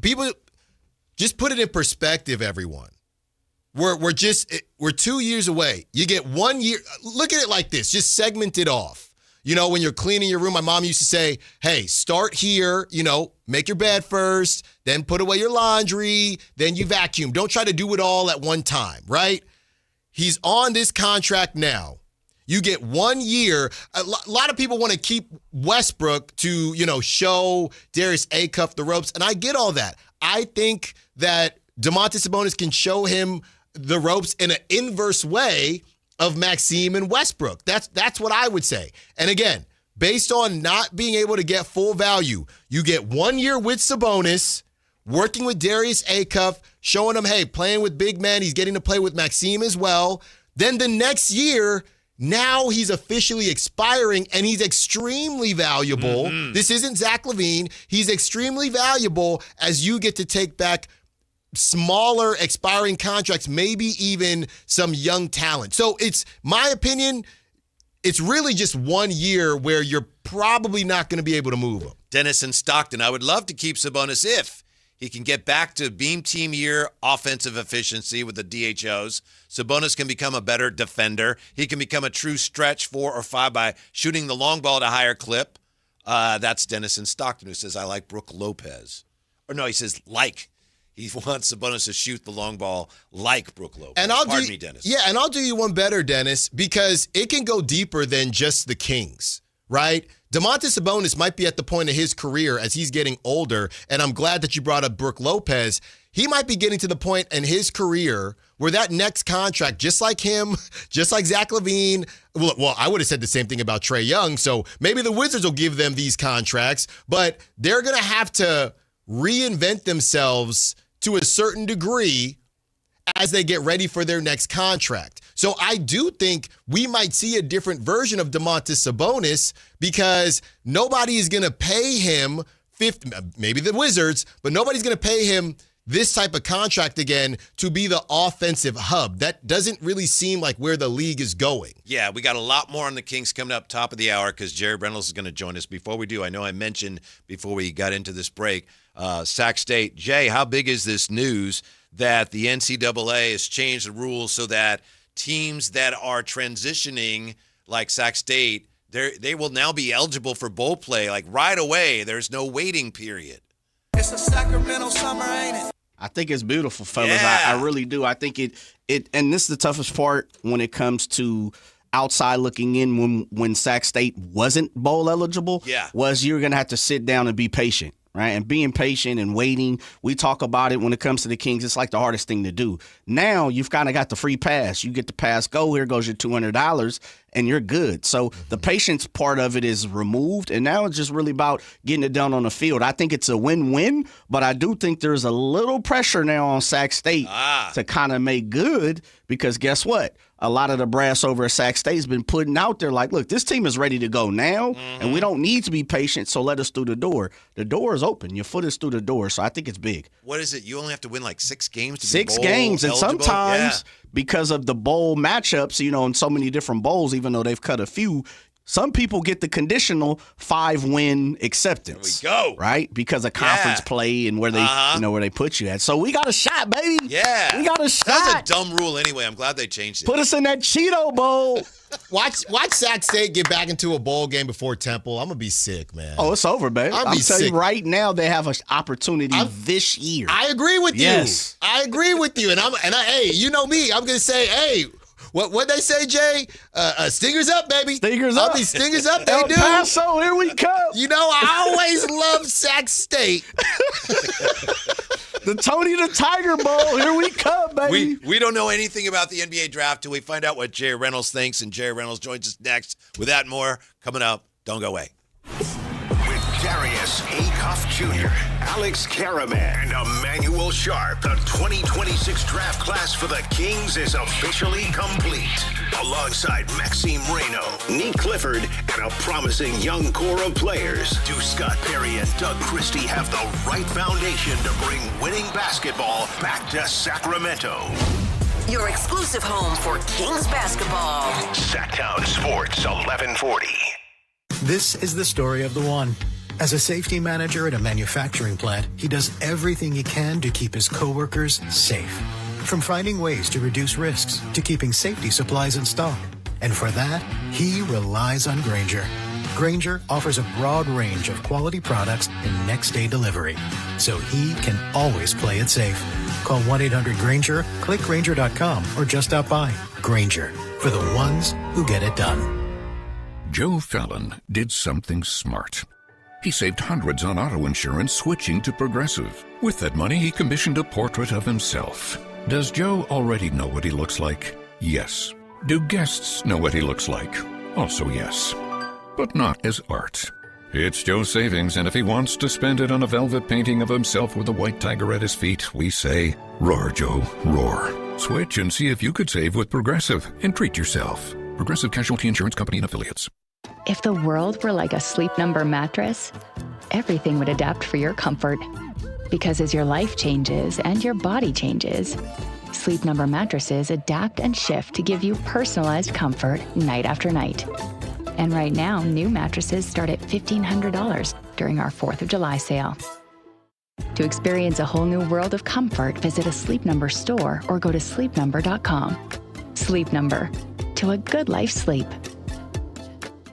People just put it in perspective, everyone. We're 2 years away. You get 1 year. Look at it like this. Just segment it off. You know, when you're cleaning your room, my mom used to say, hey, start here, make your bed first, then put away your laundry, then you vacuum. Don't try to do it all at one time, right? He's on this contract now. You get 1 year. A lot of people want to keep Westbrook to, show Darius Acuff the ropes, and I get all that. I think that Domantas Sabonis can show him the ropes in an inverse way of Maxime and Westbrook. That's what I would say. And again, based on not being able to get full value, you get 1 year with Sabonis, working with Darius Acuff, showing him, hey, playing with big men, he's getting to play with Maxime as well. Then the next year, now he's officially expiring, and he's extremely valuable. Mm-hmm. This isn't Zach LaVine. He's extremely valuable as you get to take back smaller expiring contracts, maybe even some young talent. So it's my opinion, it's really just 1 year where you're probably not going to be able to move him. Dennis in Stockton, I would love to keep Sabonis if he can get back to beam team year offensive efficiency with the DHOs. Sabonis can become a better defender. He can become a true stretch 4 or 5 by shooting the long ball at a higher clip. That's Dennis in Stockton who says, I like Brook Lopez. Or no, he says like. He wants Sabonis to shoot the long ball like Brook Lopez. And Pardon me, Dennis. Yeah, and I'll do you one better, Dennis, because it can go deeper than just the Kings, right? Domantas Sabonis might be at the point of his career as he's getting older, and I'm glad that you brought up Brook Lopez. He might be getting to the point in his career where that next contract, just like him, just like Zach LaVine, well, I would have said the same thing about Trae Young, so maybe the Wizards will give them these contracts, but they're going to have to reinvent themselves to a certain degree as they get ready for their next contract. So I do think we might see a different version of Domantas Sabonis because nobody is going to pay him maybe the Wizards, but nobody's going to pay him this type of contract again to be the offensive hub. That doesn't really seem like where the league is going. Yeah, we got a lot more on the Kings coming up top of the hour because Jared Reynolds is going to join us. Before we do, I know I mentioned before we got into this break, Sac State. Jay, how big is this news that the NCAA has changed the rules so that teams that are transitioning like Sac State, they will now be eligible for bowl play like right away. There's no waiting period. It's a Sacramento summer, ain't it? I think it's beautiful, fellas. Yeah. I really do. I think it and this is the toughest part when it comes to outside looking in when Sac State wasn't bowl eligible, was you're going to have to sit down and be patient. right? And being patient and waiting. We talk about it when it comes to the Kings. It's like the hardest thing to do. Now you've kind of got the free pass. You get the pass, go, here goes your $200, and you're good. So the patience part of it is removed, and now it's just really about getting it done on the field. I think it's a win-win, but I do think there's a little pressure now on Sac State to kind of make good, because guess what? A lot of the brass over at Sac State has been putting out there like, look, this team is ready to go now, and we don't need to be patient, so let us through the door. The door is open. Your foot is through the door, so I think it's big. What is it? You only have to win like 6 games to be Six bowl games, and eligible? sometimes because of the bowl matchups, in so many different bowls, even though they've cut a few, some people get the conditional 5-win acceptance. There we go. Right? Because of conference play and where they where they put you at. So we got a shot, baby. Yeah. We got a shot. That's a dumb rule anyway. I'm glad they changed it. Put us in that Cheeto Bowl. Watch Sac State get back into a bowl game before Temple. I'm going to be sick, man. Oh, it's over, baby. I'm telling you right now, they have an opportunity this year. I agree with you. Yes. I agree with you. Hey, you know me. I'm going to say, hey, what they say, Jay? Stingers up, baby. Stingers up. I'll be stingers up. They El do. Paso, here we come. I always love Sac State. The Tony the Tiger Bowl, here we come, baby. We don't know anything about the NBA draft till we find out what Jerry Reynolds thinks, and Jerry Reynolds joins us next. With that and more, coming up. Don't go away. With Darius Acuff Jr., Alex Karaban, and Emanuel Sharp, the 2026 draft class for the Kings is officially complete. Alongside Maxime Reyno, Nick Clifford, and a promising young core of players, do Scott Perry and Doug Christie have the right foundation to bring winning basketball back to Sacramento. Your exclusive home for Kings basketball. Sactown Sports 1140. This is the story of the one. As a safety manager at a manufacturing plant, he does everything he can to keep his coworkers safe. From finding ways to reduce risks to keeping safety supplies in stock. And for that, he relies on Grainger. Grainger offers a broad range of quality products and next-day delivery, so he can always play it safe. Call 1-800-GRAINGER, click Grainger.com, or just stop by. Grainger, for the ones who get it done. Joe Fallon did something smart. He saved hundreds on auto insurance switching to Progressive. With that money, he commissioned a portrait of himself. Does Joe already know what he looks like? Yes. Do guests know what he looks like? Also yes. But not as art. It's Joe's savings, and if he wants to spend it on a velvet painting of himself with a white tiger at his feet, we say, roar, Joe, roar. Switch and see if you could save with Progressive and treat yourself. Progressive Casualty Insurance Company and Affiliates. If the world were like a Sleep Number mattress, everything would adapt for your comfort. Because as your life changes and your body changes, Sleep Number mattresses adapt and shift to give you personalized comfort night after night. And right now, new mattresses start at $1,500 during our 4th of July sale. To experience a whole new world of comfort, visit a Sleep Number store or go to sleepnumber.com. Sleep Number. To a good life sleep.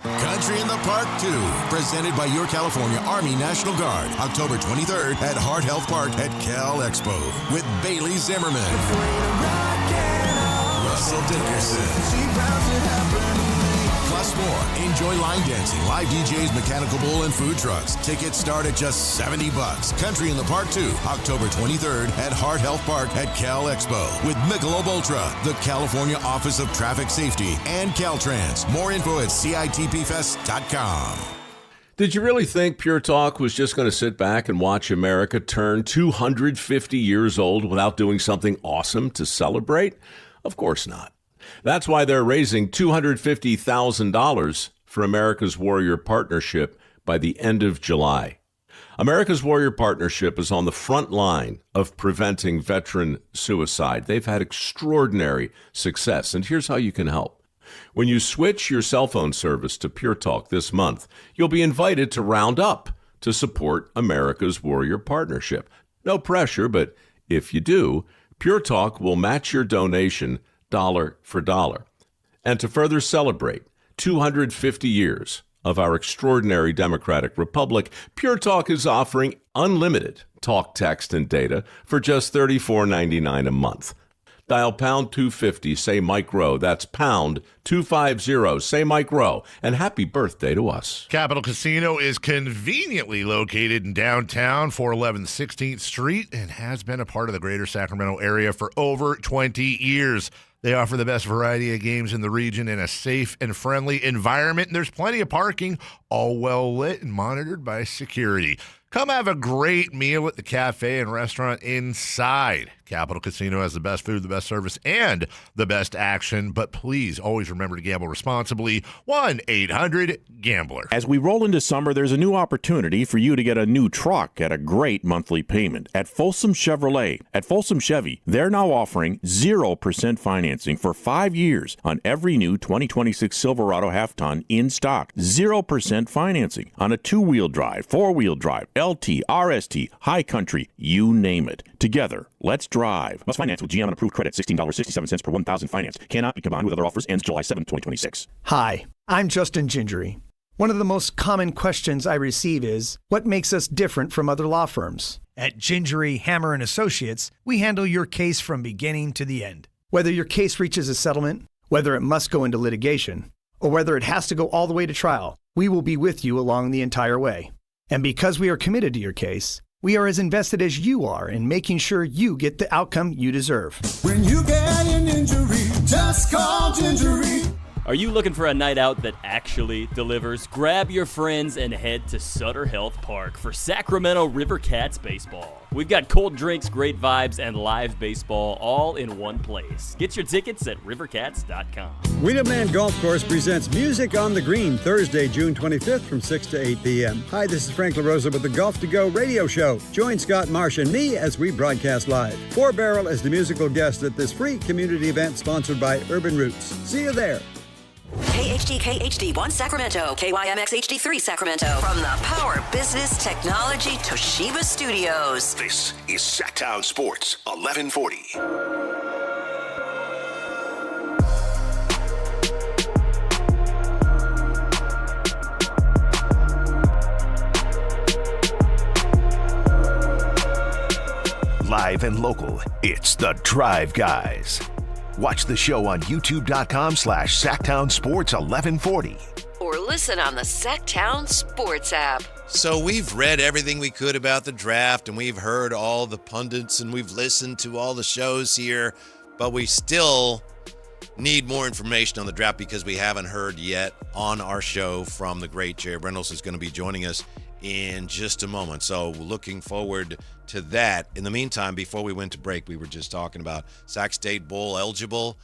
Country in the Park 2, presented by your California Army National Guard, October 23rd at Hart Health Park at Cal Expo with Bailey Zimmerman, Russell Dickerson. Plus more. Enjoy line dancing, live DJs, mechanical bull, and food trucks. Tickets start at just $70. Country in the Park 2, October 23rd at Hart Health Park at Cal Expo with Michelob Ultra, the California Office of Traffic Safety, and Caltrans. More info at CITPFest.com. Did you really think Pure Talk was just going to sit back and watch America turn 250 years old without doing something awesome to celebrate? Of course not. That's why they're raising $250,000 for America's Warrior Partnership by the end of July. America's Warrior Partnership is on the front line of preventing veteran suicide. They've had extraordinary success, and here's how you can help. When you switch your cell phone service to Pure Talk this month, you'll be invited to round up to support America's Warrior Partnership. No pressure, but if you do, Pure Talk will match your donation dollar for dollar. And to further celebrate 250 years of our extraordinary democratic republic, Pure Talk is offering unlimited talk, text, and data for just $34.99 a month. Dial pound 250, say Mike Rowe. That's pound 250, say Mike Rowe. And happy birthday to us. Capital Casino is conveniently located in downtown, 411 16th Street, and has been a part of the greater Sacramento area for over 20 years. They offer the best variety of games in the region in a safe and friendly environment, and there's plenty of parking, all well lit and monitored by security. Come have a great meal at the cafe and restaurant inside. Capital Casino has the best food, the best service, and the best action. But please always remember to gamble responsibly. 1-800-GAMBLER. As we roll into summer, there's a new opportunity for you to get a new truck at a great monthly payment at Folsom Chevrolet. At Folsom Chevy, they're now offering 0% financing for 5 years on every new 2026 Silverado half-ton in stock. 0% financing on a two-wheel drive, four-wheel drive, LT, RST, High Country, you name it. Together, let's drive. Must finance with GM on approved credit. $16.67 per 1,000 finance. Cannot be combined with other offers. Ends July 7, 2026. Hi, I'm Justin Gingery. One of the most common questions I receive is, what makes us different from other law firms? At Gingery, Hammer & Associates, we handle your case from beginning to the end. Whether your case reaches a settlement, whether it must go into litigation, or whether it has to go all the way to trial, we will be with you along the entire way. And because we are committed to your case, we are as invested as you are in making sure you get the outcome you deserve. When you get an injury, just call Gingery. Are you looking for a night out that actually delivers? Grab your friends and head to Sutter Health Park for Sacramento River Cats baseball. We've got cold drinks, great vibes, and live baseball all in one place. Get your tickets at rivercats.com. Wheelman Golf Course presents Music on the Green Thursday, June 25th from 6 to 8 p.m. Hi, this is Frank LaRosa with the Golf to Go radio show. Join Scott Marsh and me as we broadcast live. Four Barrel as the musical guest at this free community event sponsored by Urban Roots. See you there. KHD1 Sacramento, KYMX HD3 Sacramento. From the Power Business Technology Toshiba Studios. This is Sactown Sports 1140. Live and local, it's the Drive Guys. Watch the show on youtube.com/Sactown Sports 1140. Or listen on the Sactown Sports app. So we've read everything we could about the draft, and we've heard all the pundits, and we've listened to all the shows here, but we still need more information on the draft because we haven't heard yet on our show from the great Jared Reynolds, who's going to be joining us in just a moment. So looking forward to that. In the meantime, before we went to break, we were just talking about Sac State Bowl eligible,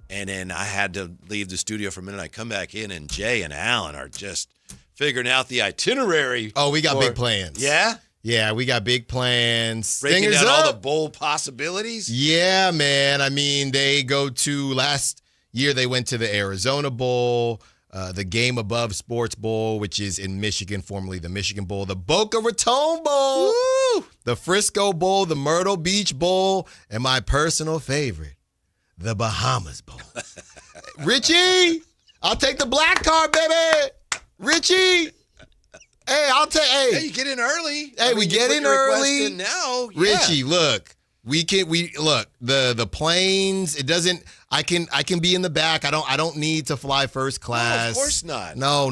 and then I had to leave the studio for a minute. I come back in, and Jay and Alan are just figuring out the itinerary. Oh, we got big plans. Yeah? Yeah, we got big plans. Breaking down all the bowl possibilities? Yeah, man. I mean, they go to last year, they went to the Arizona Bowl, the Game Above Sports Bowl, which is in Michigan, formerly the Michigan Bowl, the Boca Raton Bowl, woo! The Frisco Bowl, the Myrtle Beach Bowl, and my personal favorite, the Bahamas Bowl. Richie, I'll take the black card, baby. Richie, hey, I'll take. Hey, you get in early. Hey, we get in early now. Yeah. Richie, look. We look, the planes, it doesn't, I can be in the back. I don't need to fly first class. No, of course not. No.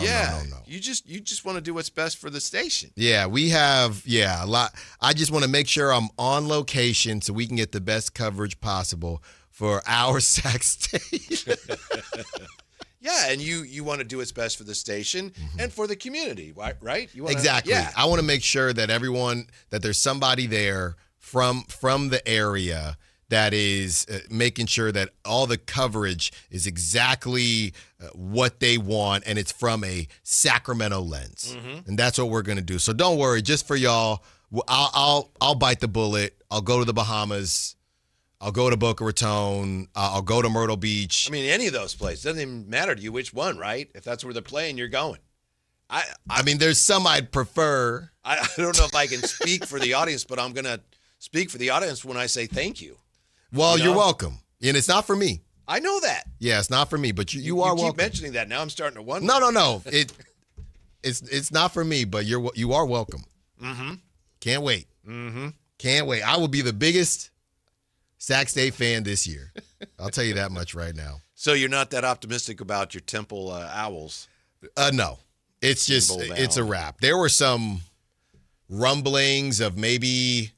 Yeah. You just want to do what's best for the station. Yeah, we have a lot. I just want to make sure I'm on location so we can get the best coverage possible for our Sac State. Yeah, and you want to do what's best for the station and for the community, right? You wanna, exactly. Yeah. I want to make sure that that there's somebody there from the area that is making sure that all the coverage is exactly what they want, and it's from a Sacramento lens. And that's what we're going to do. So don't worry, just for y'all, I'll bite the bullet. I'll go to the Bahamas. I'll go to Boca Raton. I'll go to Myrtle Beach. I mean, any of those places. Doesn't even matter to you which one, right? If that's where they're playing, you're going. I mean, there's some I'd prefer. I don't know if I can speak for the audience, but I'm going to speak for the audience when I say thank you. Well, you're welcome. And it's not for me. I know that. Yeah, it's not for me, but you are welcome. You keep mentioning that. Now I'm starting to wonder. No. It's not for me, but you are welcome. Can't wait. Can't wait. I will be the biggest Sac State fan this year. I'll tell you that much right now. So you're not that optimistic about your Temple Owls? No. It's just, it's a wrap. There were some rumblings of maybe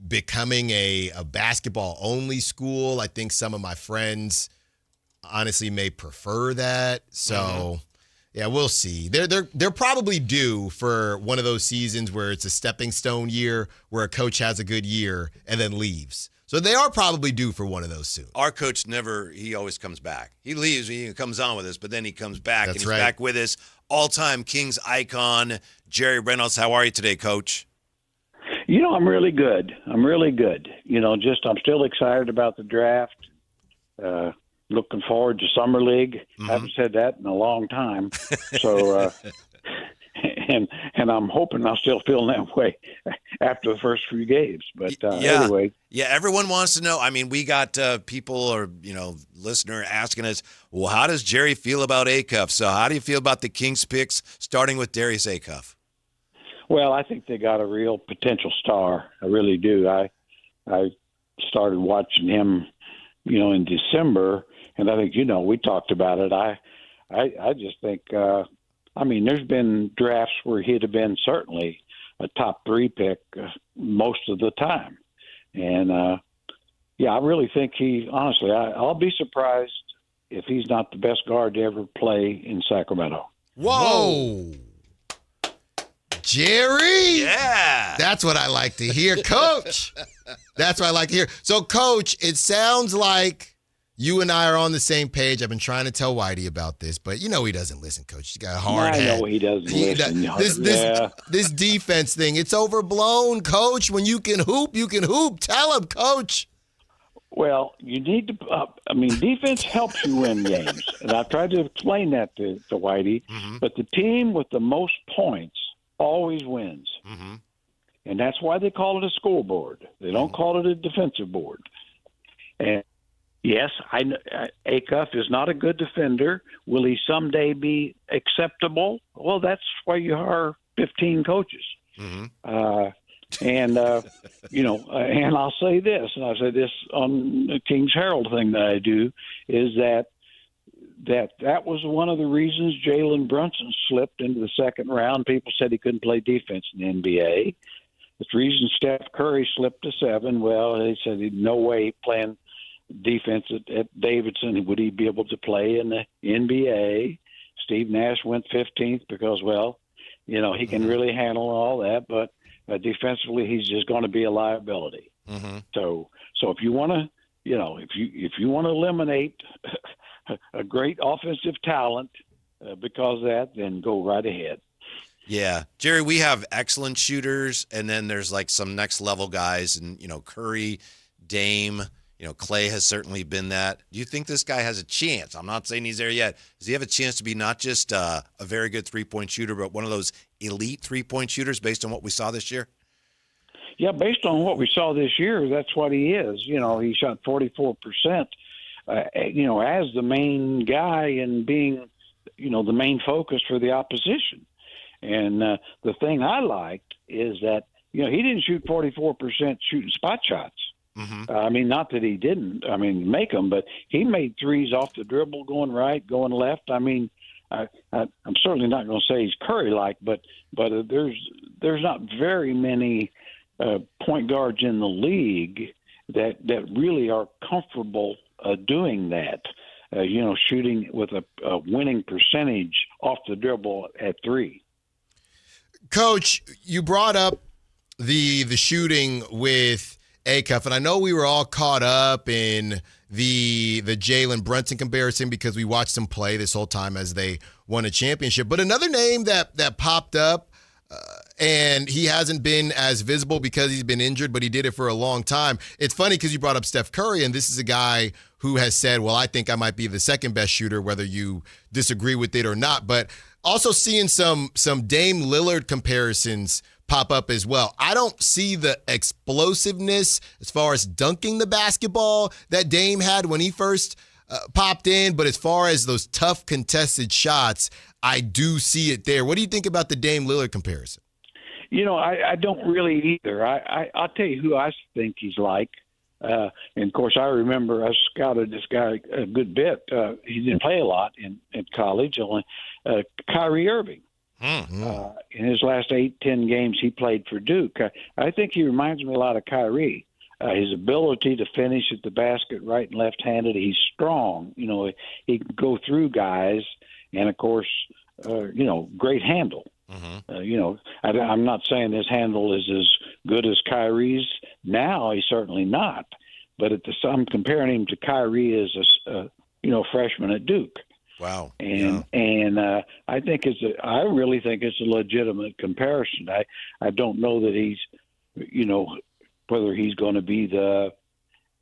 becoming a basketball-only school. I think some of my friends honestly may prefer that. So, yeah, we'll see. They're probably due for one of those seasons where it's a stepping stone year where a coach has a good year and then leaves. So they are probably due for one of those soon. Our coach he always comes back. He leaves, he comes on with us, but then he comes back. That's and he's right. back with us. All-time Kings icon, Jerry Reynolds. How are you today, Coach? I'm really good. I'm still excited about the draft. Looking forward to Summer League. Haven't said that in a long time. So, and I'm hoping I'll still feel that way after the first few games. But anyway. Yeah, everyone wants to know. I mean, we got people or, listener asking us, well, how does Jerry feel about Acuff? So how do you feel about the Kings picks, starting with Darius Acuff? Well, I think they got a real potential star. I really do. I started watching him, in December, and I think, we talked about it. I just think, there's been drafts where he'd have been certainly a top 3 pick most of the time. And, I really think I'll be surprised if he's not the best guard to ever play in Sacramento. Whoa. Jerry. Yeah. That's what I like to hear, Coach. That's what I like to hear. So, Coach, it sounds like you and I are on the same page. I've been trying to tell Whitey about this, but he doesn't listen, Coach. He's got a hard head. I know he doesn't listen. This defense thing, it's overblown, Coach. When you can hoop, you can hoop. Tell him, Coach. Well, you need to defense helps you win games. And I've tried to explain that to Whitey. But the team with the most points always wins. And that's why they call it a scoreboard. They don't call it a defensive board. And yes, Acuff is not a good defender. Will he someday be acceptable? Well, that's why you hire 15 coaches. And I'll say this, and I say this on the Kings Herald thing that I do, is that was one of the reasons Jalen Brunson slipped into the second round. People said he couldn't play defense in the NBA. The reason Steph Curry slipped to 7, well, they said no way playing defense at Davidson would he be able to play in the NBA. Steve Nash went 15th because, he can really handle all that, but defensively he's just going to be a liability. So if you want to, if you want to eliminate a great offensive talent because of that, then go right ahead. Yeah. Jerry, we have excellent shooters, and then there's like some next level guys, and, Curry, Dame, Clay has certainly been that. Do you think this guy has a chance? I'm not saying he's there yet. Does he have a chance to be not just a very good three-point shooter, but one of those elite three-point shooters based on what we saw this year? Yeah, based on what we saw this year, that's what he is. He shot 44%, as the main guy and being, the main focus for the opposition. And the thing I liked is that, he didn't shoot 44% shooting spot shots. Not that he didn't, make them, but he made threes off the dribble, going right, going left. I'm certainly not going to say he's Curry-like, but there's not very many point guards in the league that really are comfortable doing that, shooting with a winning percentage off the dribble at 3. Coach, you brought up the shooting with Acuff, and I know we were all caught up in the Jalen Brunson comparison because we watched him play this whole time as they won a championship. But another name that popped up, and he hasn't been as visible because he's been injured, but he did it for a long time. It's funny because you brought up Steph Curry, and this is a guy who has said, well, I think I might be the second best shooter, whether you disagree with it or not. But also seeing some Dame Lillard comparisons pop up as well. I don't see the explosiveness as far as dunking the basketball that Dame had when he first popped in, but as far as those tough contested shots, I do see it there. What do you think about the Dame Lillard comparison? I don't really either. I'll tell you who I think he's like. And of course, I remember I scouted this guy a good bit. He didn't play a lot in college, only Kyrie Irving. In his last 8-10 games he played for Duke. I think he reminds me a lot of Kyrie. His ability to finish at the basket right and left-handed. He's strong. You know, he can go through guys, and of course, great handle. I'm not saying his handle is as good as Kyrie's now. He's certainly not. But I'm comparing him to Kyrie as a freshman at Duke. Wow. And I think I really think it's a legitimate comparison. I don't know that he's, whether he's going to be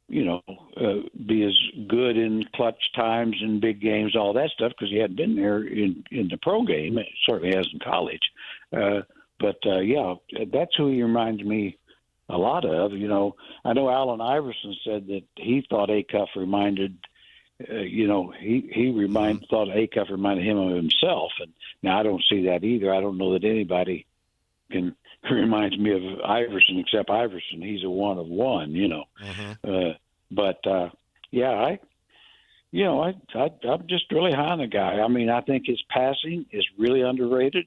be as good in clutch times and big games, all that stuff, because he hadn't been there in the pro game. It certainly has in college. But that's who he reminds me a lot of. I know Allen Iverson said that he thought Acuff reminded thought Acuff reminded him of himself. And now I don't see that either. I don't know that anybody reminds me of Iverson except Iverson. He's a one of one, I'm just really high on the guy. I mean, I think his passing is really underrated.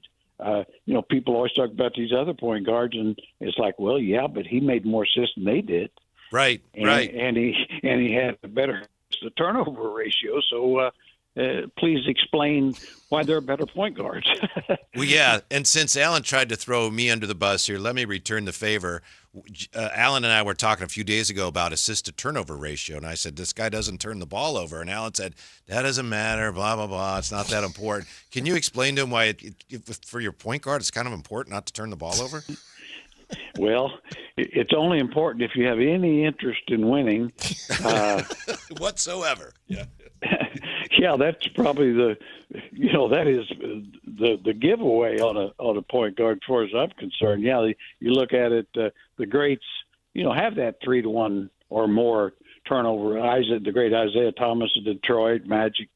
People always talk about these other point guards, and it's like, well, yeah, but he made more assists than they did. Right. And he had a better turnover ratio. So please explain why they're better point guards. Well, yeah, and since Alan tried to throw me under the bus here, let me return the favor. Alan and I were talking a few days ago about assist-to-turnover ratio, and I said, this guy doesn't turn the ball over. And Alan said, that doesn't matter, blah, blah, blah. It's not that important. Can you explain to him why, for your point guard, it's kind of important not to turn the ball over? Well, it's only important if you have any interest in winning. Whatsoever. Yeah. Yeah, that's probably that is the giveaway on a point guard, as far as I'm concerned. Yeah, you look at it, the greats, have that 3-to-1 or more turnover. The great Isaiah Thomas of Detroit, Magic,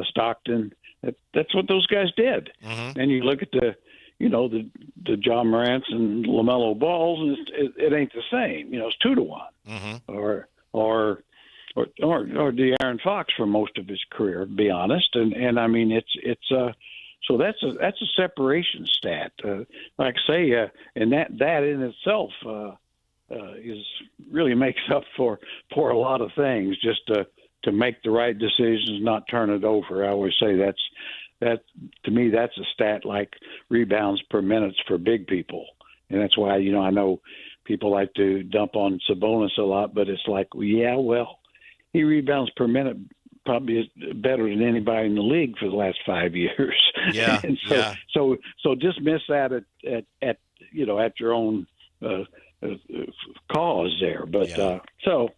Stockton. That's what those guys did. Mm-hmm. And you look at the John Morants and LaMelo Balls, and it ain't the same. It's 2-to-1, mm-hmm. or De'Aaron Fox for most of his career, to be honest. And I mean, so that's a separation stat. Like I say, and that in itself really makes up for a lot of things. Just to make the right decisions, not turn it over. I always say that to me, that's a stat like rebounds per minute for big people. And that's why, I know people like to dump on Sabonis a lot, but it's like, he rebounds per minute probably is better than anybody in the league for the last 5 years. Yeah. And so dismiss that at your own cause there. But so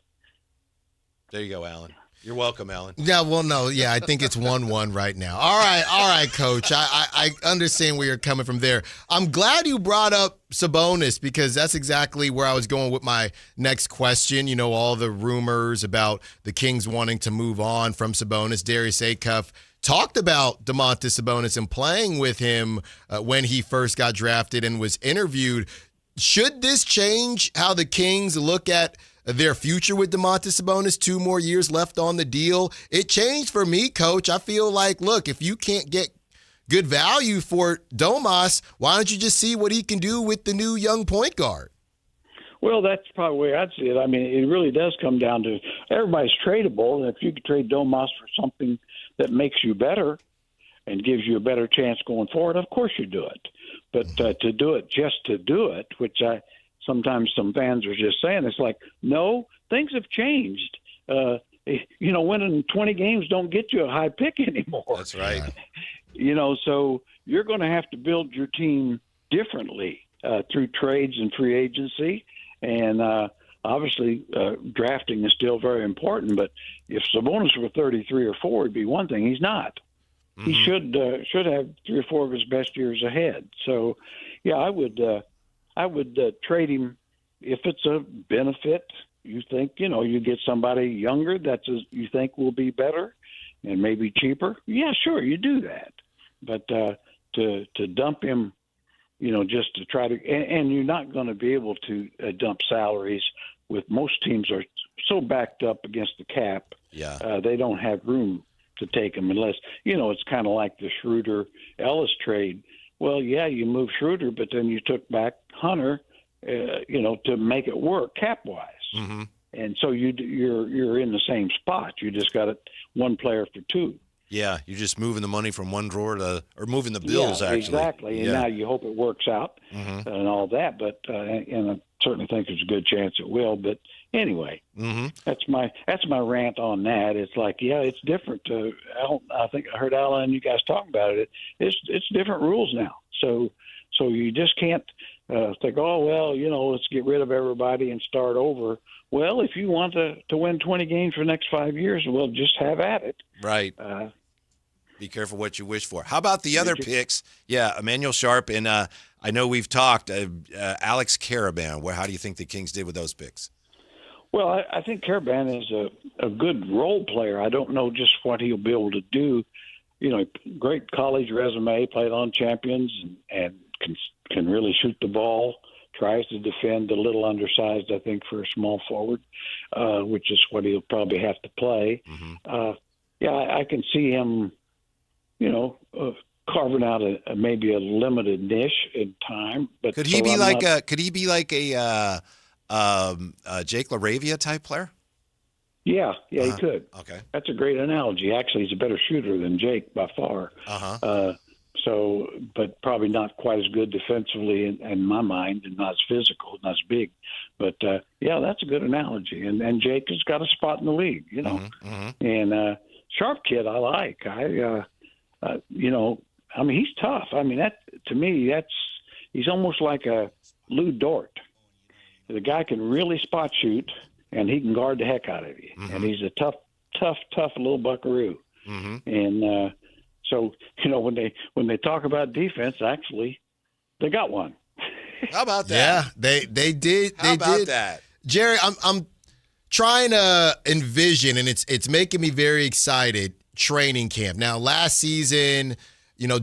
there you go, Alan. You're welcome, Alan. Yeah, well, no, yeah, I think it's 1-1 right now. All right, Coach. I understand where you're coming from there. I'm glad you brought up Sabonis because that's exactly where I was going with my next question. All the rumors about the Kings wanting to move on from Sabonis. Darius Acuff talked about Domantas Sabonis and playing with him when he first got drafted and was interviewed. Should this change how the Kings look at their future with Domantas Sabonis? 2 more years left on the deal. It changed for me, Coach. I feel like, look, if you can't get good value for Domas, why don't you just see what he can do with the new young point guard? Well, that's probably the way I'd see it. I mean, it really does come down to everybody's tradable, and if you could trade Domas for something that makes you better and gives you a better chance going forward, of course you do it. But to do it just to do it, which sometimes some fans are just saying, it's like, no, things have changed. Winning 20 games don't get you a high pick anymore. That's right. So you're going to have to build your team differently through trades and free agency. And obviously drafting is still very important. But if Sabonis were 33 or 4, it'd be one thing. He's not. Mm-hmm. He should have 3 or 4 of his best years ahead. So, yeah, I would trade him if it's a benefit. You think, you get somebody younger you think will be better and maybe cheaper. Yeah, sure, you do that. But to dump him, just to try to, and you're not going to be able to dump salaries with most teams are so backed up against the cap. Yeah. They don't have room to take him unless, it's kind of like the Schroeder-Ellis trade. Well, yeah, you moved Schroeder, but then you took back Hunter, to make it work cap-wise. Mm-hmm. And so you're in the same spot. You just got one player for two. Yeah, you're just moving the money from one drawer or moving the bills, actually. Exactly. And now you hope it works out and all that. But and I certainly think there's a good chance it will. But anyway, that's my rant on that. It's like, it's different. I think I heard Alan and you guys talking about it. It's different rules now. So you just can't think, oh well, let's get rid of everybody and start over. Well, if you want to win 20 games for the next 5 years, well, just have at it. Right. Be careful what you wish for. How about the other picks? Yeah, Emanuel Sharp and I know we've talked, Alex Karaban. How do you think the Kings did with those picks? Well, I think Karaban is a good role player. I don't know just what he'll be able to do. Great college resume, played on champions and can really shoot the ball. Tries to defend, a little undersized, I think, for a small forward, which is what he'll probably have to play. I can see him, carving out maybe a limited niche in time. But could he be like a Jake LaRavia type player? Yeah, he could. Okay, that's a great analogy. Actually, he's a better shooter than Jake by far. But probably not quite as good defensively in my mind, and not as physical, not as big. But that's a good analogy. And Jake has got a spot in the league, And Sharp kid, I like. He's tough. That to me, he's almost like a Lou Dort. The guy can really spot shoot, and he can guard the heck out of you. And he's a tough little buckaroo. And so, when they talk about defense, actually, they got one. How about that? Yeah, they did. How about that? Jerry, I'm trying to envision, and it's making me very excited, training camp. Now, last season,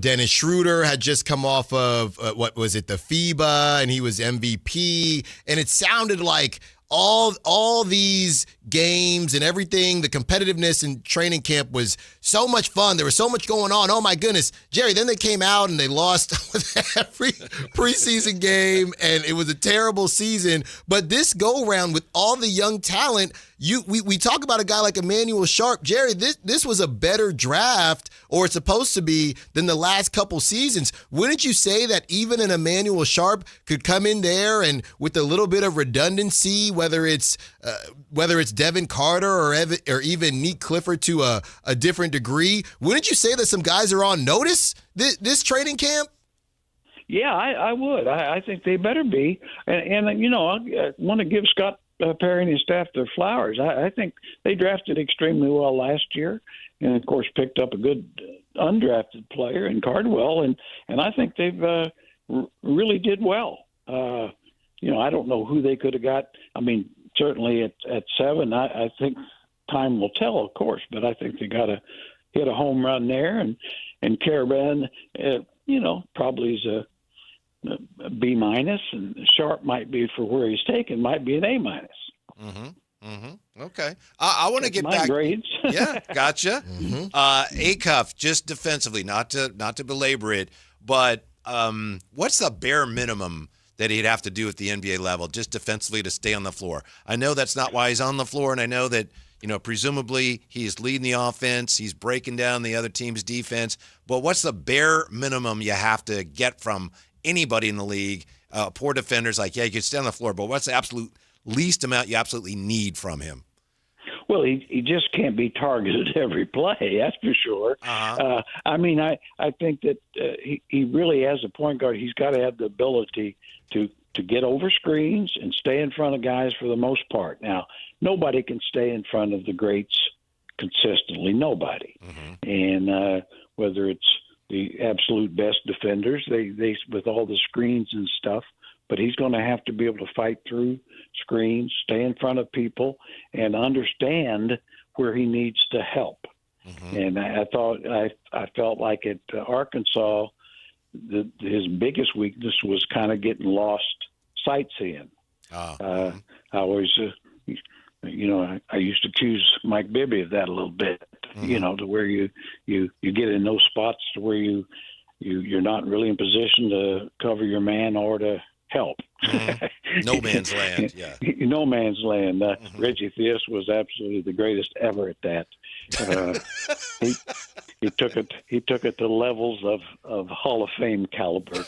Dennis Schroeder had just come off of, the FIBA, and he was MVP, and it sounded like all these games and everything, the competitiveness in training camp was so much fun. There was so much going on. Oh, my goodness. Jerry, then they came out and they lost every preseason game, and it was a terrible season. But this go-round with all the young talent, we talk about a guy like Emanuel Sharp. Jerry, this was a better draft, or it's supposed to be, than the last couple seasons. Wouldn't you say that even an Emanuel Sharp could come in there and with a little bit of redundancy, whether it's Devin Carter or even Nick Clifford to a different degree, wouldn't you say that some guys are on notice this training camp? Yeah, I would. I think they better be. And I want to give Scott Perry and his staff their flowers. I think they drafted extremely well last year, and of course picked up a good undrafted player in Cardwell, and I think they've really did well. I don't know who they could have got. Certainly at 7, I think time will tell, of course, but I think they got to hit a home run there, and Karaban, probably is a B-, and Sharp might be, for where he's taken, might be an A-. Okay. I want to get back. Grades. Yeah, gotcha. Acuff, just defensively, not to belabor it, but what's the bare minimum that he'd have to do at the NBA level, just defensively, to stay on the floor? I know that's not why he's on the floor, and I know that, presumably he's leading the offense, he's breaking down the other team's defense, but what's the bare minimum you have to get from anybody in the league? Poor defenders, like, you can stay on the floor, but what's the absolute least amount you absolutely need from him? Well, he just can't be targeted every play, that's for sure. I think that he really, as a point guard, he's got to have the ability to get over screens and stay in front of guys for the most part. Now, nobody can stay in front of the greats consistently, nobody. And whether it's the absolute best defenders, they with all the screens and stuff, but he's going to have to be able to fight through screens, stay in front of people, and understand where he needs to help. And I felt like at Arkansas, his biggest weakness was kind of getting lost sightseeing. I always I used to accuse Mike Bibby of that a little bit, to where you get in those spots to where you're not really in position to cover your man or to help. No man's land, yeah. No man's land. Reggie Theus was absolutely the greatest ever at that. He took it to levels of Hall of Fame caliber.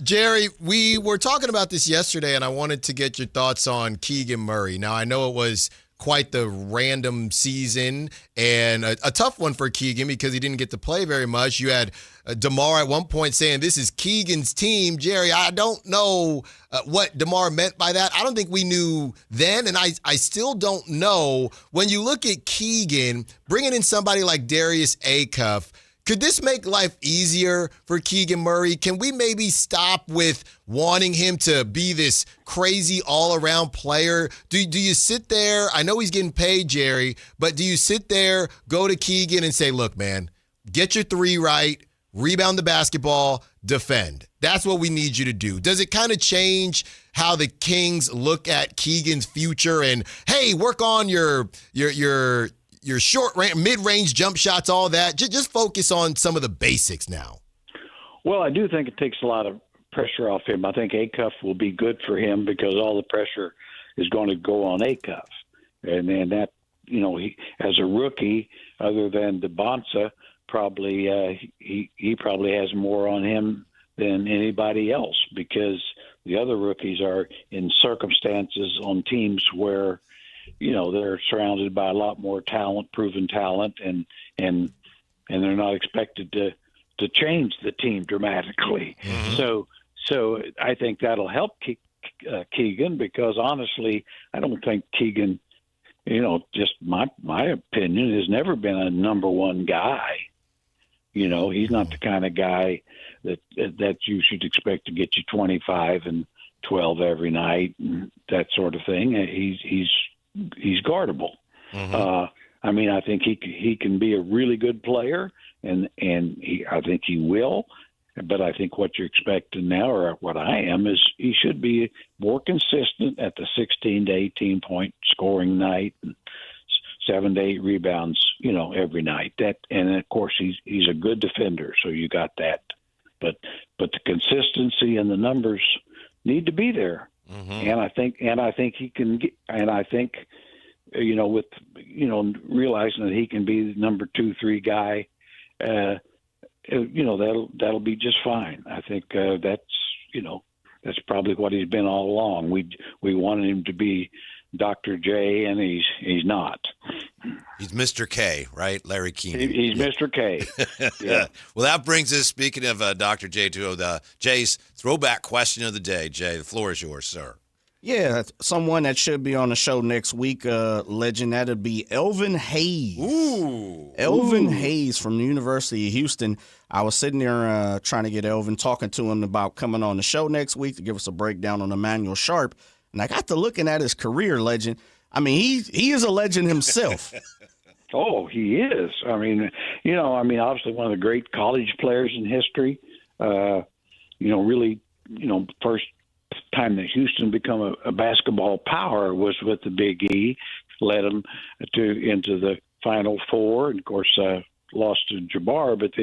Jerry, we were talking about this yesterday, and I wanted to get your thoughts on Keegan Murray. Now, I know it was quite the random season and a tough one for Keegan because he didn't get to play very much. You had DeMar at one point saying this is Keegan's team. Jerry, I don't know what DeMar meant by that. I don't think we knew then, and I still don't know. When you look at Keegan, bringing in somebody like Darius Acuff, could this make life easier for Keegan Murray? Can we maybe stop with wanting him to be this crazy all-around player? Do you sit there? I know he's getting paid, Jerry, but do you sit there, go to Keegan and say, look, man, get your three right, rebound the basketball, defend. That's what we need you to do. Does it kind of change how the Kings look at Keegan's future and, hey, work on your short range, mid-range jump shots, all that? Just focus on some of the basics now. Well, I do think it takes a lot of pressure off him. I think Acuff will be good for him because all the pressure is going to go on Acuff. And that, he, as a rookie, other than DeBonsa, probably he probably has more on him than anybody else because the other rookies are in circumstances on teams where they're surrounded by a lot more talent, proven talent, and they're not expected to change the team dramatically. Mm-hmm. So I think that'll help Keegan because honestly, I don't think Keegan, just my opinion, has never been a number one guy. He's not the kind of guy that you should expect to get you 25 and 12 every night and that sort of thing. He's guardable. Mm-hmm. I think he can be a really good player, and I think he will. But I think what you're expecting now, or what I am, is he should be more consistent at the 16 to 18 point scoring night, and 7 to 8 rebounds, every night. And of course he's a good defender, so you got that. But the consistency and the numbers need to be there. Mm-hmm. And I think he can get, and I think, with, realizing that he can be the number 2-3 guy, that'll be just fine. I think that's probably what he's been all along. We wanted him to be Dr. J, and he's not. He's Mr. K, right? Larry Keenan. He's Mr. K. Yeah. Well, that brings us, speaking of Dr. J, to Jay's throwback question of the day. Jay, the floor is yours, sir. Yeah, someone that should be on the show next week, legend, that'd be Elvin Hayes. Ooh. Elvin Hayes from the University of Houston. I was sitting there trying to get Elvin, talking to him about coming on the show next week to give us a breakdown on Emanuel Sharp. And I got to looking at his career, legend. I mean, he is a legend himself. Oh, he is. Obviously one of the great college players in history. Really, first time that Houston become a basketball power was with the Big E, led them into the Final Four, and of course lost to Jabbar, but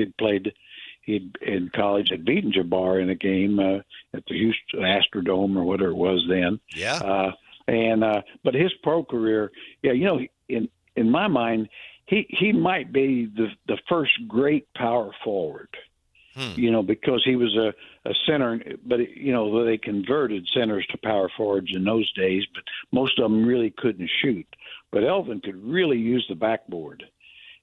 he in college had beaten Jabbar in a game at the Houston Astrodome or whatever it was then. Yeah. But his pro career, in my mind, he might be the first great power forward. Because he was a center, but they converted centers to power forwards in those days, but most of them really couldn't shoot. But Elvin could really use the backboard,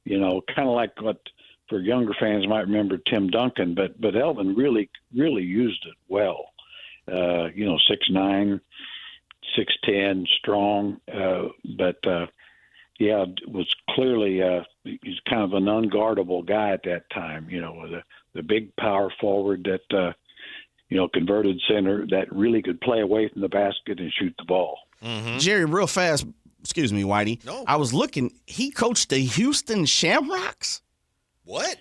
kind of like what for younger fans might remember Tim Duncan, but Elvin really used it well. 6'9", 6'10", strong, was clearly he's kind of an unguardable guy at that time. With the big power forward that converted center that really could play away from the basket and shoot the ball. Mm-hmm. Jerry, real fast. Excuse me, Whitey. No. I was looking. He coached the Houston Shamrocks. What?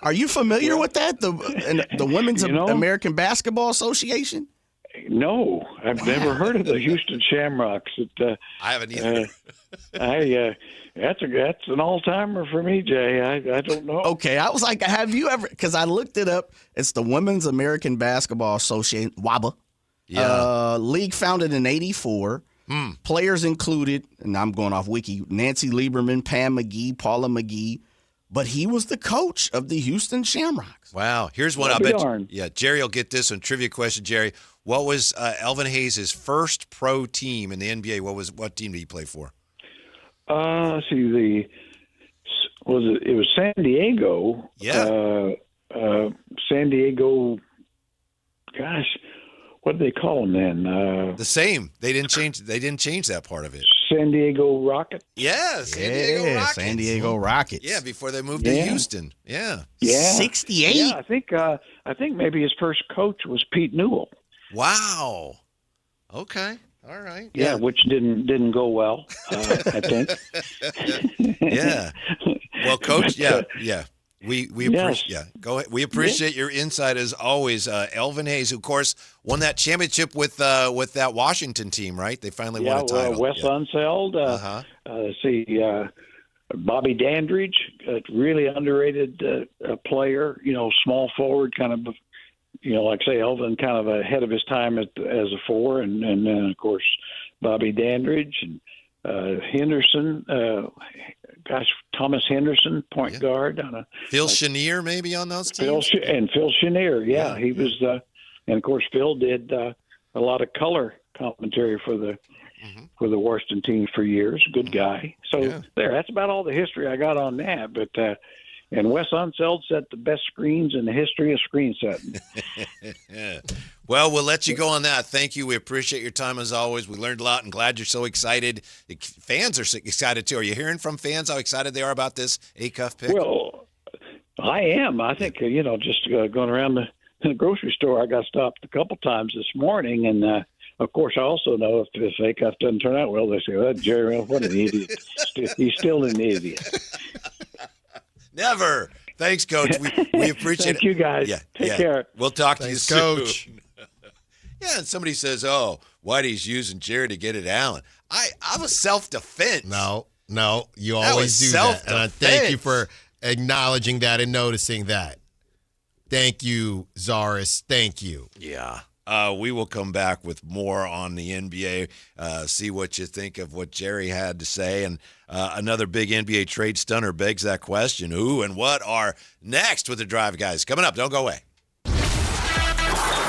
Are you familiar with that? The Women's American Basketball Association? No, I've never heard of the Houston Shamrocks. I haven't either. That's an all-timer for me, Jay. I don't know. Okay, I was like, have you ever? Because I looked it up. It's the Women's American Basketball Association, WABA. Yeah. League founded in '84. Players included, and I'm going off Wiki, Nancy Lieberman, Pam McGee, Paula McGee. But he was the coach of the Houston Shamrocks. Wow. Here's one. I bet. Jerry will get this one. Trivia question, Jerry. What was Elvin Hayes' first pro team in the NBA? What team did he play for? Let's see. It was San Diego. Yeah. San Diego. Gosh, what did they call them then? The same. They didn't change that part of it. San Diego Rockets. Yeah, San Diego Rockets. Yeah, before they moved to Houston. Yeah. 68. Yeah, I think maybe his first coach was Pete Newell. Wow. Okay. All right. Yeah, which didn't go well, I think. Yeah. Well, Coach, yeah. We go ahead. We appreciate your insight as always, Elvin Hayes, who of course won that championship with that Washington team, right? They finally won a title. Wes Unseld. Bobby Dandridge, a really underrated player. Small forward, kind of. Like say Elvin, kind of ahead of his time as a four, and then of course Bobby Dandridge and Henderson. Thomas Henderson, point guard. Phil Chenier maybe on those teams? Phil Chenier, he was. And of course Phil did a lot of color commentary for the Washington teams for years. Good guy. So that's about all the history I got on that. But and Wes Unseld set the best screens in the history of screen setting. Well, we'll let you go on that. Thank you. We appreciate your time as always. We learned a lot and glad you're so excited. Fans are excited too. Are you hearing from fans how excited they are about this Acuff pick? Well, I am. I think, just going around the grocery store, I got stopped a couple times this morning. And, of course, I also know if Acuff doesn't turn out well, they say, well, Jerry, what an idiot. He's still an idiot. Never. Thanks, Coach. We appreciate Thank you, guys. Take care. We'll talk to you soon. Coach. Yeah, and somebody says, oh, Whitey's using Jerry to get at Allen. I was self-defense. No, you always do that. And I thank you for acknowledging that and noticing that. Thank you, Zaris. Thank you. Yeah. We will come back with more on the NBA, see what you think of what Jerry had to say. And another big NBA trade stunner begs that question. Who and what are next with the Drive Guys? Coming up. Don't go away.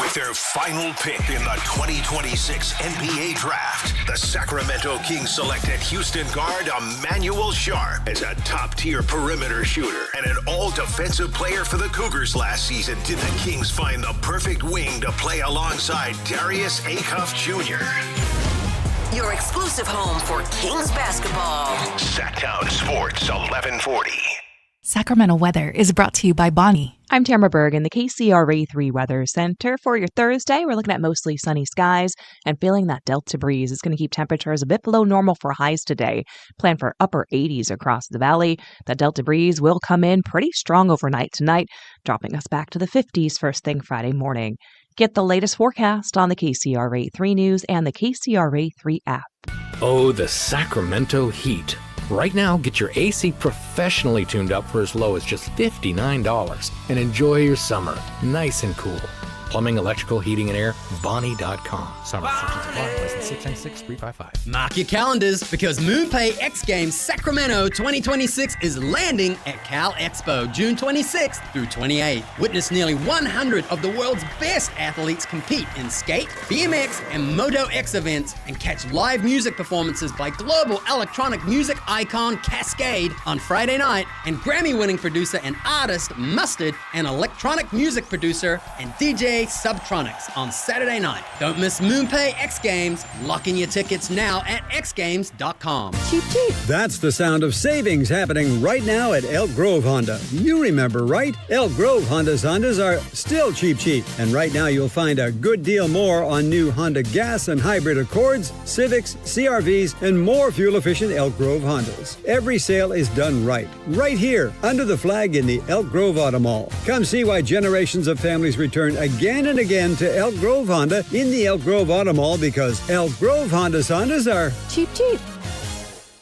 With their final pick in the 2026 NBA Draft, the Sacramento Kings selected Houston guard Emanuel Sharp as a top-tier perimeter shooter and an all-defensive player for the Cougars last season. Did the Kings find the perfect wing to play alongside Darius Acuff Jr.? Your exclusive home for Kings basketball. Sactown Sports 1140. Sacramento weather is brought to you by Bonnie. I'm Tamara Berg in the KCRA3 Weather Center. For your Thursday, we're looking at mostly sunny skies and feeling that Delta breeze. It's going to keep temperatures a bit below normal for highs today. Plan for upper 80s across the valley. That Delta breeze will come in pretty strong overnight tonight, dropping us back to the 50s first thing Friday morning. Get the latest forecast on the KCRA3 News and the KCRA3 app. Oh, the Sacramento heat. Right now, get your AC professionally tuned up for as low as just $59 and enjoy your summer nice and cool. Plumbing, electrical, heating, and air, Bonnie.com. Summer restrictions apply. License 696-355. Mark your calendars because MoonPay X Games Sacramento 2026 is landing at Cal Expo June 26th through 28th. Witness nearly 100 of the world's best athletes compete in skate, BMX, and Moto X events and catch live music performances by global electronic music icon Cascade on Friday night and Grammy-winning producer and artist Mustard and electronic music producer and DJ Subtronics on Saturday night. Don't miss MoonPay X Games. Lock in your tickets now at xgames.com. Cheap, cheap. That's the sound of savings happening right now at Elk Grove Honda. You remember, right? Elk Grove Hondas are still cheap. And right now you'll find a good deal more on new Honda gas and hybrid Accords, Civics, CRVs, and more fuel-efficient Elk Grove Hondas. Every sale is done right here, under the flag in the Elk Grove Auto Mall. Come see why generations of families return again again and again to Elk Grove Honda in the Elk Grove Auto Mall because Elk Grove Hondas are cheap, cheap.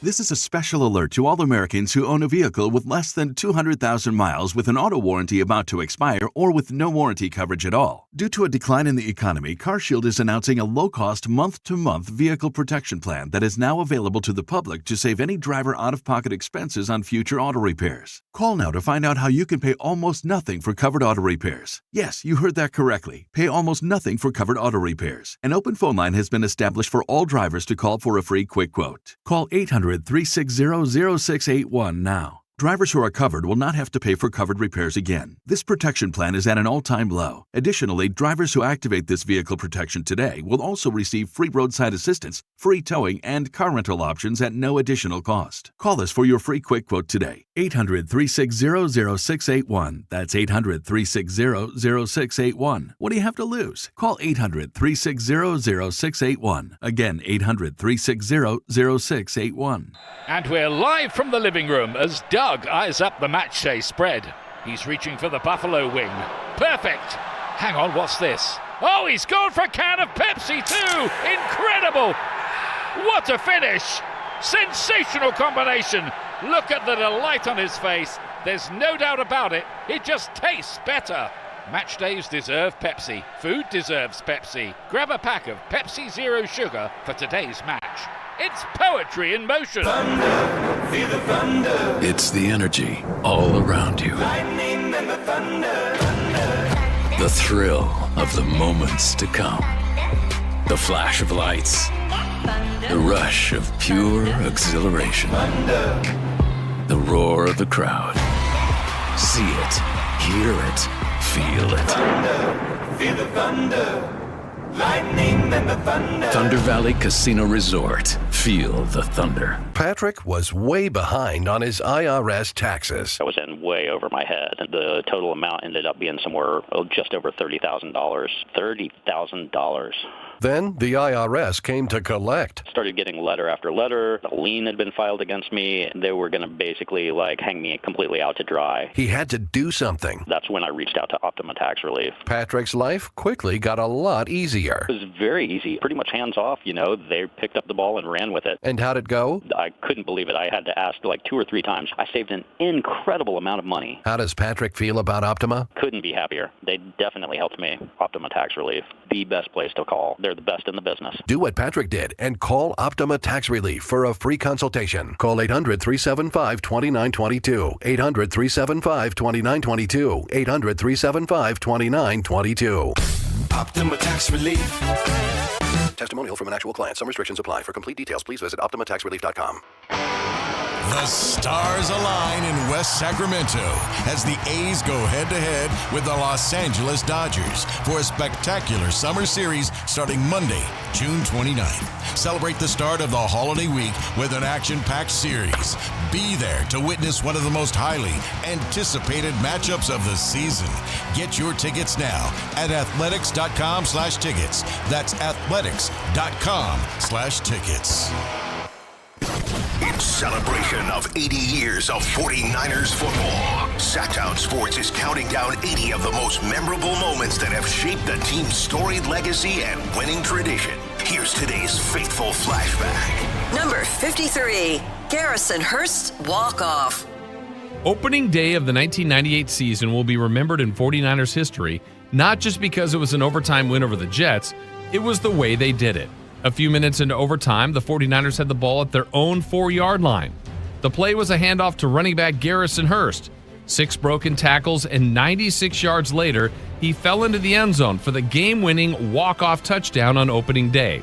This is a special alert to all Americans who own a vehicle with less than 200,000 miles with an auto warranty about to expire or with no warranty coverage at all. Due to a decline in the economy, CarShield is announcing a low-cost month-to-month vehicle protection plan that is now available to the public to save any driver out-of-pocket expenses on future auto repairs. Call now to find out how you can pay almost nothing for covered auto repairs. Yes, you heard that correctly. Pay almost nothing for covered auto repairs. An open phone line has been established for all drivers to call for a free quick quote. Call 800-360-0681 now. Drivers who are covered will not have to pay for covered repairs again. This protection plan is at an all-time low. Additionally, drivers who activate this vehicle protection today will also receive free roadside assistance, free towing, and car rental options at no additional cost. Call us for your free quick quote today. 800-360-0681. That's 800-360-0681. What do you have to lose? Call 800-360-0681. Again, 800-360-0681. And we're live from the living room as Doug eyes up the matchday spread. He's reaching for the buffalo wing. Perfect! Hang on, what's this? Oh, he's gone for a can of Pepsi too! Incredible! What a finish! Sensational combination! Look at the delight on his face. There's no doubt about it. It just tastes better. Match days deserve Pepsi. Food deserves Pepsi. Grab a pack of Pepsi Zero Sugar for today's match. It's poetry in motion. Thunder, feel the thunder. It's the energy all around you. Lightning and the thunder. Thunder. The thrill of the moments to come. The flash of lights. The rush of pure exhilaration. Thunder. The roar of the crowd. See it, hear it, feel it. Thunder, feel the thunder. Lightning and the thunder. Thunder Valley Casino Resort. Feel the thunder. Patrick was way behind on his IRS taxes. I was in way over my head. The total amount ended up being somewhere just over $30,000. $30,000. Then the IRS came to collect. Started getting letter after letter. A lien had been filed against me. They were going to basically hang me completely out to dry. He had to do something. That's when I reached out to Optima Tax Relief. Patrick's life quickly got a lot easier. It was very easy, pretty much hands off, They picked up the ball and ran with it. And how'd it go? I couldn't believe it. I had to ask 2 or 3 times. I saved an incredible amount of money. How does Patrick feel about Optima? Couldn't be happier. They definitely helped me. Optima Tax Relief, the best place to call. They're the best in the business. Do what Patrick did and call Optima Tax Relief for a free consultation. Call 800-375-2922. 800-375-2922. 800-375-2922. Optima Tax Relief. Testimonial from an actual client. Some restrictions apply. For complete details, please visit OptimaTaxRelief.com. The stars align in West Sacramento as the A's go head-to-head with the Los Angeles Dodgers for a spectacular summer series starting Monday, June 29th. Celebrate the start of the holiday week with an action-packed series. Be there to witness one of the most highly anticipated matchups of the season. Get your tickets now at athletics.com/tickets. That's athletics.com/tickets. In celebration of 80 years of 49ers football, Sactown Sports is counting down 80 of the most memorable moments that have shaped the team's storied legacy and winning tradition. Here's today's faithful flashback. Number 53, Garrison Hurst walk-off. Opening day of the 1998 season will be remembered in 49ers history, not just because it was an overtime win over the Jets, it was the way they did it. A few minutes into overtime, the 49ers had the ball at their own 4-yard line. The play was a handoff to running back Garrison Hurst. 6 broken tackles, and 96 yards later, he fell into the end zone for the game-winning walk-off touchdown on opening day.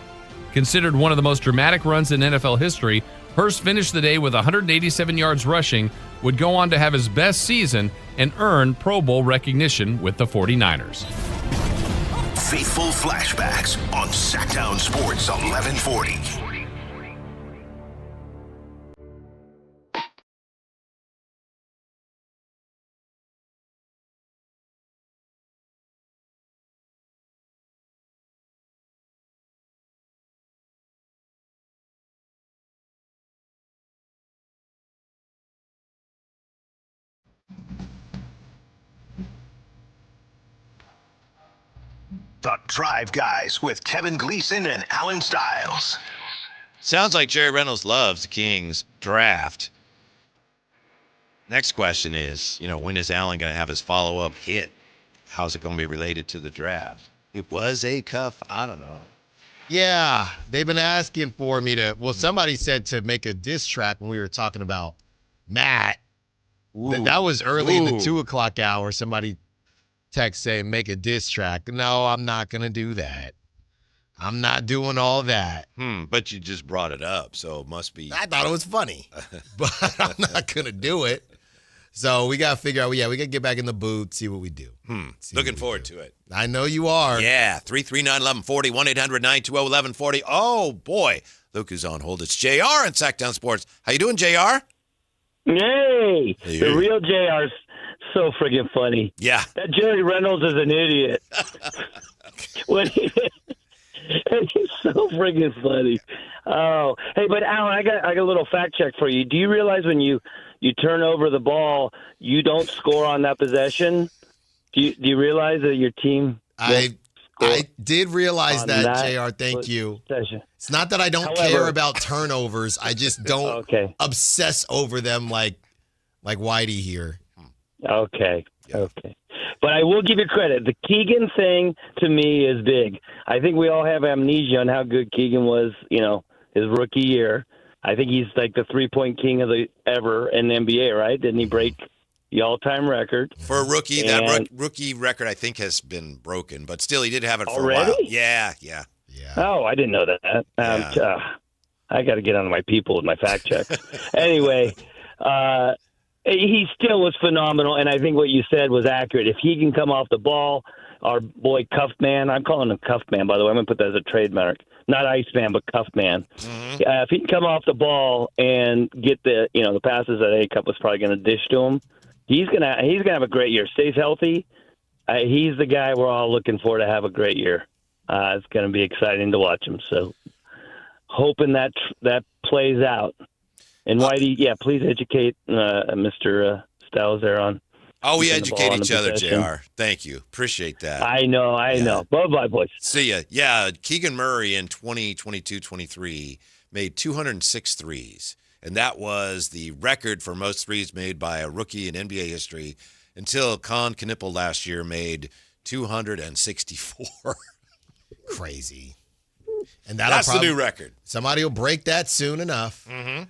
Considered one of the most dramatic runs in NFL history, Hurst finished the day with 187 yards rushing, would go on to have his best season, and earn Pro Bowl recognition with the 49ers. Faithful flashbacks on Sactown Sports 1140. The Drive Guys with Kevin Gleason and Alan Stiles. Sounds like Jerry Reynolds loves the Kings draft. Next question is, when is Alan going to have his follow-up hit? How's it going to be related to the draft? It was Acuff. I don't know. Yeah, they've been asking for me to. Well, somebody said to make a diss track when we were talking about Matt. That was early in the 2 o'clock hour. Somebody text saying make a diss track. No, I'm not gonna do that. I'm not doing all that. But you just brought it up, so it must be. I thought it was funny, but I'm not gonna do it. So we gotta figure out. Yeah, we gotta get back in the booth, see what we do. Looking forward to it. I know you are. Yeah, 339-1140, 1-800-920-1140. Oh, boy. Look who's on hold. It's JR in Sactown Sports. How you doing, JR? Hey, the real JR's so friggin' funny. Yeah. That Jerry Reynolds is an idiot. He's so friggin' funny. Oh, hey, but Alan, I got a little fact check for you. Do you realize when you turn over the ball, you don't score on that possession? Do you realize that your team? I did realize that, JR. Thank you. It's not that I don't care about turnovers. I just don't obsess over them like Whitey here. Okay. But I will give you credit. The Keegan thing to me is big. I think we all have amnesia on how good Keegan was, his rookie year. I think he's like the 3-point king ever in the NBA, right? Didn't he break the all-time record? For a rookie, that rookie record I think has been broken, but still he did have it for a while. Yeah. Oh, I didn't know that. I got to get on my people with my fact checks. Anyway, he still was phenomenal, and I think what you said was accurate. If he can come off the ball, our boy Cuffed Man, I'm calling him Cuffed Man, by the way. I'm going to put that as a trademark. Not Iceman, but Cuffed Man. If he can come off the ball and get the passes that Acuff was probably going to dish to him, he's gonna have a great year. Stays healthy. He's the guy we're all looking for to have a great year. It's going to be exciting to watch him. So, hoping that plays out. And Whitey, please educate Mr. Stiles there on. Oh, we educate each other, JR. Thank you. Appreciate that. I know. Bye-bye, boys. See ya. Yeah, Keegan Murray in 2022-23 made 206 threes, and that was the record for most threes made by a rookie in NBA history until Con Knipple last year made 264. Crazy. And that's the new record. Somebody will break that soon enough. Mm-hmm.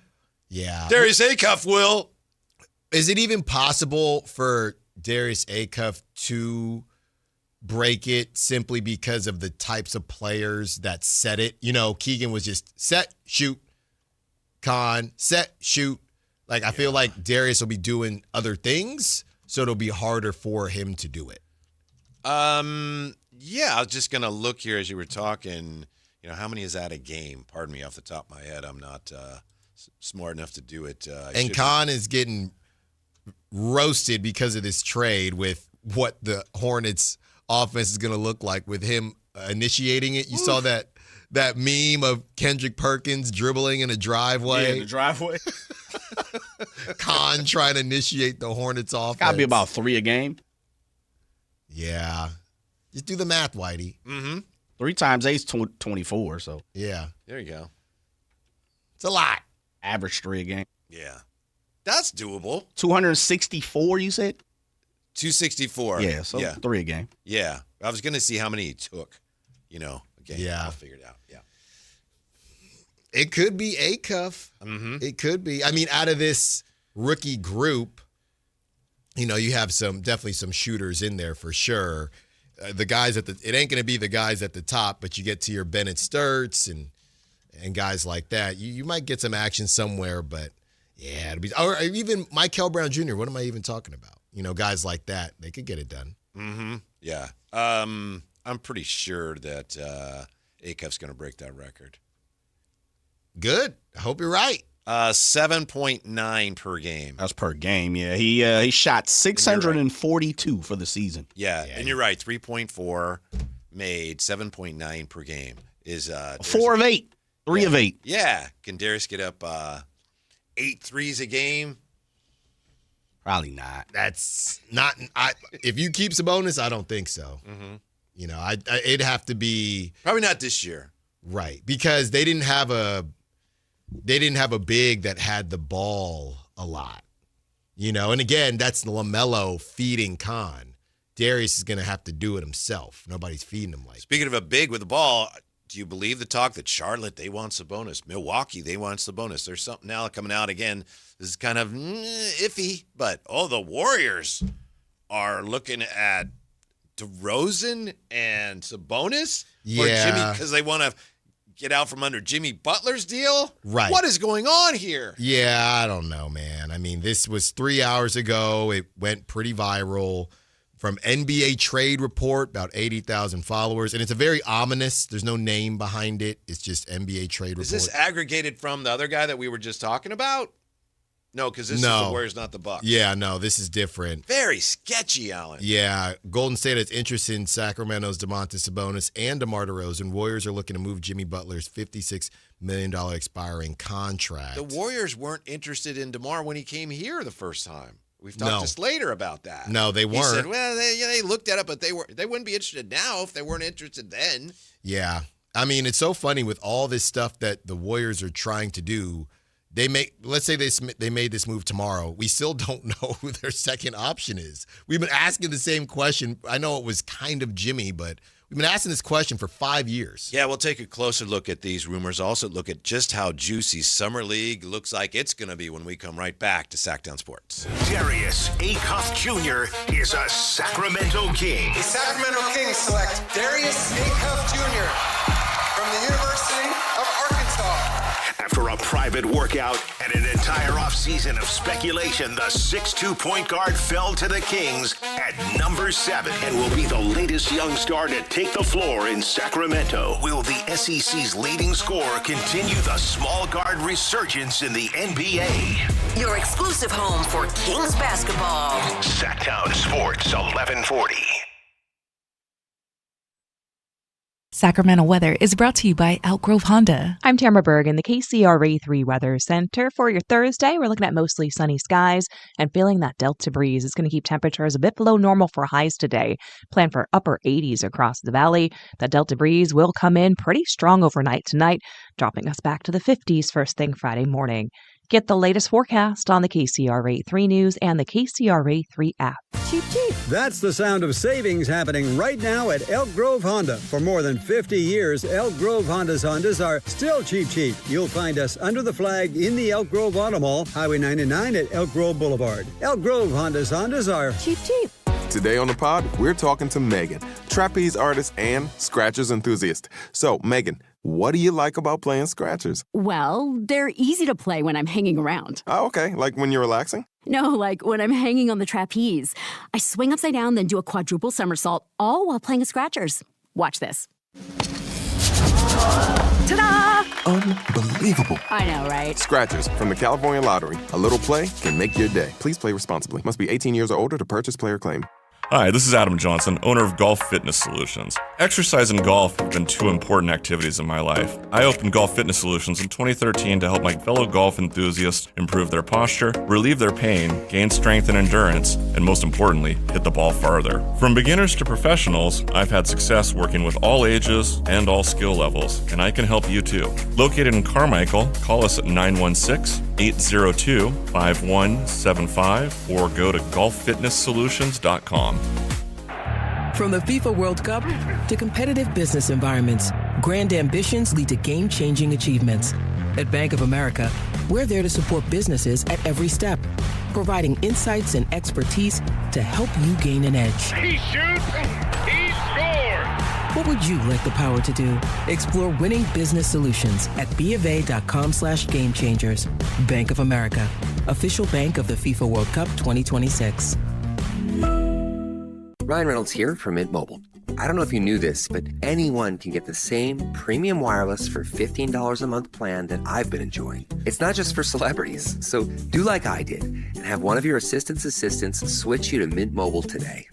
Yeah. Darius Acuff will. Is it even possible for Darius Acuff to break it simply because of the types of players that set it? Keegan was just set, shoot, Con, set, shoot. I feel like Darius will be doing other things, so it'll be harder for him to do it. Yeah, I was just going to look here as you were talking. How many is that a game? Pardon me, off the top of my head. I'm not smart enough to do it. And Con is getting roasted because of this trade with what the Hornets offense is going to look like with him initiating it. You saw that meme of Kendrick Perkins dribbling in a driveway. Yeah, the driveway. Con trying to initiate the Hornets offense. Got to be about 3 a game. Yeah. Just do the math, Whitey. Mm-hmm. 3 times 8 is 24, so. Yeah. There you go. It's a lot. Average 3 a game. Yeah. That's doable. 264, you said? 264. Yeah, so 3 a game. Yeah. I was going to see how many he took, again. Yeah. I'll figure it out. Yeah. It could be Acuff. Mm-hmm. It could be. I mean, out of this rookie group, you have definitely some shooters in there for sure. The guys it ain't going to be the guys at the top, but you get to your Bennett Sturts and guys like that. You might get some action somewhere, but yeah, it'll be, or even Michael Brown Jr. What am I even talking about? Guys like that, they could get it done. Mm-hmm. Yeah. I'm pretty sure that Acuff's going to break that record. Good. I hope you're right. 7.9 per game. That's per game, yeah. He shot 642 for the season. Yeah, and you're right. 3.4 made, 7.9 per game is 4 of 8. 3 of 8. Yeah. Can Darius get up 8 threes a game? Probably not. That's not. If you keep Sabonis, I don't think so. Mm-hmm. You know, it'd have to be probably not this year, right? Because they didn't have a big that had the ball a lot. You know, and again, that's LaMelo feeding Khan. Darius is going to have to do it himself. Nobody's feeding him like. Speaking of a big with the ball, do you believe the talk that Charlotte, they want Sabonis? Milwaukee, they want Sabonis. There's something now coming out again. This is kind of iffy, but the Warriors are looking at DeRozan and Sabonis for Jimmy because they want to get out from under Jimmy Butler's deal? Right. What is going on here? Yeah, I don't know, man. I mean, this was 3 hours ago. It went pretty viral. From NBA Trade Report, about 80,000 followers. And it's a very ominous, there's no name behind it. It's just NBA Trade Report. Is this aggregated from the other guy that we were just talking about? No, because this is the Warriors, not the Bucks. Yeah, no, this is different. Very sketchy, Allen. Yeah, Golden State has interest in Sacramento's DeMontis Sabonis and DeMar DeRozan. Warriors are looking to move Jimmy Butler's $56 million expiring contract. The Warriors weren't interested in DeMar when he came here the first time. We've talked to Slater about that. No, they weren't. He said, well, they looked at it, but they wouldn't be interested now if they weren't interested then. Yeah. I mean, it's so funny with all this stuff that the Warriors are trying to do. Let's say they made this move tomorrow. We still don't know who their second option is. We've been asking the same question. I know it was kind of Jimmy, but we've been asking this question for 5 years. Yeah, we'll take a closer look at these rumors. Also look at just how juicy Summer League looks like it's going to be when we come right back to Sactown Sports. Darius Acuff Jr. is a Sacramento King. The Sacramento Kings select Darius Acuff Jr. from the University of Arkansas. After a private workout and an entire offseason of speculation, the 6'2" point guard fell to the Kings at number 7 and will be the latest young star to take the floor in Sacramento. Will the SEC's leading scorer continue the small guard resurgence in the NBA? Your exclusive home for Kings basketball. Sactown Sports 1140. Sacramento weather is brought to you by Elk Grove Honda. I'm Tamara Berg in the KCRA3 Weather Center. For your Thursday, we're looking at mostly sunny skies and feeling that Delta breeze. It's going to keep temperatures a bit below normal for highs today. Plan for upper 80s across the valley. That Delta breeze will come in pretty strong overnight tonight, dropping us back to the 50s first thing Friday morning. Get the latest forecast on the KCRA3 News and the KCRA3 app. Cheap, cheap. That's the sound of savings happening right now at Elk Grove Honda. For more than 50 years, Elk Grove Hondas are still cheap, cheap. You'll find us under the flag in the Elk Grove Auto Mall, Highway 99 at Elk Grove Boulevard. Elk Grove Hondas are cheap, cheap. Today on the pod, we're talking to Megan, trapeze artist and Scratchers enthusiast. So, Megan, what do you like about playing Scratchers? Well, they're easy to play when I'm hanging around. Oh, okay. Like when you're relaxing? No, like when I'm hanging on the trapeze. I swing upside down, then do a quadruple somersault, all while playing Scratchers. Watch this. Ta-da! Unbelievable. I know, right? Scratchers from the California Lottery. A little play can make your day. Please play responsibly. Must be 18 years or older to purchase player claim. Hi, this is Adam Johnson, owner of Golf Fitness Solutions. Exercise and golf have been two important activities in my life. I opened Golf Fitness Solutions in 2013 to help my fellow golf enthusiasts improve their posture, relieve their pain, gain strength and endurance, and most importantly, hit the ball farther. From beginners to professionals, I've had success working with all ages and all skill levels, and I can help you too. Located in Carmichael, call us at 916-802-5175 or go to golffitnesssolutions.com. From the FIFA World Cup to competitive business environments, grand ambitions lead to game-changing achievements. At Bank of America, we're there to support businesses at every step, providing insights and expertise to help you gain an edge. He shoots, he scores! What would you like the power to do? Explore winning business solutions at BofA.com/gamechangers. Bank of America, official bank of the FIFA World Cup 2026. Ryan Reynolds here from Mint Mobile. I don't know if you knew this, but anyone can get the same premium wireless for $15 a month plan that I've been enjoying. It's not just for celebrities. So do like I did and have one of your assistants switch you to Mint Mobile today.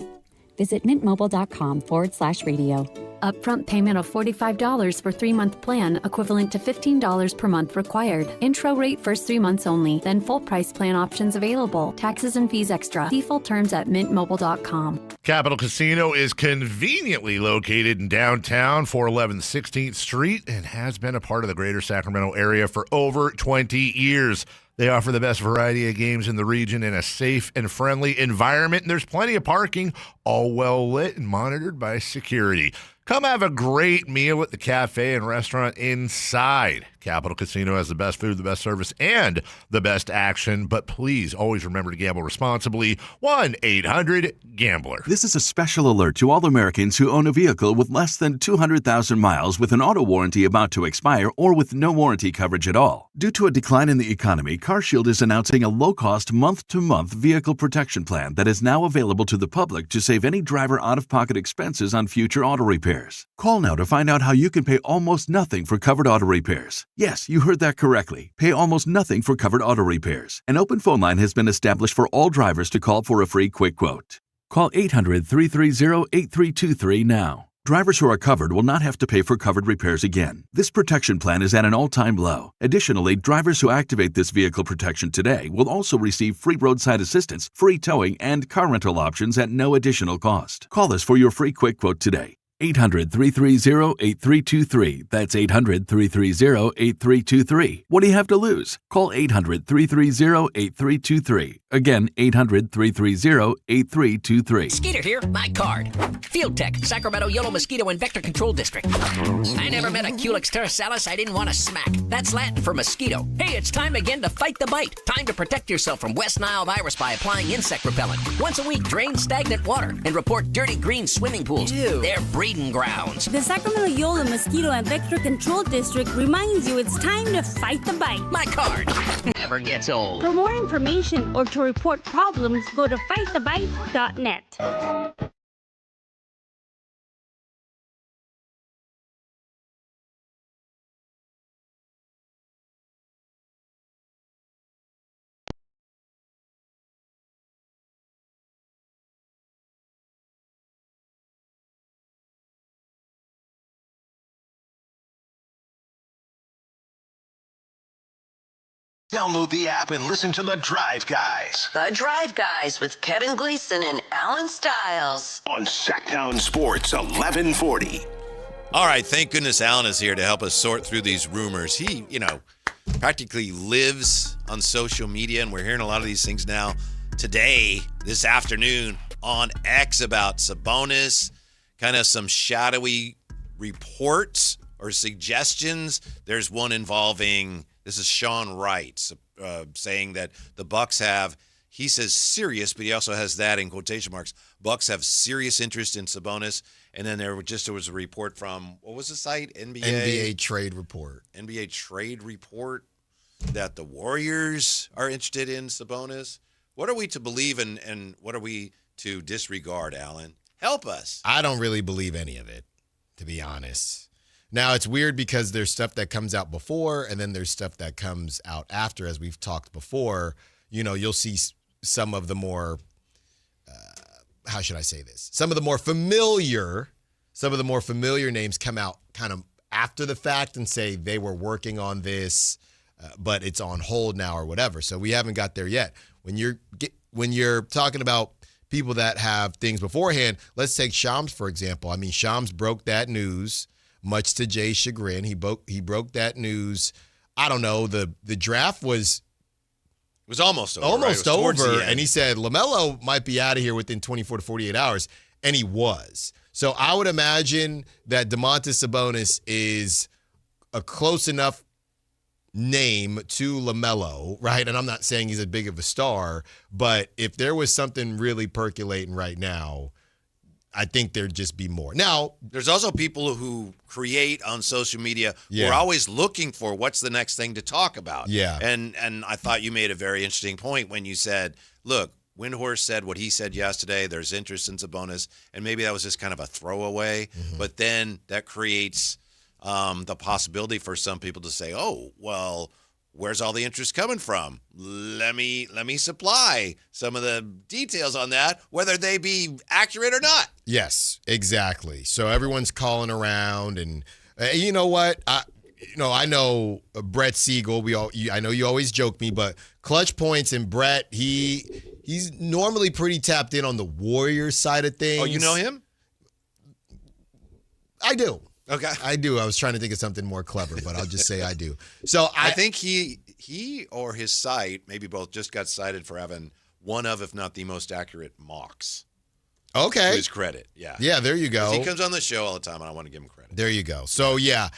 Visit mintmobile.com/radio. Upfront payment of $45 for 3-month plan, equivalent to $15 per month required. Intro rate first 3 months only, then full price plan options available. Taxes and fees extra. See full terms at mintmobile.com. Capital Casino is conveniently located in downtown 411 16th Street and has been a part of the greater Sacramento area for over 20 years. They offer the best variety of games in the region in a safe and friendly environment, and there's plenty of parking, all well lit and monitored by security. Come have a great meal at the cafe and restaurant inside. Capital Casino has the best food, the best service, and the best action. But please always remember to gamble responsibly. 1-800-GAMBLER. This is a special alert to all Americans who own a vehicle with less than 200,000 miles with an auto warranty about to expire or with no warranty coverage at all. Due to a decline in the economy, CarShield is announcing a low-cost month-to-month vehicle protection plan that is now available to the public to save any driver out-of-pocket expenses on future auto repairs. Call now to find out how you can pay almost nothing for covered auto repairs. Yes, you heard that correctly. Pay almost nothing for covered auto repairs. An open phone line has been established for all drivers to call for a free quick quote. Call 800-330-8323 now. Drivers who are covered will not have to pay for covered repairs again. This protection plan is at an all-time low. Additionally, drivers who activate this vehicle protection today will also receive free roadside assistance, free towing, and car rental options at no additional cost. Call us for your free quick quote today. 800-330-8323. That's 800-330-8323. What do you have to lose? Call 800-330-8323. Again, 800-330-8323. Skeeter here, my card. Field Tech, Sacramento Yellow Mosquito and Vector Control District. I never met a Culex terrasalis I didn't want to smack. That's Latin for mosquito. Hey, it's time again to fight the bite. Time to protect yourself from West Nile virus by applying insect repellent. Once a week, drain stagnant water and report dirty green swimming pools. Ew. They're breeding grounds. The Sacramento Yellow Mosquito and Vector Control District reminds you it's time to fight the bite. My card never gets old. For more information or to report problems, go to fightthebite.net. Download the app and listen to The Drive Guys. The Drive Guys with Kevin Gleason and Alan Stiles. On Sactown Sports 1140. All right, thank goodness Alan is here to help us sort through these rumors. He, practically lives on social media, and we're hearing a lot of these things now today, this afternoon, on X about Sabonis, kind of some shadowy reports or suggestions. There's one involving... This is Sean Wright saying that the Bucks have, he says serious, but he also has that in quotation marks. Bucks have serious interest in Sabonis. And then there was a report from, what was the site? NBA Trade Report. NBA Trade Report that the Warriors are interested in Sabonis. What are we to believe and what are we to disregard, Alan? Help us. I don't really believe any of it, to be honest. Now, it's weird because there's stuff that comes out before and then there's stuff that comes out after, as we've talked before. You'll see some of the more, how should I say this? Some of the more familiar names come out kind of after the fact and say they were working on this, but it's on hold now or whatever. So we haven't got there yet. When you're talking about people that have things beforehand, let's take Shams, for example. I mean, Shams broke that news. Much to Jay's chagrin, he broke that news. I don't know. The draft was almost over. Almost over, and he said LaMelo might be out of here within 24 to 48 hours, and he was. So I would imagine that Domantas Sabonis is a close enough name to LaMelo, right? And I'm not saying he's as big of a star, but if there was something really percolating right now, I think there'd just be more. Now, there's also people who create on social media who are always looking for what's the next thing to talk about. Yeah. And I thought you made a very interesting point when you said, look, Windhorst said what he said yesterday, there's interest in Sabonis, and maybe that was just kind of a throwaway, but then that creates the possibility for some people to say, oh, well, Where's all the interest coming from? Let me supply some of the details on that, whether they be accurate or not. Yes, exactly. So everyone's calling around, and you know what? I know Brett Siegel. I know you always joke me, but Clutch Points and Brett, he's normally pretty tapped in on the Warriors side of things. Oh, you know him? I do. Okay. I do. I was trying to think of something more clever, but I'll just say I do. So I think he or his site, maybe both, just got cited for having one of, if not the most accurate mocks. Okay. To his credit. Yeah. Yeah, there you go. He comes on the show all the time, and I want to give him credit. There you go. So, yeah,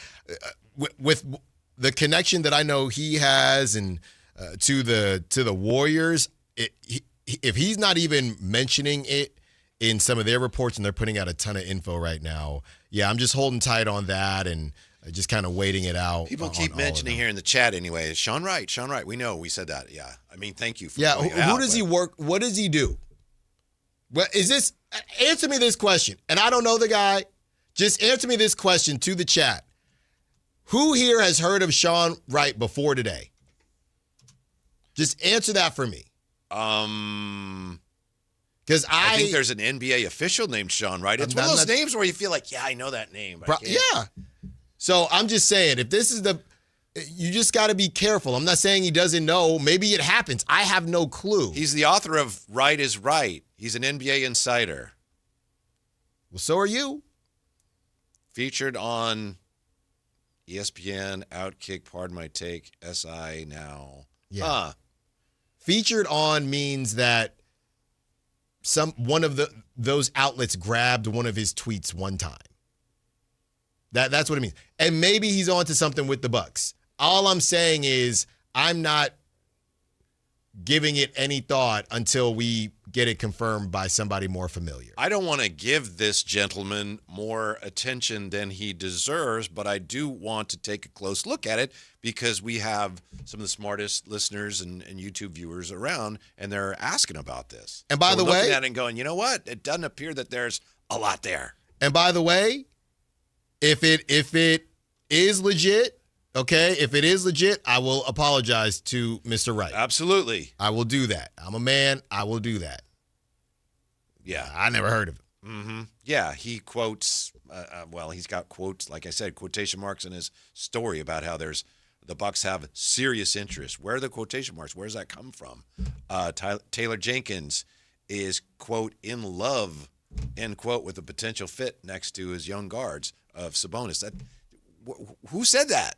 with the connection that I know he has and to the Warriors, if he's not even mentioning it in some of their reports, and they're putting out a ton of info right now, yeah, I'm just holding tight on that and just kind of waiting it out. People keep mentioning here in the chat anyway. Sean Wright. We know we said that. Yeah. I mean, thank you for who does he work? What does he do? What is this? Answer me this question. And I don't know the guy. Just answer me this question to the chat. Who here has heard of Sean Wright before today? Just answer that for me. Because I think there's an NBA official named Sean Wright. It's one of those names where you feel like, yeah, I know that name. Yeah. So I'm just saying, if this is you just got to be careful. I'm not saying he doesn't know. Maybe it happens. I have no clue. He's the author of Right is Right. He's an NBA insider. Well, so are you. Featured on ESPN, Outkick, Pardon My Take, SI Now. Yeah. Featured on means that one of those outlets grabbed one of his tweets one time. That's what it means. And maybe he's on to something with the Bucks. All I'm saying is I'm not giving it any thought until we get it confirmed by somebody more familiar. I don't want to give this gentleman more attention than he deserves, but I do want to take a close look at it because we have some of the smartest listeners and YouTube viewers around, and they're asking about this. And by the way, looking at it and going, you know what? It doesn't appear that there's a lot there. And by the way, if it is legit, okay, if it is legit, I will apologize to Mr. Wright. Absolutely. I will do that. I'm a man. I will do that. Yeah. I never heard of him. Mm-hmm. Yeah, he quotes, he's got quotes, like I said, quotation marks in his story about how the Bucks have serious interest. Where are the quotation marks? Where does that come from? Taylor Jenkins is, quote, in love, end quote, with a potential fit next to his young guards of Sabonis. Who said that?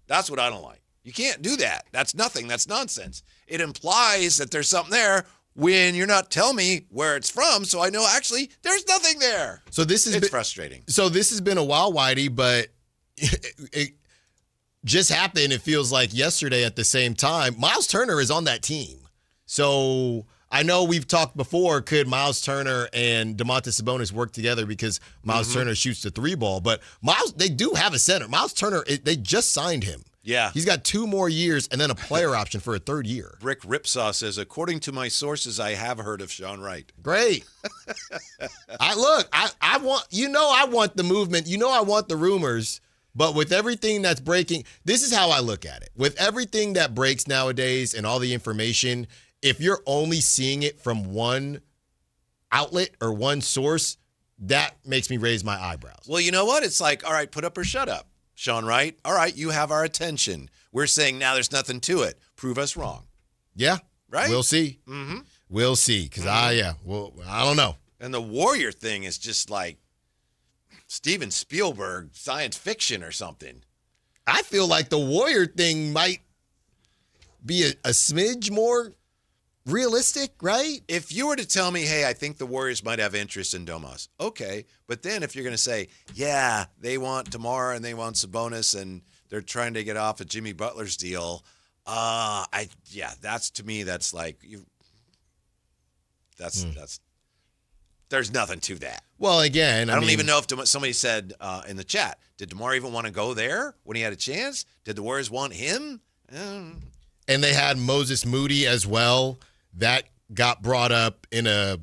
That's what I don't like. You can't do that. That's nothing. That's nonsense. It implies that there's something there when you're not telling me where it's from, so I know actually there's nothing there. So it's frustrating. So this has been a while, Whitey, but it just happened. It feels like yesterday at the same time. Miles Turner is on that team. So I know we've talked before, could Miles Turner and Domantas Sabonis work together because Miles Turner shoots the three ball, but they do have a center. Miles Turner, they just signed him. Yeah. He's got 2 more years and then a player option for a 3rd year. Rick Ripsaw says, according to my sources, I have heard of Sean Wright. Great. I want the movement. I want the rumors, but with everything that's breaking, this is how I look at it. With everything that breaks nowadays and all the information, if you're only seeing it from one outlet or one source, that makes me raise my eyebrows. Well, you know what? It's like, all right, put up or shut up. Sean Wright, all right, you have our attention. We're saying now there's nothing to it. Prove us wrong. Yeah. Right? We'll see. Mm-hmm. We'll see. Because I don't know. And the Warrior thing is just like Steven Spielberg science fiction or something. I feel like the Warrior thing might be a smidge more realistic, right? If you were to tell me, hey, I think the Warriors might have interest in Domas, okay. But then if you're going to say, yeah, they want DeMar and they want Sabonis and they're trying to get off of Jimmy Butler's deal, that's to me, that's like, there's nothing to that. Well, again, I don't even know if somebody said in the chat, did DeMar even want to go there when he had a chance? Did the Warriors want him? And they had Moses Moody as well. That got brought up in a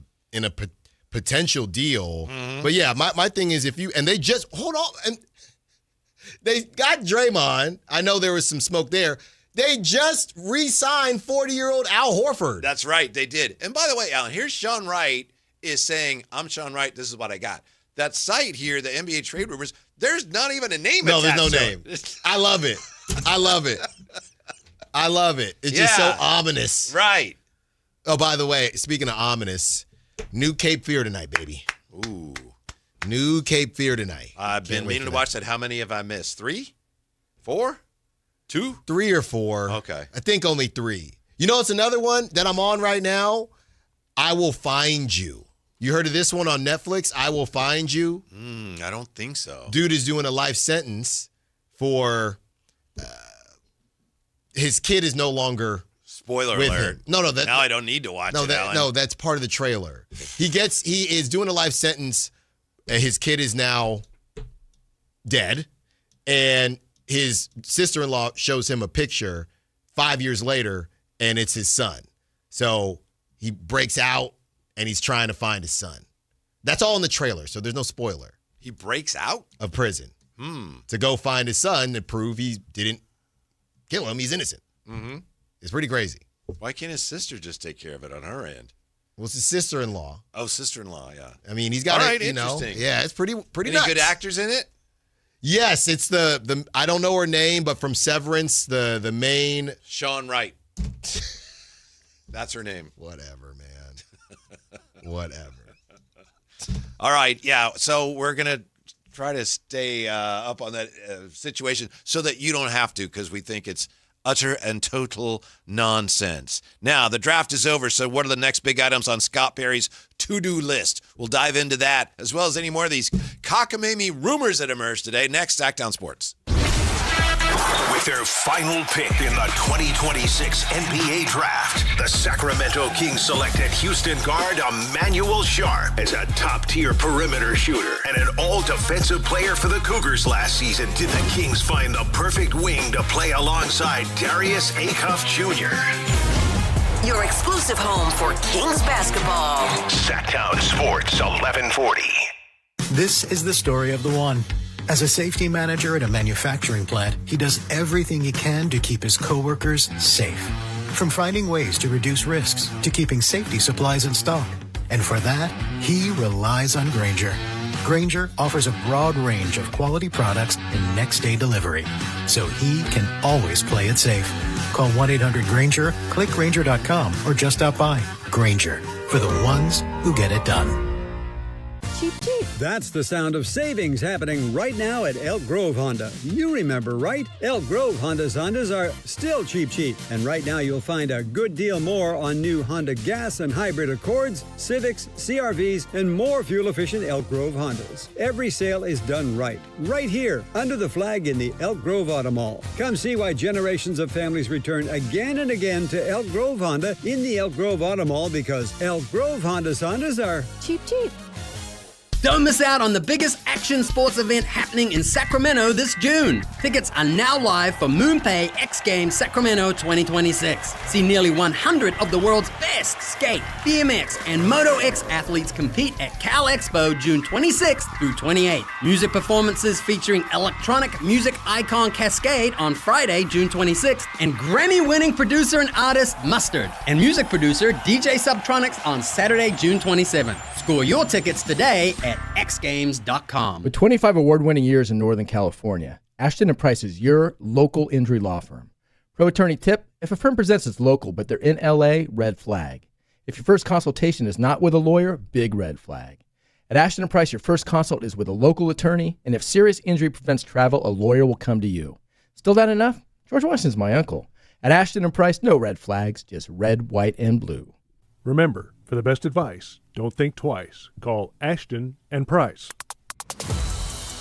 potential deal. Mm-hmm. But yeah, my thing is they just hold on, and they got Draymond. I know there was some smoke there. They just re-signed 40-year-old Al Horford. That's right, they did. And by the way, Alan, here's Sean Wright is saying, I'm Sean Wright, this is what I got. That site here, the NBA Trade Rumors, there's not even a name attached. No, there's no name. I love it. I love it. I love it. It's just so ominous. Right. Oh, by the way, speaking of ominous, new Cape Fear tonight, baby. Ooh. New Cape Fear tonight. I've been meaning to watch that. How many have I missed? 3? 4? 2? 3 or 4. Okay. I think only 3. You know, it's another one that I'm on right now. I Will Find You. You heard of this one on Netflix? I Will Find You. I don't think so. Dude is doing a life sentence for his kid is no longer Spoiler with alert. him. No, now I don't need to watch it, Alan. No, that's part of the trailer. He is doing a life sentence. His kid is now dead, and his sister-in-law shows him a picture 5 years later, and it's his son. So he breaks out, and he's trying to find his son. That's all in the trailer, so there's no spoiler. He breaks out? Of prison. To go find his son and prove he didn't kill him. He's innocent. Mm-hmm. It's pretty crazy. Why can't his sister just take care of it on her end? Well, it's his sister-in-law. Oh, sister-in-law, yeah. I mean, he's got it, interesting. Yeah, it's pretty Any nuts. good actors in it? Yes, it's the I don't know her name, but from Severance, the main Sean Wright. That's her name. Whatever, man. Whatever. All right, yeah. So we're gonna try to stay up on that situation so that you don't have to, because we think it's utter and total nonsense. Now, the draft is over, so what are the next big items on Scott Perry's to-do list? We'll dive into that, as well as any more of these cockamamie rumors that emerged today. Next, Sactown Sports. With their final pick in the 2026 NBA Draft, the Sacramento Kings selected Houston guard Emanuel Sharp as a top-tier perimeter shooter and an all-defensive player for the Cougars last season. Did the Kings find the perfect wing to play alongside Darius Acuff Jr.? Your exclusive home for Kings basketball. Sactown Sports 1140. This is the story of the one. As a safety manager at a manufacturing plant, he does everything he can to keep his coworkers safe. From finding ways to reduce risks to keeping safety supplies in stock. And for that, he relies on Grainger. Grainger offers a broad range of quality products and next-day delivery, so he can always play it safe. Call 1-800-GRAINGER, click Grainger.com, or just stop by. Grainger, for the ones who get it done. Cheap, cheap. That's the sound of savings happening right now at Elk Grove Honda. You remember, right? Elk Grove Hondas are still cheap, cheap. And right now you'll find a good deal more on new Honda gas and hybrid Accords, Civics, CRVs, and more fuel-efficient Elk Grove Hondas. Every sale is done right here, under the flag in the Elk Grove Auto Mall. Come see why generations of families return again and again to Elk Grove Honda in the Elk Grove Auto Mall, because Elk Grove Hondas are cheap, cheap. Don't miss out on the biggest action sports event happening in Sacramento this June. Tickets are now live for MoonPay X Games Sacramento 2026. See nearly 100 of the world's best skate, BMX, and Moto X athletes compete at Cal Expo June 26th through 28th. Music performances featuring electronic music icon Cascade on Friday, June 26th, and Grammy-winning producer and artist Mustard, and music producer DJ Subtronics on Saturday, June 27th. Score your tickets today at xgames.com. With 25 award-winning years in Northern California, Ashton & Price is your local injury law firm. Pro attorney tip: if a firm presents as local but they're in LA, red flag. If your first consultation is not with a lawyer, big red flag. At Ashton & Price, your first consult is with a local attorney, and if serious injury prevents travel, a lawyer will come to you. Still not enough? George Washington's my uncle. At Ashton & Price, no red flags, just red, white, and blue. Remember, for the best advice, don't think twice. Call Ashton & Price.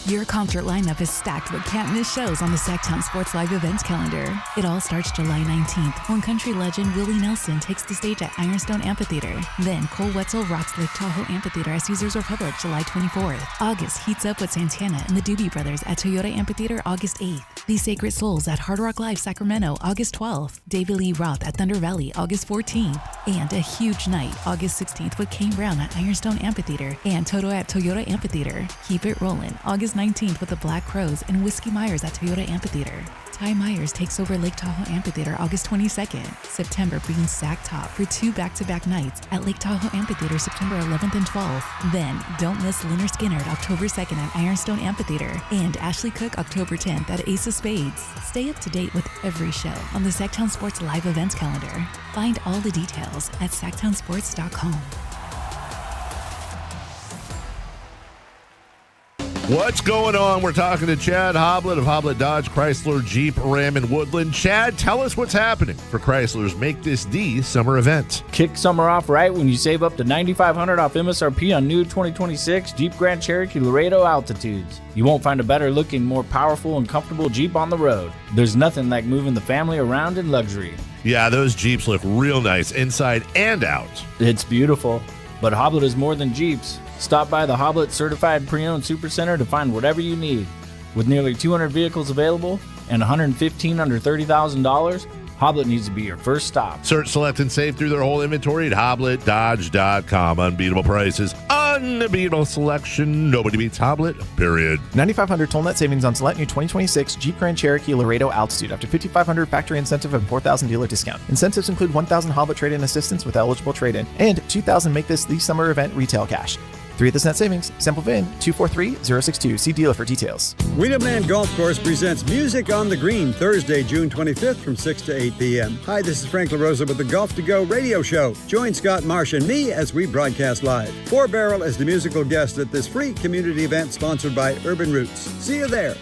Your concert lineup is stacked with can't-miss shows on the Sactown Sports Live events calendar. It all starts July 19th, when country legend Willie Nelson takes the stage at Ironstone Amphitheater. Then Cole Wetzel rocks Lake Tahoe Amphitheater at Caesars Republic July 24th. August heats up with Santana and the Doobie Brothers at Toyota Amphitheater August 8th. The Sacred Souls at Hard Rock Live Sacramento August 12th. David Lee Roth at Thunder Valley August 14th. And a huge night August 16th with Kane Brown at Ironstone Amphitheater and Toto at Toyota Amphitheater. Keep it rolling August 19th with the Black Crows and Whiskey Myers at Toyota Amphitheater. Ty Myers takes over Lake Tahoe Amphitheater August 22nd. September brings Sac Top for 2 back-to-back nights at Lake Tahoe Amphitheater September 11th and 12th. Then, don't miss Leonard Skinner October 2nd at Ironstone Amphitheater and Ashley Cook October 10th at Ace of Spades. Stay up to date with every show on the Sactown Sports live events calendar. Find all the details at sactownsports.com. What's going on? We're talking to Chad Hoblet of Hoblet Dodge, Chrysler, Jeep, Ram, and Woodland. Chad, tell us what's happening for Chrysler's Make This the summer event. Kick summer off right when you save up to $9,500 off MSRP on new 2026 Jeep Grand Cherokee Laredo Altitudes. You won't find a better looking, more powerful, and comfortable Jeep on the road. There's nothing like moving the family around in luxury. Yeah, those Jeeps look real nice inside and out. It's beautiful, but Hoblet is more than Jeeps. Stop by the Hoblet Certified Pre-Owned Supercenter to find whatever you need. With nearly 200 vehicles available and 115 under $30,000, Hoblet needs to be your first stop. Search, select, and save through their whole inventory at HobletDodge.com. Unbeatable prices, unbeatable selection. Nobody beats Hoblet, period. $9,500 toll net savings on select new 2026 Jeep Grand Cherokee Laredo Altitude. Up to $5,500 factory incentive and $4,000 dealer discount. Incentives include $1,000 Hoblet trade-in assistance with eligible trade-in and $2,000 Make This the summer event retail cash. 3 of this net savings. Sample VIN 243062. See dealer for details. Wheatland Golf Course presents Music on the Green Thursday, June 25th from 6 to 8 p.m. Hi, this is Frank LaRosa with the Golf to Go radio show. Join Scott Marsh and me as we broadcast live. 4 Barrel as the musical guest at this free community event sponsored by Urban Roots. See you there.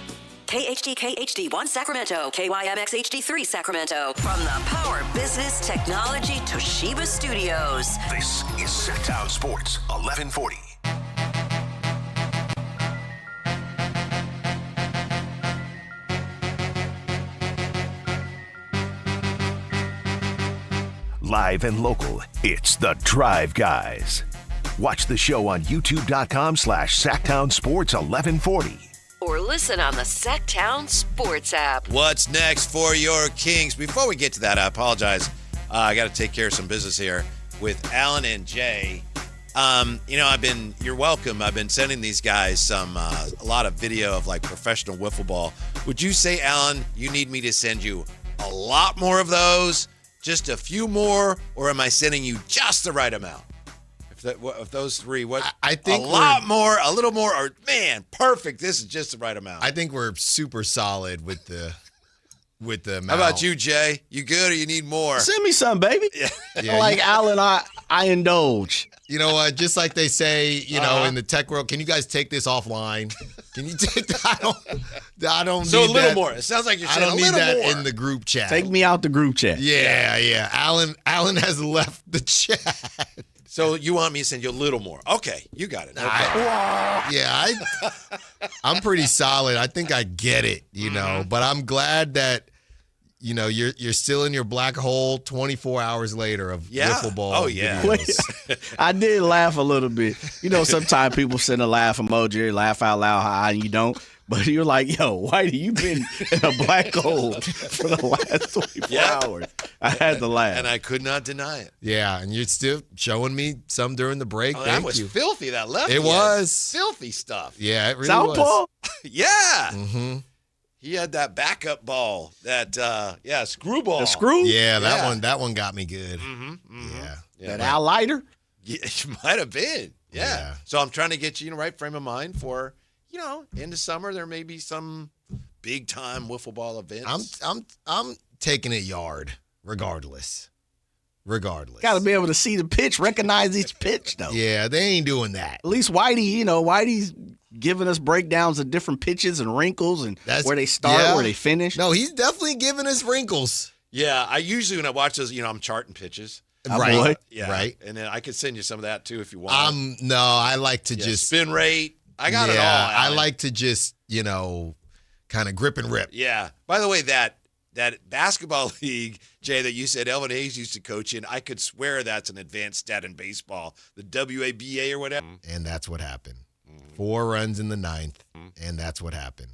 KHD1 Sacramento, KYMX HD3 Sacramento. From the Power Business Technology Toshiba Studios. This is Sactown Sports 1140. Live and local, it's the Drive Guys. Watch the show on youtube.com/Sactown Sports 1140. Or listen on the Sactown Sports app. What's next for your Kings? Before we get to that, I apologize. I got to take care of some business here with Alan and Jay. You're welcome. I've been sending these guys a lot of video of like professional wiffle ball. Would you say, Alan, you need me to send you a lot more of those? Just a few more, or am I sending you just the right amount? If those three, I think a lot more, a little more, or man, perfect. This is just the right amount. I think we're super solid with the amount. How about you, Jay? You good or you need more? Send me some, baby. Yeah, like Alan, I indulge. You know what? Just like they say, in the tech world, can you guys take this offline? Can you take that? I don't so need a little that. more. It sounds like you're saying I don't a need little that more. in the group chat. Take me out the group chat. Yeah. Alan has left the chat. So you want me to send you a little more? Okay, you got it. No I'm pretty solid. I think I get it, but I'm glad that you're still in your black hole 24 hours later of wiffle ball. Oh yeah. I did laugh a little bit. Sometimes people send a laugh emoji, laugh out loud, and you don't. But you're like, yo, Whitey, you've been in a black hole for the last 24 hours. I had to laugh. And I could not deny it. Yeah, and you're still showing me some during the break. That was filthy, that left. It was. Filthy stuff. Yeah, it really Southpaw? was. Yeah. Mm-hmm. He had that backup ball, that screw ball. The screw? Yeah, that one got me good. Mm-hmm. Yeah. That Al lighter? Yeah, it might have been. Yeah. So I'm trying to get you in the right frame of mind for, in the summer there may be some big time wiffle ball events. I'm taking it yard regardless. Got to be able to see the pitch, recognize each pitch though. Yeah, they ain't doing that. At least Whitey's giving us breakdowns of different pitches and wrinkles and where they start, where they finish. No, he's definitely giving us wrinkles. Yeah, I usually when I watch those, I'm charting pitches. Right. Yeah. Right. And then I could send you some of that too if you want. No, I like to just spin rate. I got it all. I like to just, kind of grip and rip. Yeah. By the way, that basketball league, Jay, that you said Elvin Hayes used to coach in, I could swear that's an advanced stat in baseball, the WABA or whatever. And that's what happened. 4 runs in the 9th, and that's what happened.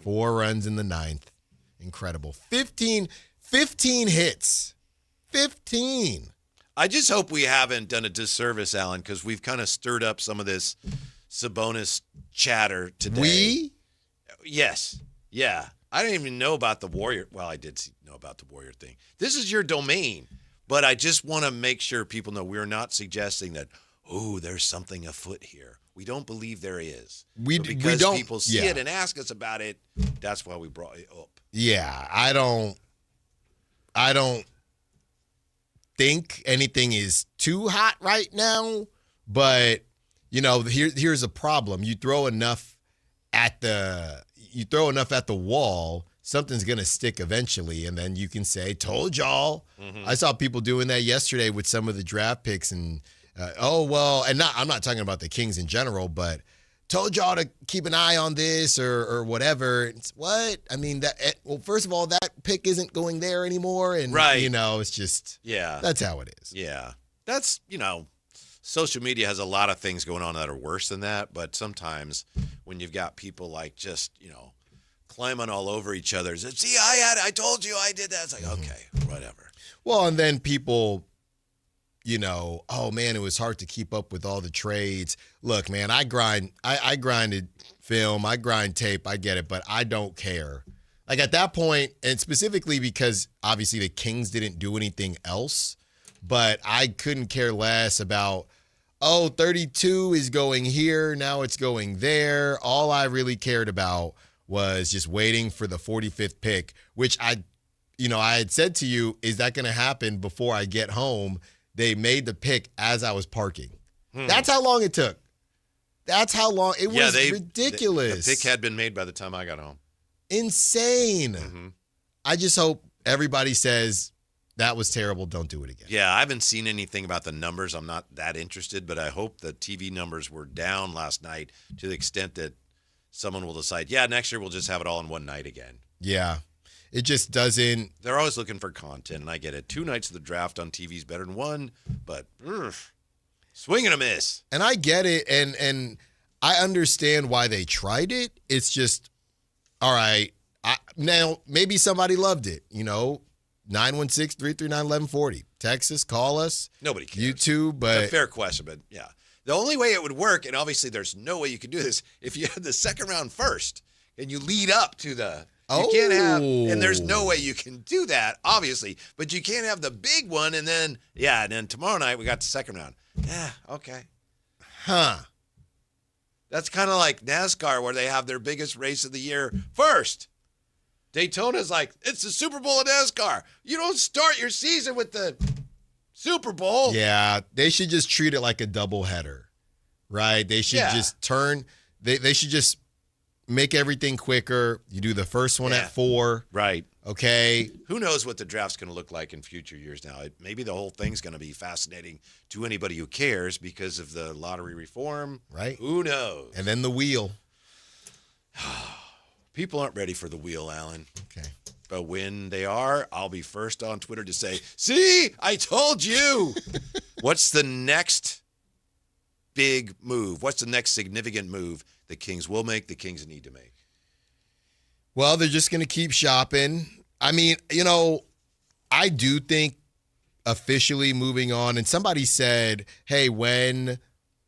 4 runs in the 9th. Incredible. 15 hits. 15. I just hope we haven't done a disservice, Alan, because we've kind of stirred up some of this Sabonis chatter today. We? Yes. Yeah. I didn't even know about the Warrior. Well, I did know about the Warrior thing. This is your domain. But I just want to make sure people know we're not suggesting that, there's something afoot here. We don't believe there is. Because don't, people see it and ask us about it, that's why we brought it up. Yeah, I don't think anything is too hot right now, but here's a problem. You throw enough at the wall, something's going to stick eventually, and then you can say, told y'all. Mm-hmm. I saw people doing that yesterday with some of the draft picks, and I'm not talking about the Kings in general, but told y'all to keep an eye on this or whatever. It's what? I mean, first of all, that pick isn't going there anymore, and it's just that's how it is. Yeah. That's, social media has a lot of things going on that are worse than that, but sometimes when you've got people like just, climbing all over each other. See, I told you I did that. It's like, okay, whatever. Well, and then people, oh man, it was hard to keep up with all the trades. Look, man, I grinded film, I grind tape, I get it, but I don't care. Like at that point, and specifically because obviously the Kings didn't do anything else, but I couldn't care less about, 32 is going here, now it's going there. All I really cared about was just waiting for the 45th pick, which I had said to you, is that going to happen before I get home? They made the pick as I was parking. That's how long it took. That's how long. It was ridiculous. The pick had been made by the time I got home. Insane. Mm-hmm. I just hope everybody says that was terrible. Don't do it again. Yeah, I haven't seen anything about the numbers. I'm not that interested, but I hope the TV numbers were down last night to the extent that someone will decide, next year we'll just have it all in one night again. Yeah. It just doesn't. They're always looking for content, and I get it. 2 nights of the draft on TV is better than one, but swing and a miss. And I get it, and I understand why they tried it. It's just, all right, now maybe somebody loved it, 916-339-1140. Text us, call us. Nobody cares. YouTube, but. It's a fair question, but yeah. The only way it would work, and obviously there's no way you could do this, if you had the second round first and you lead up to the you can't have, and there's no way you can do that, obviously, but you can't have the big one and then tomorrow night we got the second round. Yeah, okay. Huh. That's kind of like NASCAR where they have their biggest race of the year first. Daytona's like, it's the Super Bowl of NASCAR. You don't start your season with the Super Bowl. Yeah, they should just treat it like a doubleheader, right? They should just turn. They should just make everything quicker. You do the first one at 4. Right. Okay. Who knows what the draft's going to look like in future years now? Maybe the whole thing's going to be fascinating to anybody who cares because of the lottery reform. Right. Who knows? And then the wheel. People aren't ready for the wheel, Alan. Okay. But when they are, I'll be first on Twitter to say, see, I told you. What's the next big move? What's the next significant move the Kings will make, the Kings need to make? Well, they're just going to keep shopping. I mean, I do think officially moving on, and somebody said, hey, when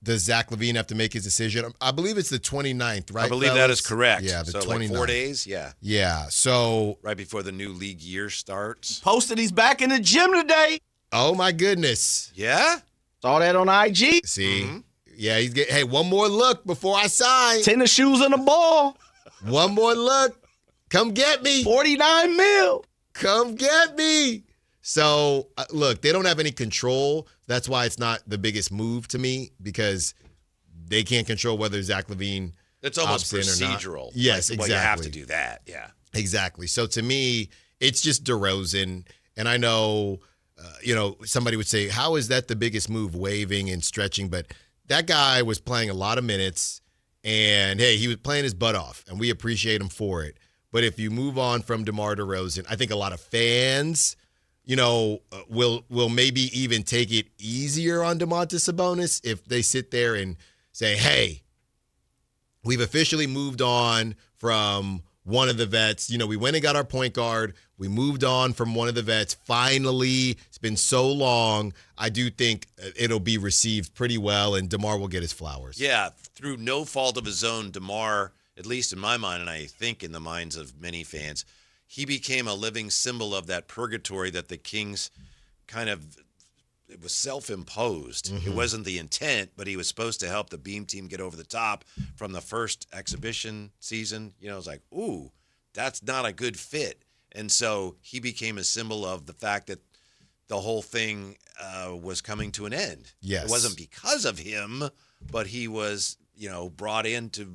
does Zach LaVine have to make his decision? I believe it's the 29th, right? I believe that is correct. Yeah, the 29th. Like 4 days? Yeah. Yeah, so. Right before the new league year starts. Posted he's back in the gym today. Oh, my goodness. Yeah? Saw that on IG. See? Mm-hmm. Yeah, he's getting, hey, one more look before I sign. Tennis shoes and a ball. One more look. Come get me. 49 mil. Come get me. So, look, they don't have any control. That's why it's not the biggest move to me, because they can't control whether Zach LaVine It's almost opts in or not. procedural. Yes, like, exactly. Well, you have to do that, yeah. Exactly. So, to me, it's just DeRozan. And I know, somebody would say, how is that the biggest move, waving and stretching? But that guy was playing a lot of minutes, and, hey, he was playing his butt off, and we appreciate him for it. But if you move on from DeMar DeRozan, I think a lot of fans – will maybe even take it easier on Domantas Sabonis if they sit there and say, hey, we've officially moved on from one of the vets. We went and got our point guard. We moved on from one of the vets. Finally, it's been so long. I do think it'll be received pretty well, and DeMar will get his flowers. Yeah, through no fault of his own, DeMar at least in my mind, and I think in the minds of many fans, he became a living symbol of that purgatory that the Kings kind of, it was self-imposed. Mm-hmm. It wasn't the intent, but he was supposed to help the Beam team get over the top from the first exhibition season. You know, it's like, ooh, that's not a good fit. And so he became a symbol of the fact that the whole thing was coming to an end. Yes. It wasn't because of him, but he was, you know, brought in to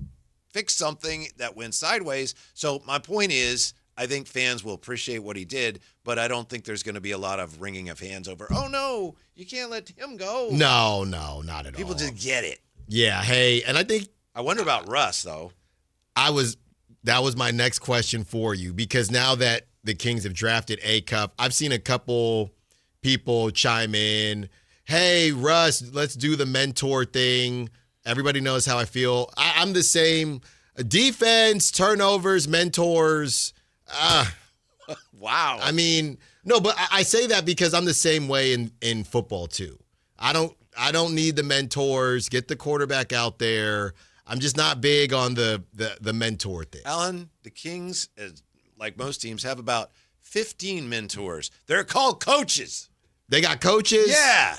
fix something that went sideways. So my point is, I think fans will appreciate what he did, but I don't think there's going to be a lot of wringing of hands over, oh, no, you can't let him go. No, not at all. People just get it. Yeah, hey, and I wonder about Russ, though. That was my next question for you, because now that the Kings have drafted Acuff, I've seen a couple people chime in, hey, Russ, let's do the mentor thing. Everybody knows how I feel. I'm the same. Defense, turnovers, mentors. Wow. I mean, no, but I say that because I'm the same way in football too. I don't need the mentors. Get the quarterback out there. I'm just not big on the mentor thing. Alan, the Kings, like most teams, have about 15 mentors. They're called coaches. They got coaches? Yeah.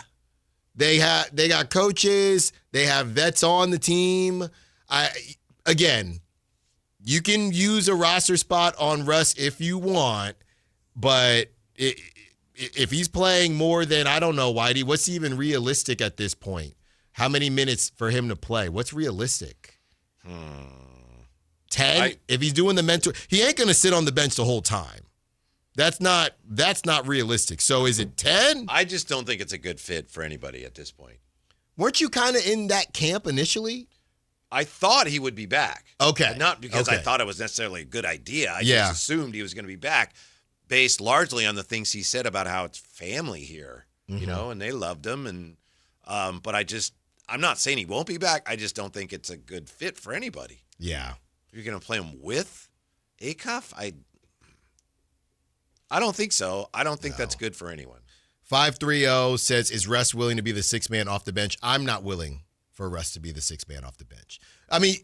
They got coaches. They have vets on the team. Again, you can use a roster spot on Russ if you want, but if he's playing more than, I don't know, Whitey, what's even realistic at this point? How many minutes for him to play? What's realistic? 10? If he's doing the mentor, he ain't going to sit on the bench the whole time. That's not realistic. So is it 10? I just don't think it's a good fit for anybody at this point. Weren't you kind of in that camp initially? I thought he would be back. Okay. But not because I Okay. thought it was necessarily a good idea. I Yeah. just assumed he was going to be back based largely on the things he said about how it's family here, you know, and they loved him. And but I'm not saying he won't be back. I just don't think it's a good fit for anybody. Yeah. You're going to play him with Acuff? I don't think so. I don't think that's good for anyone. 530 says, is Russ willing to be the sixth man off the bench? I'm not willing for Russ to be the sixth man off the bench. I mean,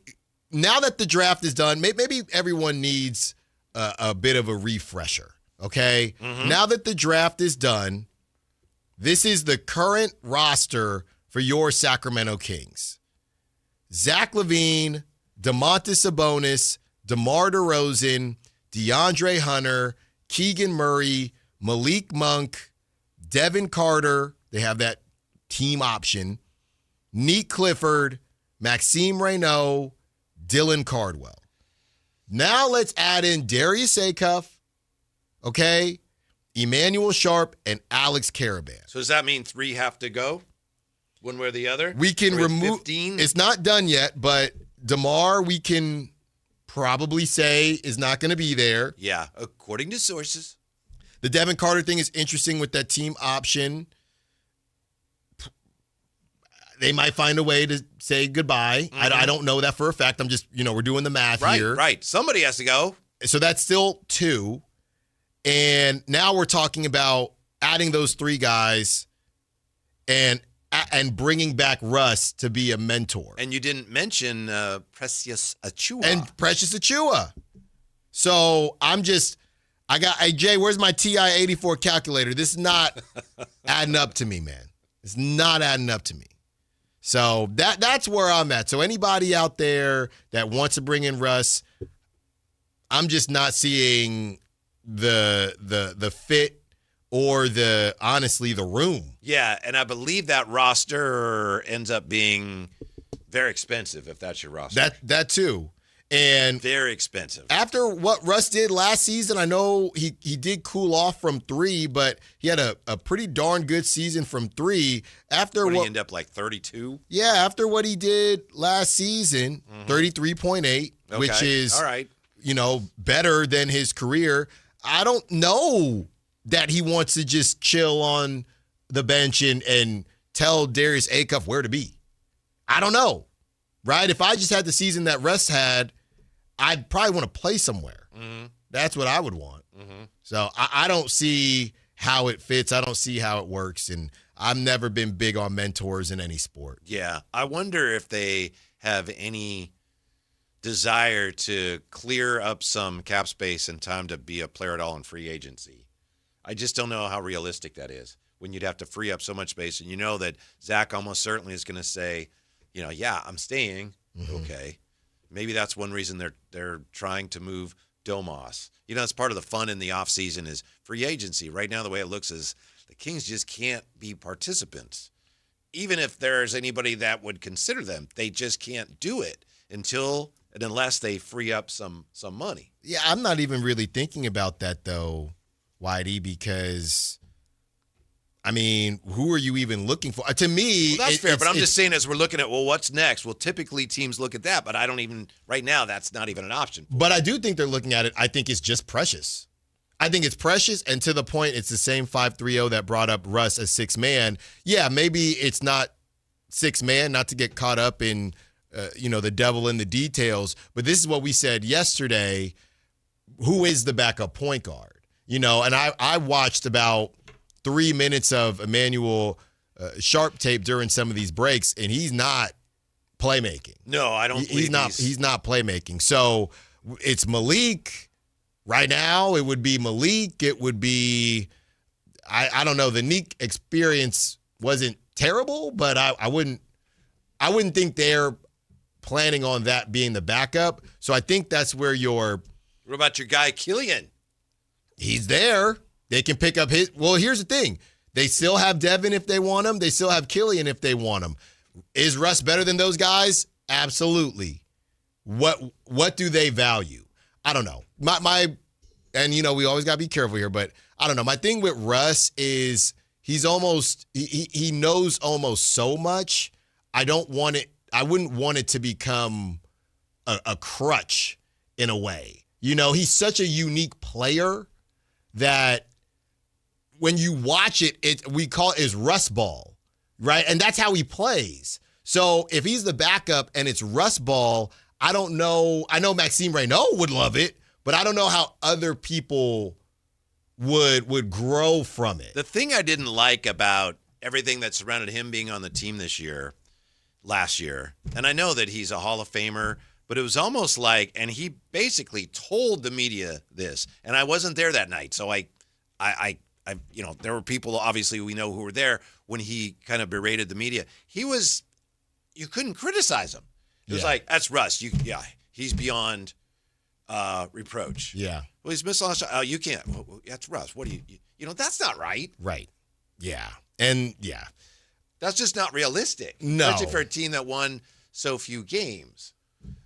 now that the draft is done, maybe everyone needs a bit of a refresher, okay? Now that the draft is done, this is the current roster for your Sacramento Kings. Zach LaVine, Domantas Sabonis, DeMar DeRozan, DeAndre Hunter, Keegan Murray, Malik Monk, Devin Carter, they have that team option, Neek Clifford, Maxime Reynaud, Dylan Cardwell. Now let's add in Darius Acuff, okay, Emanuel Sharp, and Alex Karaban. So does that mean 3 have to go? One way or the other? We can remove, 15? it's not done yet, but DeMar, we can probably say is not going to be there. Yeah, according to sources. The Devin Carter thing is interesting with that team option. They might find a way to say goodbye. I don't know that for a fact. I'm just, we're doing the math here. Right. Somebody has to go. So that's still 2. And now we're talking about adding those 3 guys and bringing back Russ to be a mentor. And you didn't mention Precious Achiuwa. And Precious Achiuwa. So hey, Jay, where's my TI-84 calculator? This is not adding up to me, man. It's not adding up to me. So that's where I'm at. So anybody out there that wants to bring in Russ, I'm just not seeing the fit or honestly the room. Yeah, and I believe that roster ends up being very expensive if that's your roster. That too. And very expensive. After what Russ did last season, I know he did cool off from 3, but he had a pretty darn good season from 3. After he ended up like 32? Yeah, after what he did last season, 33.8, which is all right. Better than his career. I don't know that he wants to just chill on the bench and tell Darius Acuff where to be. I don't know. Right? If I just had the season that Russ had, I'd probably want to play somewhere. That's what I would want. So I don't see how it fits. I don't see how it works. And I've never been big on mentors in any sport. Yeah. I wonder if they have any desire to clear up some cap space and time to be a player at all in free agency. I just don't know how realistic that is when you'd have to free up so much space. And you know that Zach almost certainly is going to say, yeah, I'm staying. Mm-hmm. Okay. Maybe that's one reason they're trying to move Domas. It's part of the fun in the offseason is free agency. Right now, the way it looks is the Kings just can't be participants. Even if there's anybody that would consider them, they just can't do it unless they free up some money. Yeah, I'm not even really thinking about that, though, Whitey, because, who are you even looking for? To me, well, that's fair, but I'm just saying as we're looking at, what's next? Well, typically teams look at that, but right now, that's not even an option. But I do think they're looking at it. I think it's just Precious. I think it's Precious, and to the point, it's the same 5-3-0 that brought up Russ as sixth man. Yeah, maybe it's not sixth man, not to get caught up in, the devil in the details, but this is what we said yesterday. Who is the backup point guard? And I watched about 3 minutes of Emanuel Sharp tape during some of these breaks, and he's not playmaking. No, I don't believe he's not playmaking. So it's Malik. Right now, it would be Malik. It would be, I don't know. The Neek experience wasn't terrible, but I wouldn't think they're planning on that being the backup. So I think that's where What about your guy Killian? He's there. They can pick up his. Well, here's the thing. They still have Devin if they want him. They still have Killian if they want him. Is Russ better than those guys? Absolutely. What do they value? I don't know. We always got to be careful here, but I don't know. My thing with Russ is he knows almost so much. I wouldn't want it to become a crutch in a way. He's such a unique player that when you watch we call it is Russ ball, right? And that's how he plays. So if he's the backup and it's Russ ball, I don't know. I know Maxime Reynaud would love it, but I don't know how other people would grow from it. The thing I didn't like about everything that surrounded him being on the team last year, and I know that he's a Hall of Famer, but it was almost like, and he basically told the media this, and I wasn't there that night, so I there were people obviously we know who were there when he kind of berated the media. You couldn't criticize him. It was like, that's Russ. He's beyond reproach. Yeah. Well, he's missed a lot of shots. Oh, you can't. Well, that's Russ. What do you that's not right. Right. Yeah. And yeah. That's just not realistic. No. Especially for a team that won so few games.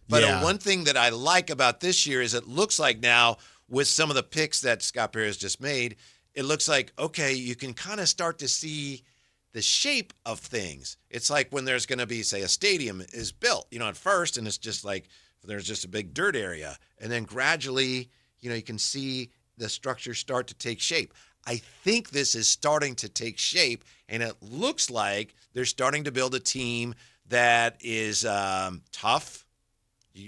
But one thing that I like about this year is it looks like now with some of the picks that Scott Perez just made, it looks like, okay, you can kind of start to see the shape of things. It's like when there's going to be, say, a stadium is built, at first, and it's just like there's just a big dirt area. And then gradually, you can see the structure start to take shape. I think this is starting to take shape, and it looks like they're starting to build a team that is tough.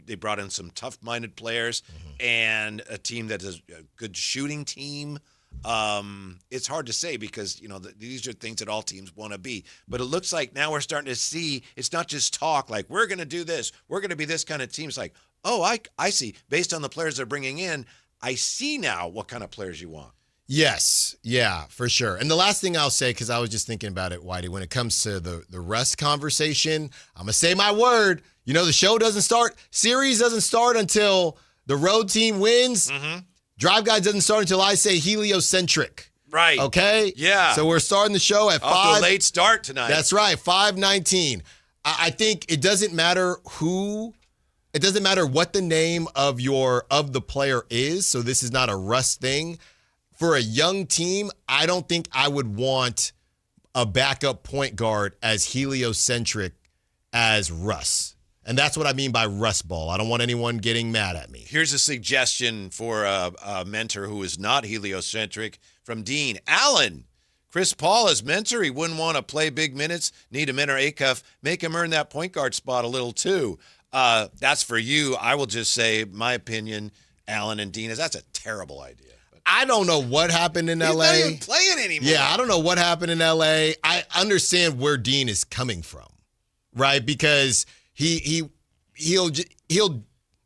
They brought in some tough-minded players and a team that is a good shooting team. It's hard to say because, these are things that all teams want to be. But it looks like now we're starting to see it's not just talk like we're going to do this. We're going to be this kind of team. It's like, oh, I see. Based on the players they're bringing in, I see now what kind of players you want. Yes. Yeah, for sure. And the last thing I'll say, because I was just thinking about it, Whitey, when it comes to the Russ conversation, I'm going to say my word. The show doesn't start. Series doesn't start until the road team wins. Mm-hmm. Drive Guys doesn't start until I say heliocentric. Right. Okay? Yeah. So we're starting the show at 5. Off to a late start tonight. That's right, 5:19. I think it doesn't matter it doesn't matter what the name of the player is, so this is not a Russ thing. For a young team, I don't think I would want a backup point guard as heliocentric as Russ. And that's what I mean by Russ ball. I don't want anyone getting mad at me. Here's a suggestion for a mentor who is not heliocentric from Dean. Allen, Chris Paul as mentor. He wouldn't want to play big minutes. Need a mentor, Acuff. Make him earn that point guard spot a little too. That's for you. I will just say my opinion, Allen and Dean, is that's a terrible idea. I don't know what happened in L.A. He's not even playing anymore. Yeah, I don't know what happened in L.A. I understand where Dean is coming from, right? Because he'll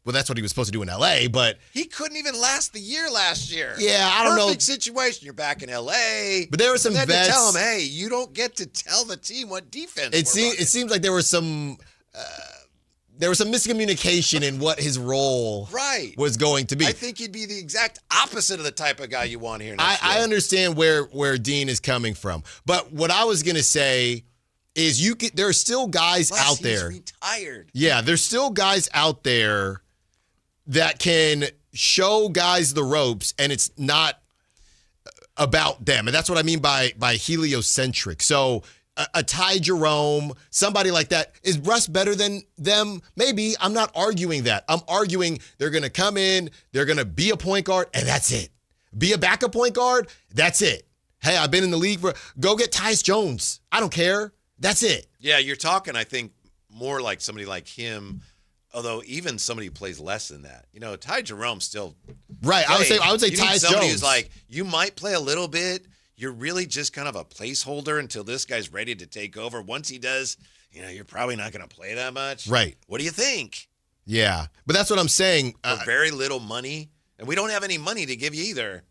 Well, that's what he was supposed to do in L.A., but He couldn't even last the year last year. Yeah, I don't know. Perfect situation. You're back in L.A. But there were some then vets. to tell him, hey, you don't get to tell the team what defense it seems like there was some miscommunication in what his role was going to be. I think he'd be the exact opposite of the type of guy you want here. I understand where Dean is coming from, but what I was going to say is there are still guys out there. He's retired. Yeah, there's still guys out there that can show guys the ropes, and it's not about them. And that's what I mean by heliocentric. So a Ty Jerome, somebody like that. Is Russ better than them? Maybe. I'm not arguing that. I'm arguing they're going to come in, they're going to be a point guard, and that's it. Be a backup point guard, that's it. Hey, I've been in the league go get Tyus Jones. I don't care. That's it. Yeah, you're talking, I think, more like somebody like him, although even somebody who plays less than that. You know, Ty Jerome still. Right. I would say Tyus somebody Jones. Who's like, you might play a little bit. You're really just kind of a placeholder until this guy's ready to take over. Once he does, you're probably not going to play that much. Right. What do you think? Yeah. But that's what I'm saying. For very little money. And we don't have any money to give you either.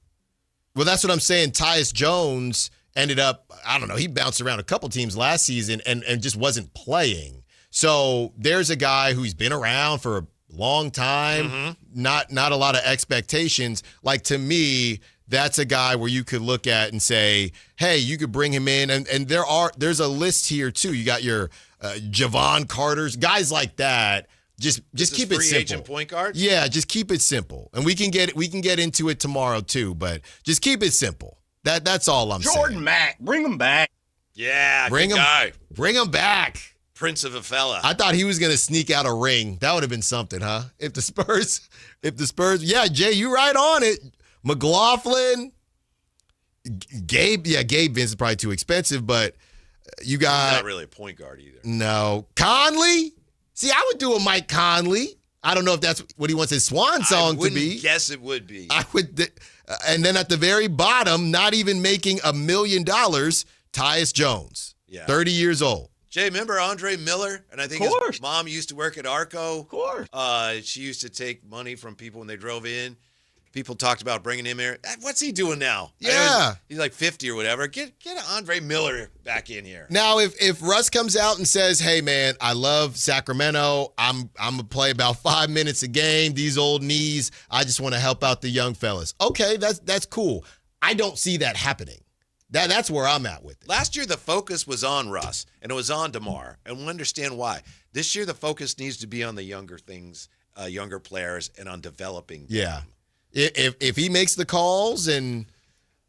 Well, that's what I'm saying. Tyus Jones ended up, I don't know, he bounced around a couple teams last season and just wasn't playing. So there's a guy who's been around for a long time, not a lot of expectations. Like, to me, that's a guy where you could look at and say, hey, you could bring him in. And there's a list here, too. You got your Javon Carters, guys like that. Just keep it simple. Free agent point guard? Yeah, just keep it simple. And we can get into it tomorrow, too, but just keep it simple. That's all I'm saying. Jordan Mack, bring him back. Yeah, bring good him, guy. Bring him back. Prince of a fella. I thought he was going to sneak out a ring. That would have been something, huh? If the Spurs, yeah, Jay, you right on it. McLaughlin, Gabe Vince is probably too expensive, but you got. He's not really a point guard either. No. Conley? See, I would do a Mike Conley. I don't know if that's what he wants his swan song to be. I guess it would be. I would. And then at the very bottom, not even making $1 million, Tyus Jones, 30 years old. Jay, remember Andre Miller? And I think his mom used to work at Arco. Of course. She used to take money from people when they drove in. People talked about bringing him here. What's he doing now? Yeah. He's like 50 or whatever. Get Andre Miller back in here. Now, if Russ comes out and says, hey, man, I love Sacramento. I'm going to play about 5 minutes a game. These old knees, I just want to help out the young fellas. Okay, that's cool. I don't see that happening. That's where I'm at with it. Last year, the focus was on Russ, and it was on DeMar, and we'll understand why. This year, the focus needs to be on the younger things, younger players, and on developing them. Yeah. If he makes the calls and,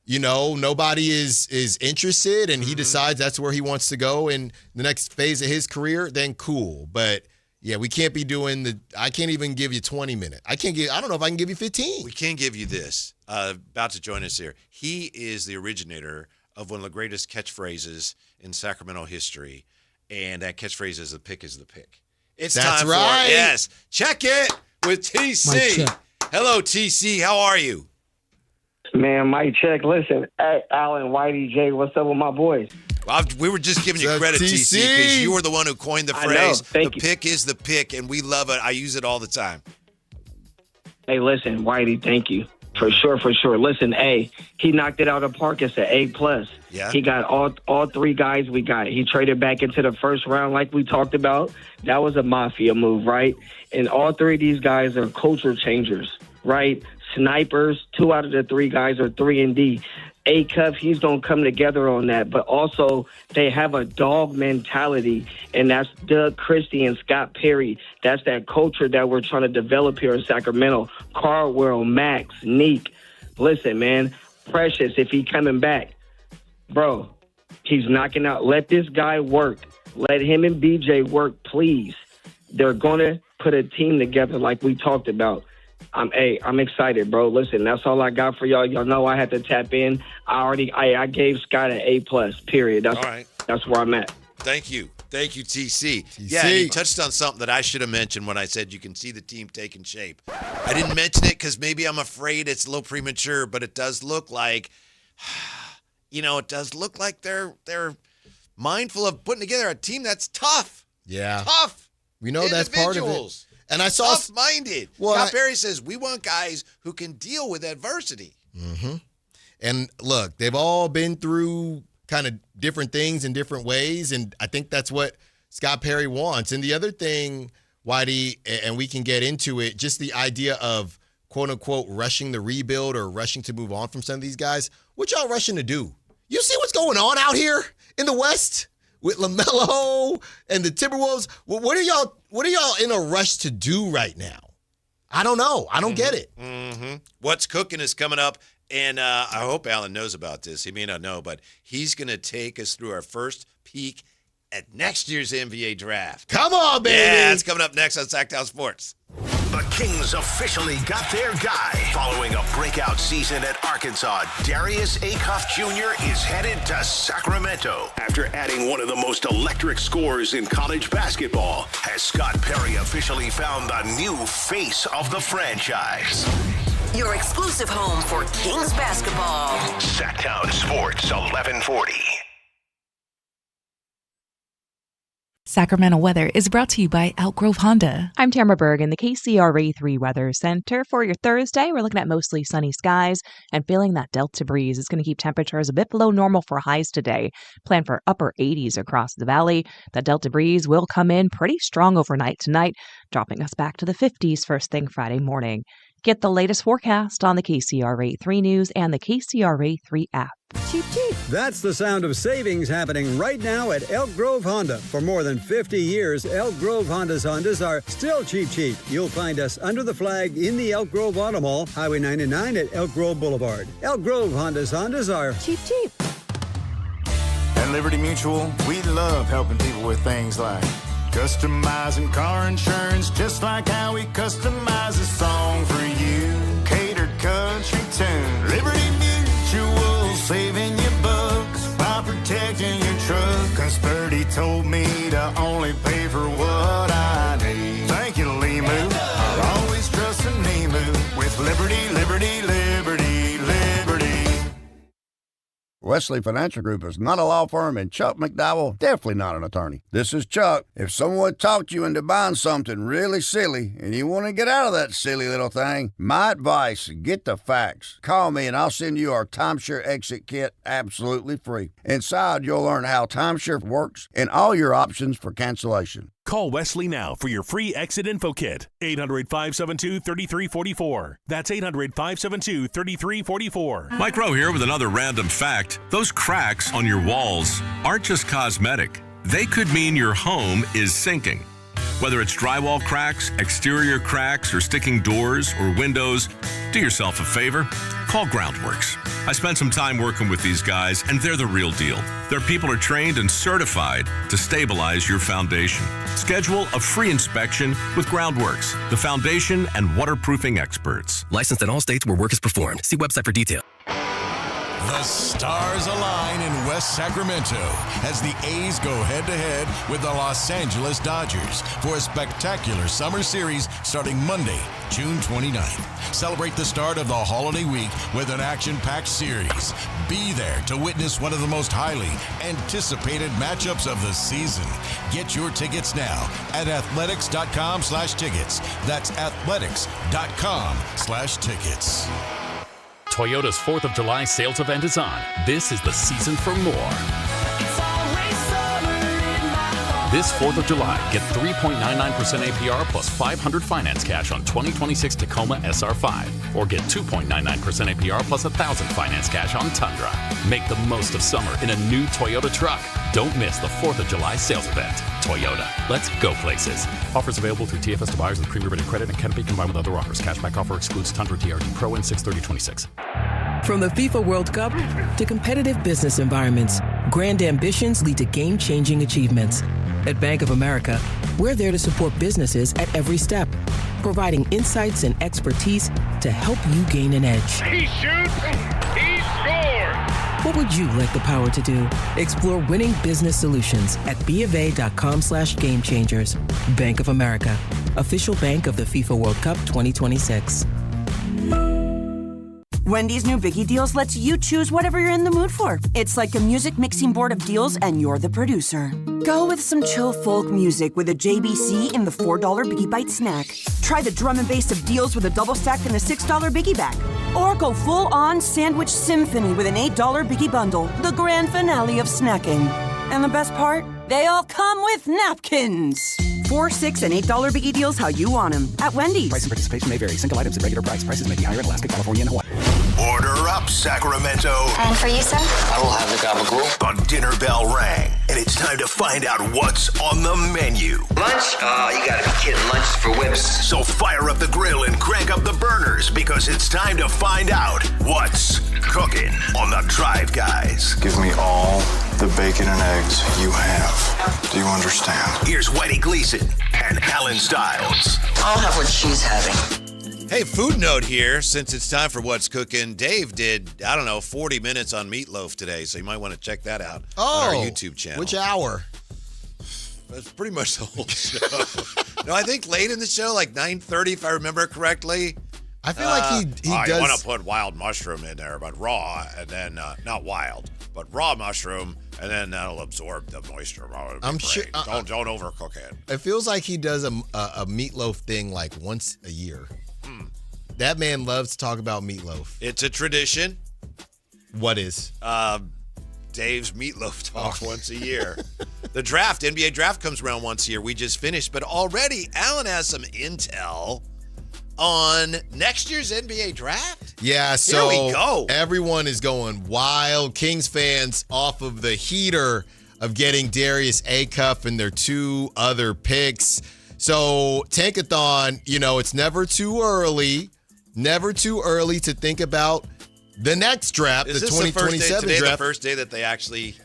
nobody is interested and he decides that's where he wants to go in the next phase of his career, then cool. But, yeah, we can't be doing I can't even give you 20 minutes. I don't know if I can give you 15. We can give you this. About to join us here. He is the originator of one of the greatest catchphrases in Sacramento history, and that catchphrase is "the pick is the pick." It's That's time right. for yes. Check it with TC. Hello, TC. How are you? Man, Mike check. Listen, hey, Alan, Whitey, Jay, what's up with my boys? Well, we were just giving you credit, TC, because you were the one who coined the phrase. The pick is the pick, and we love it. I use it all the time. Hey, listen, Whitey, thank you. For sure. Listen, he knocked it out of the park. It's an A+. Yeah. He got all three guys we got. He traded back into the first round like we talked about. That was a mafia move, right? And all three of these guys are culture changers, right? Snipers. 2 out of the 3 guys are 3-and-D. Acuff, he's going to come together on that. But also, they have a dog mentality, and that's Doug Christie and Scott Perry. That's that culture that we're trying to develop here in Sacramento. Cardwell, Max, Neek. Listen, man, Precious, if he coming back, bro, he's knocking out. Let this guy work. Let him and BJ work, please. They're going to put a team together like we talked about. I'm excited, bro. Listen, that's all I got for y'all. Y'all know I had to tap in. I gave Scott an A+, period. That's all right. That's where I'm at. Thank you, TC. Yeah, and you touched on something that I should have mentioned when I said you can see the team taking shape. I didn't mention it because maybe I'm afraid it's a little premature, but it does look like, they're mindful of putting together a team that's tough. Yeah. Tough. We know that's part of it. And I saw tough-minded. Scott Perry says we want guys who can deal with adversity. Mm-hmm. And look, they've all been through kind of different things in different ways, and I think that's what Scott Perry wants. And the other thing, Whitey, and we can get into it, just the idea of quote-unquote rushing the rebuild or rushing to move on from some of these guys. What y'all rushing to do? You see what's going on out here in the West with LaMelo and the Timberwolves? What are y'all in a rush to do right now? I don't know. I don't get it. Mm-hmm. What's Cooking is coming up, and I hope Alan knows about this. He may not know, but he's going to take us through our first peek at next year's NBA draft. Come on, baby. Yeah, it's coming up next on Sactown Sports. The Kings officially got their guy. Following a breakout season at Arkansas, Darius Acuff Jr. is headed to Sacramento. After adding one of the most electric scorers in college basketball, has Scott Perry officially found the new face of the franchise. Your exclusive home for Kings basketball. Sactown Sports 1140. Sacramento weather is brought to you by Elk Grove Honda. I'm Tamara Berg in the KCRA3 Weather Center. For your Thursday, we're looking at mostly sunny skies and feeling that Delta breeze. It's going to keep temperatures a bit below normal for highs today. Plan for upper 80s across the valley. That Delta breeze will come in pretty strong overnight tonight, dropping us back to the 50s first thing Friday morning. Get the latest forecast on the KCRA3 News and the KCRA3 app. Cheap, cheap. That's the sound of savings happening right now at Elk Grove Honda. For more than 50 years, Elk Grove Hondas are still cheap, cheap. You'll find us under the flag in the Elk Grove Auto Mall, Highway 99 at Elk Grove Boulevard. Elk Grove Hondas are cheap, cheap. At Liberty Mutual, we love helping people with things like customizing car insurance, just like how we customize a song for you. Catered country tune. Liberty Mutual, saving you bucks by protecting your truck. 'Cause Purdy told me to only pay for what I need. Thank you, Limu. I'll always trust in Limu with Liberty, Liberty, Liberty, Liberty. Wesley Financial Group is not a law firm, and Chuck McDowell, definitely not an attorney. This is Chuck. If someone talked you into buying something really silly and you want to get out of that silly little thing, my advice, get the facts. Call me and I'll send you our timeshare exit kit absolutely free. Inside, you'll learn how timeshare works and all your options for cancellation. Call Wesley now for your free exit info kit. 800-572-3344. That's 800-572-3344. Mike Rowe here with another random fact. Those cracks on your walls aren't just cosmetic. They could mean your home is sinking. Whether it's drywall cracks, exterior cracks, or sticking doors or windows, do yourself a favor. Call Groundworks. I spent some time working with these guys, and they're the real deal. Their people are trained and certified to stabilize your foundation. Schedule a free inspection with Groundworks, the foundation and waterproofing experts. Licensed in all states where work is performed. See website for detail. The stars align in West Sacramento as the A's go head-to-head with the Los Angeles Dodgers for a spectacular summer series starting Monday, June 29th. Celebrate the start of the holiday week with an action-packed series. Be there to witness one of the most highly anticipated matchups of the season. Get your tickets now at athletics.com/tickets. That's athletics.com/tickets. Toyota's 4th of July sales event is on. This is the season for more. This 4th of July, get 3.99% APR plus $500 finance cash on 2026 Tacoma SR5. Or get 2.99% APR plus $1,000 finance cash on Tundra. Make the most of summer in a new Toyota truck. Don't miss the 4th of July sales event. Toyota. Let's go places. Offers available through TFS to buyers with pre-rated credit and can't be combined with other offers. Cashback offer excludes Tundra TRD Pro and 6/30/26. From the FIFA World Cup to competitive business environments, grand ambitions lead to game-changing achievements. At Bank of America, we're there to support businesses at every step, providing insights and expertise to help you gain an edge. He shoots, he scores! What would you like the power to do? Explore winning business solutions at BofA.com/gamechangers. Bank of America, official bank of the FIFA World Cup 2026. Wendy's new Biggie Deals lets you choose whatever you're in the mood for. It's like a music mixing board of deals, and you're the producer. Go with some chill folk music with a JBC in the $4 Biggie Bite snack. Try the drum and bass of deals with a double stack and the $6 Biggie bag. Or go full-on sandwich symphony with an $8 Biggie bundle, the grand finale of snacking. And the best part? They all come with napkins. $4, $6, and $8 Biggie Deals how you want them at Wendy's. Price and participation may vary. Single items at regular price. Prices may be higher in Alaska, California, and Hawaii. Order up, Sacramento. And for you, sir? I will have the gabagool. The dinner bell rang, and it's time to find out what's on the menu. Lunch? Oh, you gotta be kidding. Lunch is for whips. So fire up the grill and crank up the burners, because it's time to find out what's cooking on the Drive Guys. Give me all the bacon and eggs you have. Do you understand? Here's Whitey Gleason and Alan Stiles. I'll have what she's having. Hey, food note here, since it's time for What's Cooking. Dave did, 40 minutes on meatloaf today, so you might want to check that out on our YouTube channel. Which hour? That's pretty much the whole show. No, I think late in the show, like 9:30, if I remember correctly. I feel like he does. You want to put wild mushroom in there, but raw, and then, not wild, but raw mushroom, and then that'll absorb the moisture. I'm sure. Don't overcook it. It feels like he does a meatloaf thing like once a year. That man loves to talk about meatloaf. It's a tradition. What is? Dave's meatloaf talk once a year. The draft, NBA draft comes around once a year. We just finished, but already Alan has some intel on next year's NBA draft. Yeah, so here we go. Everyone is going wild. Kings fans off of the heater of getting Darius Acuff and their two other picks. So Tankathon, it's never too early to think about the next draft, is the this 2027 today draft. The first day that they actually.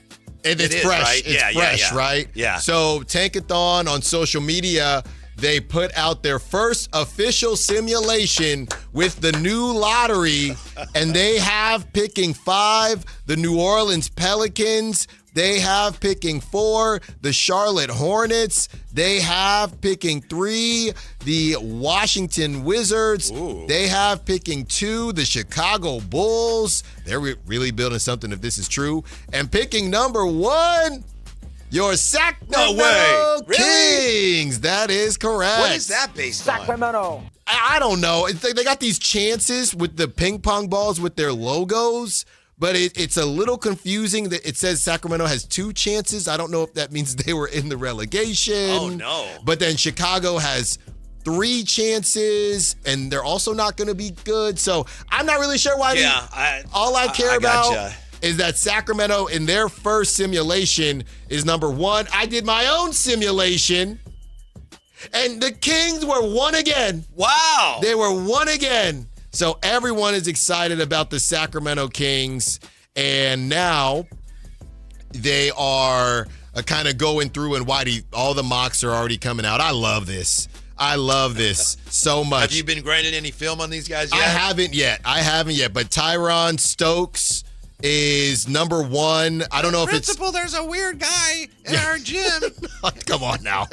It's fresh. Right? It's fresh, right? Yeah. So Tankathon on social media, they put out their first official simulation with the new lottery, and they have picking 5, the New Orleans Pelicans. They have picking 4, the Charlotte Hornets. They have picking 3, the Washington Wizards. Ooh. They have picking 2, the Chicago Bulls. They're really building something if this is true. And picking number 1, your Sacramento Kings. That is correct. What is that based on? Sacramento. I don't know. They got these chances with the ping pong balls with their logos. But it's a little confusing that it says Sacramento has 2 chances. I don't know if that means they were in the relegation. Oh, no. But then Chicago has 3 chances, and they're also not going to be good. So I'm not really sure why. Yeah, all I care about gotcha. is that Sacramento in their first simulation is number 1. I did my own simulation, and the Kings were 1 again. Wow. They were 1 again. So everyone is excited about the Sacramento Kings, and now they are kind of going through, and Whitey, all the mocks are already coming out. I love this so much. Have you been grinding any film on these guys yet? I haven't yet, but Tyron Stokes is number 1. I don't know if it's... there's a weird guy in our gym. Come on now.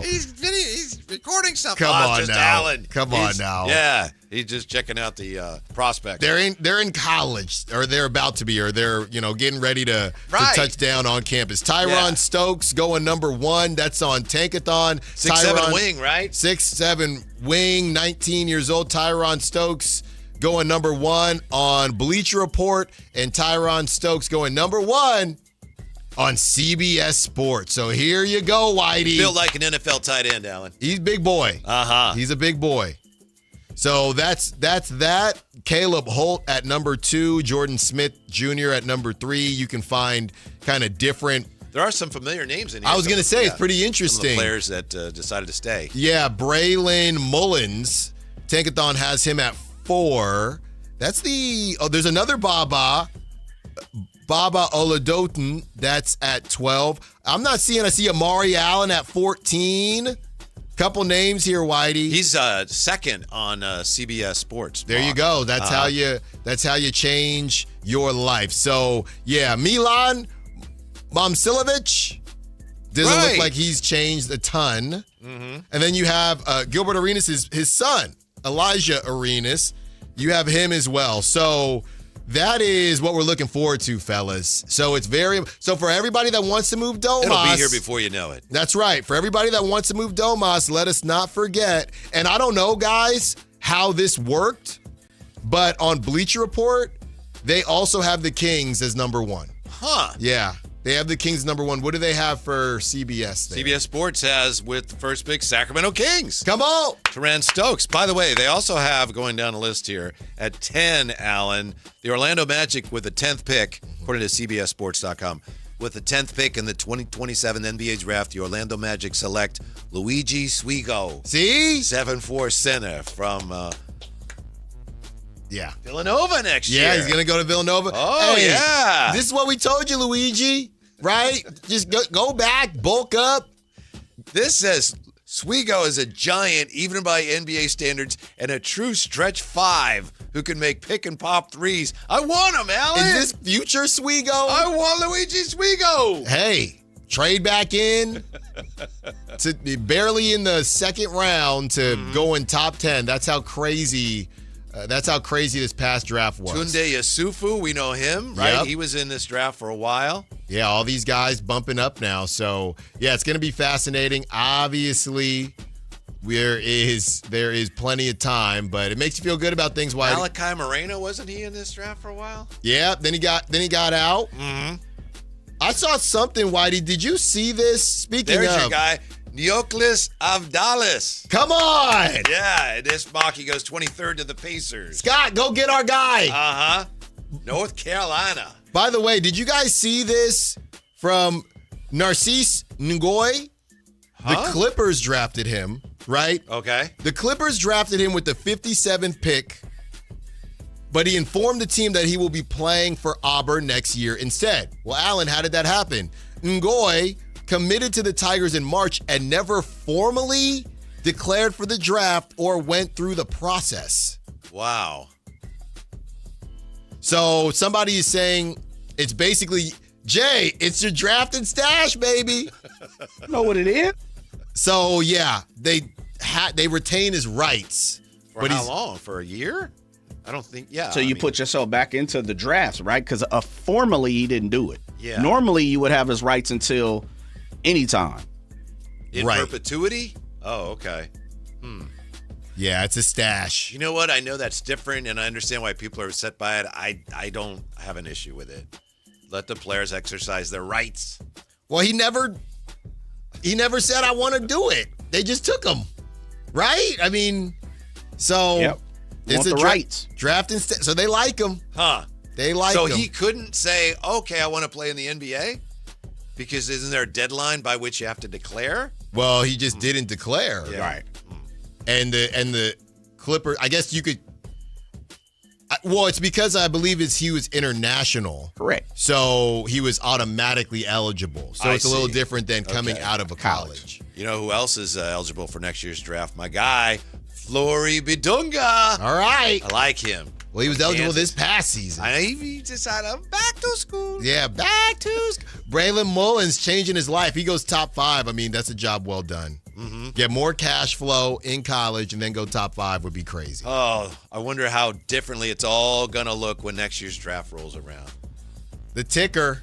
He's recording something. Come on just now. Alan. Come on now. Yeah, he's just checking out the prospect. They're in college, or they're about to be, or they're getting ready to touch down on campus. Tyron Stokes going number 1. That's on Tankathon. 6'7" wing, right? 6'7" wing, 19 years old. Tyron Stokes going number 1 on Bleacher Report, and Tyron Stokes going number 1 on CBS Sports. So here you go, Whitey. Built like an NFL tight end, Alan. He's a big boy. He's a big boy. So that's that. Caleb Holt at number 2, Jordan Smith Jr. at number 3. You can find kind of different. There are some familiar names in here. I was going to say, it's pretty interesting. Some of the players that decided to stay. Yeah, Braylon Mullins. Tankathon has him at 4. That's there's another Baba Oladoton. That's at 12. I see Amari Allen at 14. Couple names here, Whitey. He's second on CBS Sports. There you go. That's how you change your life. So yeah, Milan Momcilovic doesn't look like he's changed a ton. Mm-hmm. And then you have Gilbert Arenas, his son, Elijah Arenas. You have him as well. So that is what we're looking forward to, fellas. So for everybody that wants to move Domas. It'll be here before you know it. That's right. For everybody that wants to move Domas, let us not forget. And I don't know, guys, how this worked, but on Bleacher Report, they also have the Kings as number 1. Huh. Yeah. They have the Kings number 1. What do they have for CBS there? CBS Sports has, with the first pick, Sacramento Kings. Come on. Terran Stokes. By the way, they also have, going down the list here, at 10, Allen, the Orlando Magic with the 10th pick, according to CBSSports.com. With the 10th pick in the 2027 NBA draft, the Orlando Magic select Luigi Swigo. See? 7'4" center from Villanova next year. Yeah, he's going to go to Villanova. Oh, hey, yeah. This is what we told you, Luigi. Right? Just go back, bulk up. This says Swigo is a giant, even by NBA standards, and a true stretch 5 who can make pick and pop threes. I want him, Allen. Is this future Swigo? I want Luigi Swigo. Hey, trade back in to barely in the second round to go in top 10. That's how crazy. That's how crazy this past draft was. Tunde Yasufu, we know him, right? Yep. He was in this draft for a while. Yeah, all these guys bumping up now. So, yeah, it's going to be fascinating. Obviously, there is plenty of time, but it makes you feel good about things. Why? Malachi Moreno, wasn't he in this draft for a while? Yeah, then he got out. Mm-hmm. I saw something, Whitey. Did you see this? Speaking There's of, your guy, Neoklis Avdalis. Come on! Yeah, in this mock, he goes 23rd to the Pacers. Scott, go get our guy. Uh-huh. North Carolina. By the way, did you guys see this from Narcisse Nguy? Huh? The Clippers drafted him, right? Okay. The Clippers drafted him with the 57th pick, but he informed the team that he will be playing for Auburn next year instead. Well, Allen, how did that happen? Nguy committed to the Tigers in March and never formally declared for the draft or went through the process. Wow. So somebody is saying it's basically, Jay, it's your draft and stash, baby. Know what it is? So, yeah, they retain his rights. For how long? For a year? I don't think, yeah. So put yourself back into the drafts, right? Because formally he didn't do it. Yeah. Normally you would have his rights until any time. In perpetuity? Oh, okay. Yeah, it's a stash. You know what? I know that's different, and I understand why people are upset by it. I don't have an issue with it. Let the players exercise their rights. Well, he never said, I want to do it. They just took him, right? I mean, so yep. it's Want a the rights. Draft instead. So they like him. Huh. They like him. So he couldn't say, okay, I want to play in the NBA? Because isn't there a deadline by which you have to declare? Well, he just didn't declare. Yeah. Right. And the Clippers, I guess you could. Well, it's because I believe he was international. Correct. So he was automatically eligible. So it's a little different than coming out of a college. You know who else is eligible for next year's draft? My guy, Flory Bidunga. All right. I like him. Well, he was eligible this past season. He decided, I'm back to school. Yeah, back to school. Braylon Mullins changing his life. He goes top 5. I mean, that's a job well done. Mm-hmm. Get more cash flow in college and then go top 5 would be crazy. Oh, I wonder how differently it's all going to look when next year's draft rolls around. The ticker,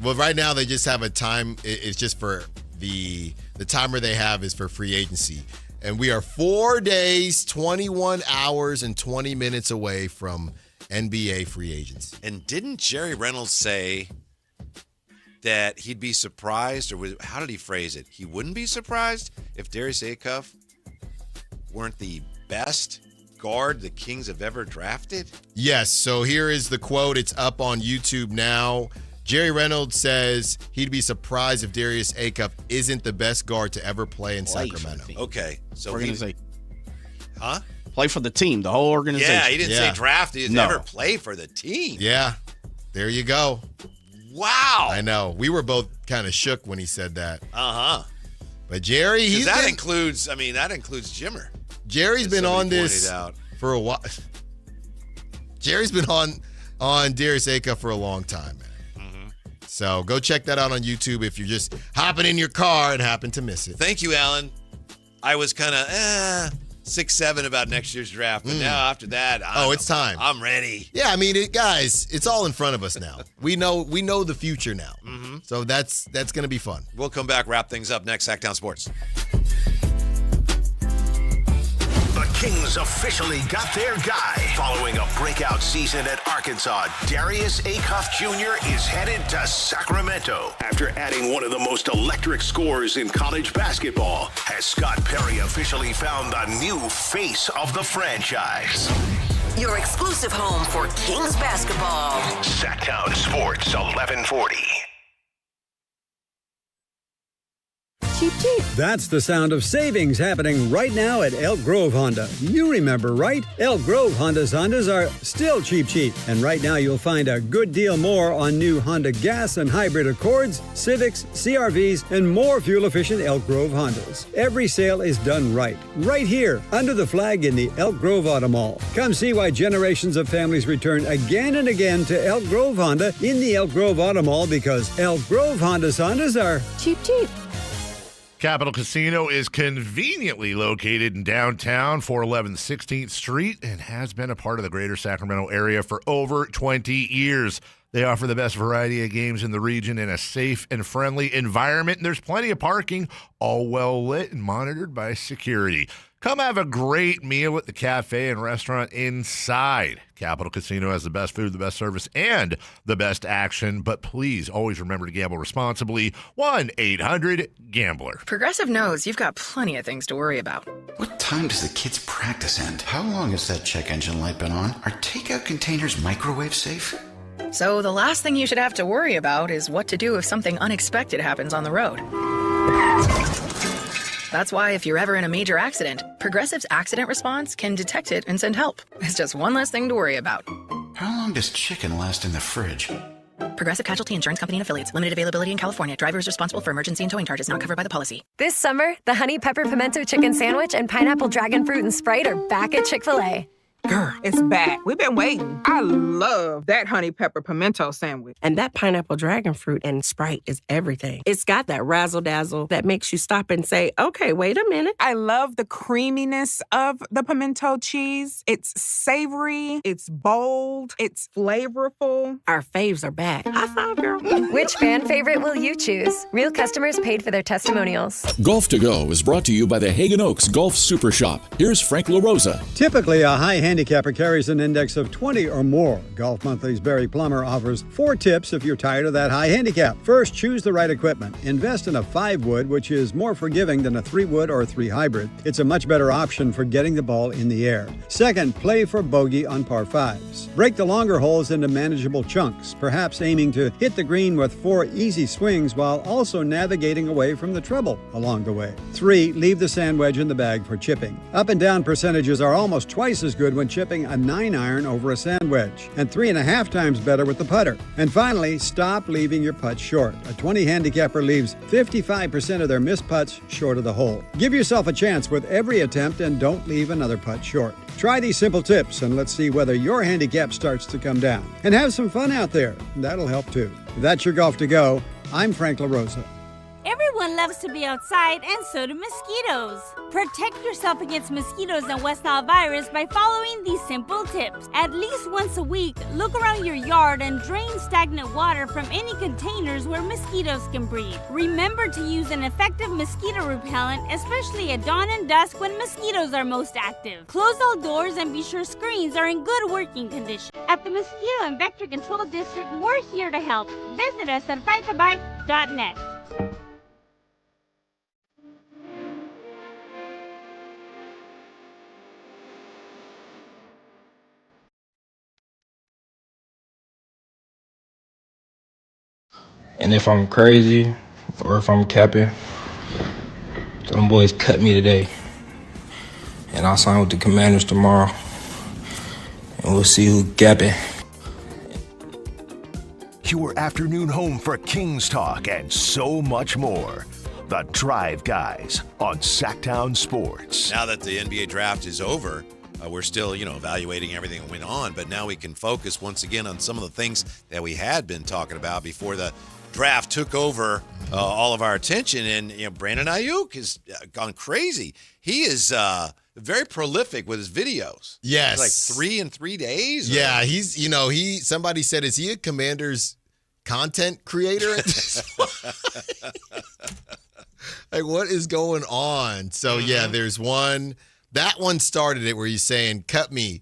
well, right now they just have a time. It's just for the timer they have is for free agency. And we are 4 days, 21 hours, and 20 minutes away from NBA free agency. And didn't Jerry Reynolds say that he'd be surprised, or how did he phrase it? He wouldn't be surprised if Darius Acuff weren't the best guard the Kings have ever drafted? Yes, so here is the quote. It's up on YouTube now. Jerry Reynolds says he'd be surprised if Darius Acuff isn't the best guard to ever play in Sacramento. Okay. So play for the team, the whole organization. Yeah, he didn't say draft. He didn't ever play for the team. Yeah, there you go. Wow. I know. We were both kind of shook when he said that. Uh-huh. But Jerry, includes Jimmer. Jerry's been on this for a while. Jerry's been on Darius Acuff for a long time, man. So go check that out on YouTube if you're just hopping in your car and happen to miss it. Thank you, Alan. I was kind of, 6-7 about next year's draft, but now after that, it's time. I'm ready. Yeah, I mean, guys, it's all in front of us now. We know the future now. So that's going to be fun. We'll come back, wrap things up next. Sactown Sports. The Kings officially got their guy. Following a breakout season at Arkansas, Darius Acuff Jr. is headed to Sacramento. After adding one of the most electric scorers in college basketball, has Scott Perry officially found the new face of the franchise. Your exclusive home for Kings basketball. Sactown Sports 1140. Cheap, cheap. That's the sound of savings happening right now at Elk Grove Honda. You remember, right? Elk Grove Hondas are still cheap, cheap. And right now you'll find a good deal more on new Honda gas and hybrid Accords, Civics, CRVs, and more fuel-efficient Elk Grove Hondas. Every sale is done right here, under the flag in the Elk Grove Auto Mall. Come see why generations of families return again and again to Elk Grove Honda in the Elk Grove Auto Mall, because Elk Grove Hondas are cheap, cheap. Capital Casino is conveniently located in downtown, 411 16th Street, and has been a part of the greater Sacramento area for over 20 years. They offer the best variety of games in the region in a safe and friendly environment, and there's plenty of parking, all well lit and monitored by security. Come have a great meal at the cafe and restaurant inside. Capital Casino has the best food, the best service, and the best action. But please always remember to gamble responsibly. 1-800-GAMBLER. Progressive knows you've got plenty of things to worry about. What time does the kids' practice end? How long has that check engine light been on? Are takeout containers microwave safe? So the last thing you should have to worry about is what to do if something unexpected happens on the road. That's why if you're ever in a major accident, Progressive's accident response can detect it and send help. It's just one less thing to worry about. How long does chicken last in the fridge? Progressive Casualty Insurance Company and Affiliates. Limited availability in California. Driver is responsible for emergency and towing charges not covered by the policy. This summer, the Honey Pepper Pimento Chicken Sandwich and Pineapple Dragon Fruit and Sprite are back at Chick-fil-A. Girl, it's back. We've been waiting. I love that honey pepper pimento sandwich. And that pineapple dragon fruit and Sprite is everything. It's got that razzle-dazzle that makes you stop and say, okay, wait a minute. I love the creaminess of the pimento cheese. It's savory, it's bold, it's flavorful. Our faves are back. High five, girl. Which fan favorite will you choose? Real customers paid for their testimonials. Golf to Go is brought to you by the Hagen Oaks Golf Super Shop. Here's Frank LaRosa. Typically, a high handicapper carries an index of 20 or more. Golf Monthly's Barry Plummer offers 4 tips if you're tired of that high handicap. First, choose the right equipment. Invest in a 5-wood, which is more forgiving than a 3-wood or 3 hybrid. It's a much better option for getting the ball in the air. Second, play for bogey on par 5s. Break the longer holes into manageable chunks, perhaps aiming to hit the green with 4 easy swings while also navigating away from the trouble along the way. 3, leave the sand wedge in the bag for chipping. Up and down percentages are almost twice as good when chipping a 9-iron over a sand wedge, and 3.5 times better with the putter. And finally, stop leaving your putts short. A 20 handicapper leaves 55% of their missed putts short of the hole. Give yourself a chance with every attempt and don't leave another putt short. Try these simple tips and let's see whether your handicap starts to come down. And have some fun out there. That'll help too. That's your Golf to Go. I'm Frank LaRosa. Everyone loves to be outside, and so do mosquitoes. Protect yourself against mosquitoes and West Nile virus by following these simple tips. At least once a week, look around your yard and drain stagnant water from any containers where mosquitoes can breed. Remember to use an effective mosquito repellent, especially at dawn and dusk when mosquitoes are most active. Close all doors and be sure screens are in good working condition. At the Mosquito and Vector Control District, we're here to help. Visit us at fighttobite.net. And if I'm crazy or if I'm capping, them boys cut me today. And I'll sign with the Commanders tomorrow. And we'll see who's gapping. Your afternoon home for Kings talk and so much more. The Drive Guys on Sactown Sports. Now that the NBA draft is over, we're still, evaluating everything that went on, but now we can focus once again on some of the things that we had been talking about before the draft took over all of our attention, and Brandon Ayuk has gone crazy. He is very prolific with his videos. Yes, like 3 in 3 days. Yeah, he's somebody said, is he a Commanders content creator at this point? Like, what is going on? So yeah, there's one. That one started it where he's saying, "Cut me,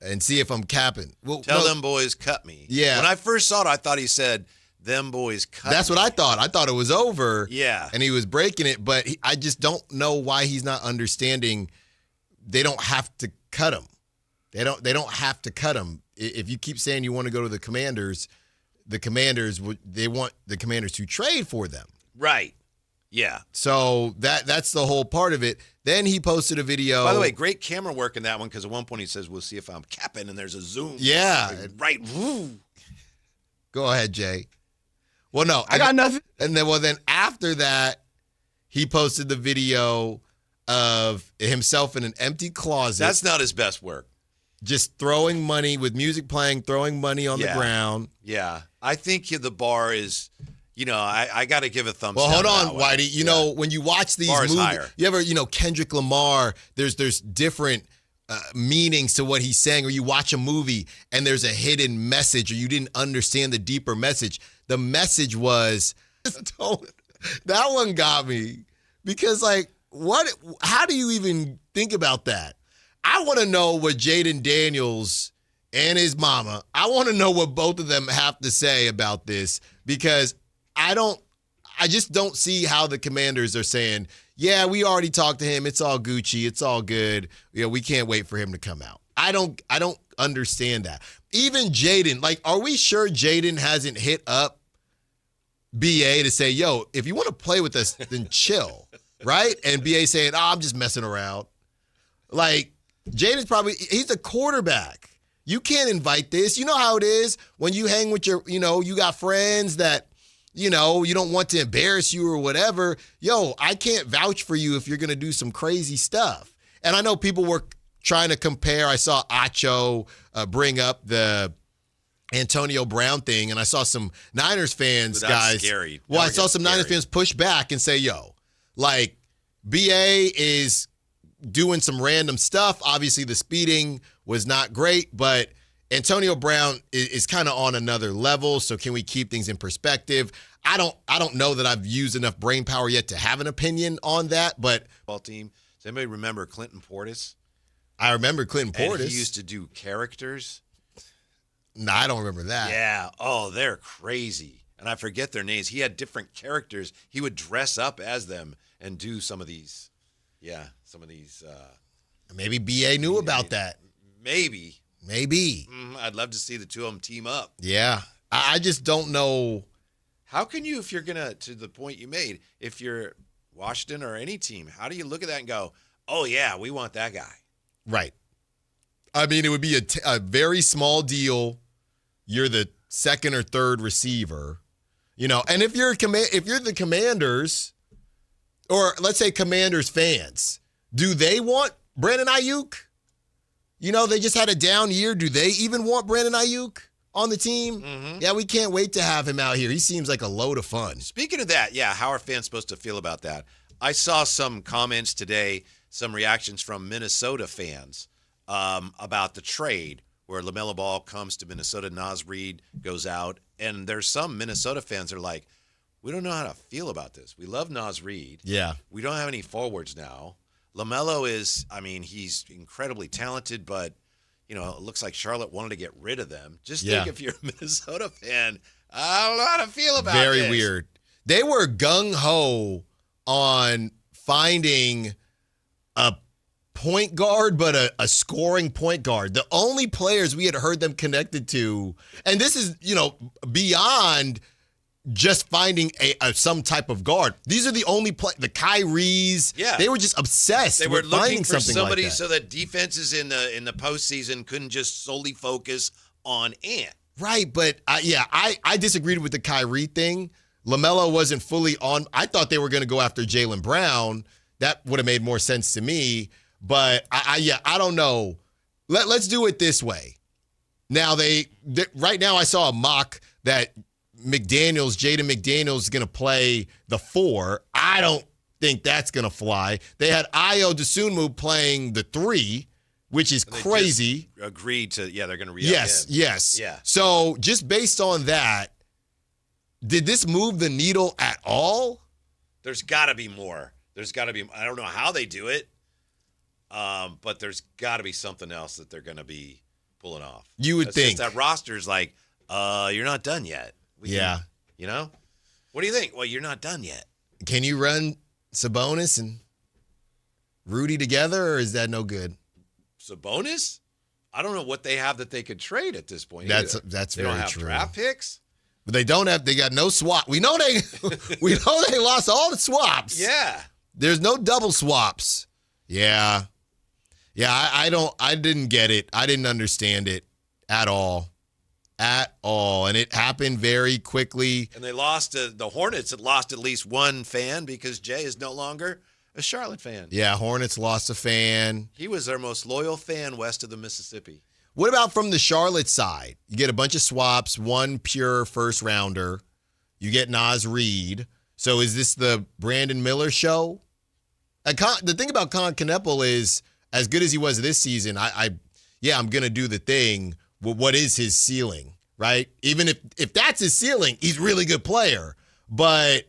and see if I'm capping." Well, Tell them boys cut me. Yeah. When I first saw it, I thought he said, "Them boys cut." That's what I thought. I thought it was over. Yeah. And he was breaking it, but I just don't know why he's not understanding. They don't have to cut him. They don't have to cut him. If you keep saying you want to go to the Commanders they want the Commanders to trade for them. Right. Yeah. So that's the whole part of it. Then he posted a video. By the way, great camera work in that one, because at one point he says, "We'll see if I'm capping," and there's a zoom. Yeah. Like, right. Woo. Go ahead, Jay. Well, no. I got nothing. And then after that, he posted the video of himself in an empty closet. That's not his best work. Just throwing money with music playing, throwing money on the ground. Yeah. I think the bar is, I got to give a thumbs Well, down. hold on, Whitey. You know, when you watch these movies, higher. you ever, Kendrick Lamar, there's different meanings to what he's saying, or you watch a movie and there's a hidden message, or you didn't understand the deeper message. The message was, that one got me, because how do you even think about that? I want to know what Jaden Daniels and his mama, I want to know what both of them have to say about this, because I just don't see how the Commanders are saying, yeah, we already talked to him. It's all Gucci. It's all good. We can't wait for him to come out. I don't understand that. Even Jaden, are we sure Jaden hasn't hit up BA to say, yo, if you want to play with us, then chill, right? And BA saying, oh, I'm just messing around. Jaden's he's a quarterback. You can't invite this. You know how it is when you hang with you got friends that, you don't want to embarrass you or whatever. Yo, I can't vouch for you if you're going to do some crazy stuff. And I know people were trying to compare. I saw Acho bring up the Antonio Brown thing, and I saw some Niners fans, guys. Scary. Well, I saw some Niners fans push back and say, yo, BA is doing some random stuff. Obviously, the speeding was not great, but Antonio Brown is kind of on another level. So can we keep things in perspective? I don't know that I've used enough brain power yet to have an opinion on that. But team. Does anybody remember Clinton Portis? I remember Clinton Portis. And he used to do characters. No, I don't remember that. Yeah. Oh, they're crazy. And I forget their names. He had different characters. He would dress up as them and do some of these. Yeah, some of these. Maybe BA knew about that. Maybe. I'd love to see the two of them team up. Yeah. I just don't know. How can you, if you're going to the point you made, if you're Washington or any team, how do you look at that and go, oh, yeah, we want that guy? Right. I mean, it would be a very small deal. You're the second or third receiver, and if you're the Commanders, or let's say Commanders fans, do they want Brandon Ayuk? They just had a down year. Do they even want Brandon Ayuk on the team? Mm-hmm. Yeah, we can't wait to have him out here. He seems like a load of fun. Speaking of that, how are fans supposed to feel about that? I saw some comments today, some reactions from Minnesota fans about the trade where LaMelo Ball comes to Minnesota, Naz Reid goes out, and there's some Minnesota fans that are like, we don't know how to feel about this. We love Naz Reid. Yeah. We don't have any forwards now. LaMelo is, he's incredibly talented, but, it looks like Charlotte wanted to get rid of them. Just think if you're a Minnesota fan, I don't know how to feel about this. Very weird. They were gung-ho on finding a point guard, but a scoring point guard. The only players we had heard them connected to, and this is, beyond just finding some type of guard. These are the only the Kyries. Yeah. They were just obsessed They were with finding looking for something somebody like that. so that defenses in the postseason couldn't just solely focus on Ant. Right, but I disagreed with the Kyrie thing. LaMelo wasn't fully on. I thought they were going to go after Jaylen Brown. That would have made more sense to me. But I don't know. Let's do it this way. Now right now I saw a mock that Jaden McDaniels is going to play the 4. I don't think that's going to fly. They had Ayo Dosunmu playing the 3, which is crazy. Agreed to, they're going to re-up him. Yes. Yeah. So just based on that, did this move the needle at all? There's got to be more. I don't know how they do it, but there's got to be something else that they're going to be pulling off. You would think. That roster's like, you're not done yet. What do you think? Well, you're not done yet. Can you run Sabonis and Rudy together, or is that no good? Sabonis? I don't know what they have that they could trade at this point. That's they very true. They don't have draft picks. But they got no swap. We know they lost all the swaps. Yeah. There's no double swaps. Yeah. Yeah, I didn't get it. I didn't understand it at all. And it happened very quickly. And they lost the Hornets had lost at least one fan because Jay is no longer a Charlotte fan. Yeah, Hornets lost a fan. He was their most loyal fan west of the Mississippi. What about from the Charlotte side? You get a bunch of swaps, one pure first rounder. You get Naz Reid. So is this the Brandon Miller show? The thing about Con Kneppel is, as good as he was this season, I'm going to do the thing. What is his ceiling, right? Even if that's his ceiling, he's a really good player. But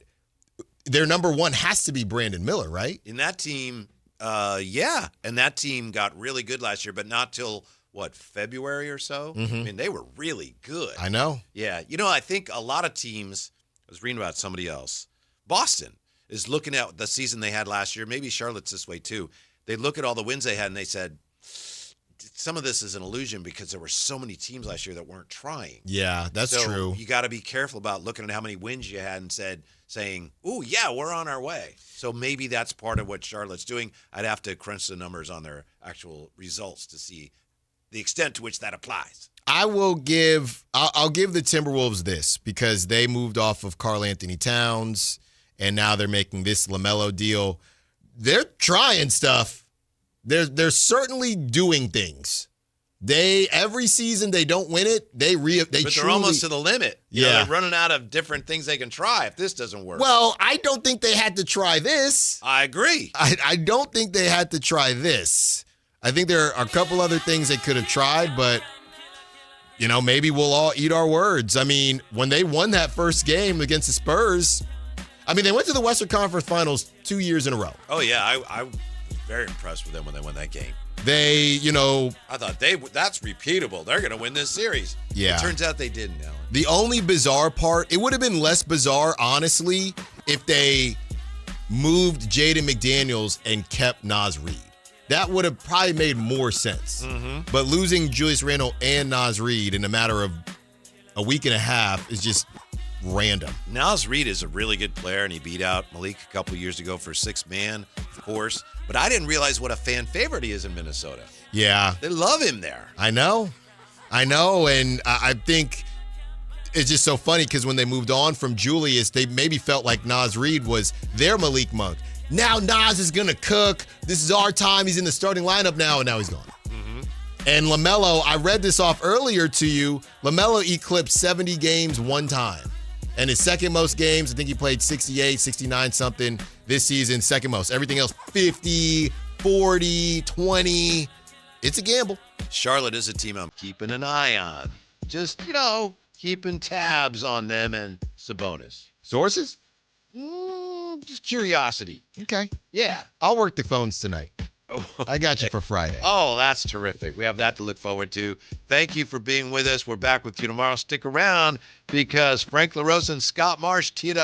their number one has to be Brandon Miller, right? In that team, and that team got really good last year, but not till February or so? Mm-hmm. I mean, they were really good. I know. Yeah. I think a lot of teams, I was reading about somebody else, Boston is looking at the season they had last year. Maybe Charlotte's this way too. They look at all the wins they had and they said, some of this is an illusion because there were so many teams last year that weren't trying. Yeah, that's true. You got to be careful about looking at how many wins you had and saying, "Ooh, yeah, we're on our way." So maybe that's part of what Charlotte's doing. I'd have to crunch the numbers on their actual results to see the extent to which that applies. I'll give the Timberwolves this because they moved off of Karl Anthony Towns and now they're making this LaMelo deal. They're trying stuff. They're certainly doing things. Every season they don't win it. But they're almost to the limit. They're running out of different things they can try if this doesn't work. Well, I don't think they had to try this. I agree. I don't think they had to try this. I think there are a couple other things they could have tried, but maybe we'll all eat our words. I mean, when they won that first game against the Spurs, they went to the Western Conference Finals 2 years in a row. Oh yeah, I was very impressed with them when they won that game. I thought that's repeatable. They're going to win this series. Yeah. It turns out they didn't, Alan. The only bizarre part, it would have been less bizarre, honestly, if they moved Jaden McDaniels and kept Naz Reid. That would have probably made more sense. Mm-hmm. But losing Julius Randle and Naz Reid in a matter of a week and a half is just random. Naz Reid is a really good player, and he beat out Malik a couple years ago for sixth man, of course. But I didn't realize what a fan favorite he is in Minnesota. Yeah. They love him there. I know. And I think it's just so funny because when they moved on from Julius, they maybe felt like Naz Reid was their Malik Monk. Now Naz is going to cook. This is our time. He's in the starting lineup now, and now he's gone. Mm-hmm. And LaMelo, I read this off earlier to you. LaMelo eclipsed 70 games one time. And his second most games, I think he played 68, 69 something this season, second most. Everything else, 50, 40, 20. It's a gamble. Charlotte is a team I'm keeping an eye on. Just, keeping tabs on them and Sabonis. Sources? Just curiosity. Okay. Yeah. I'll work the phones tonight. Oh, I got you for Friday. Oh, that's terrific. We have that to look forward to. Thank you for being with us. We're back with you tomorrow. Stick around because Frank LaRosa and Scott Marsh teed up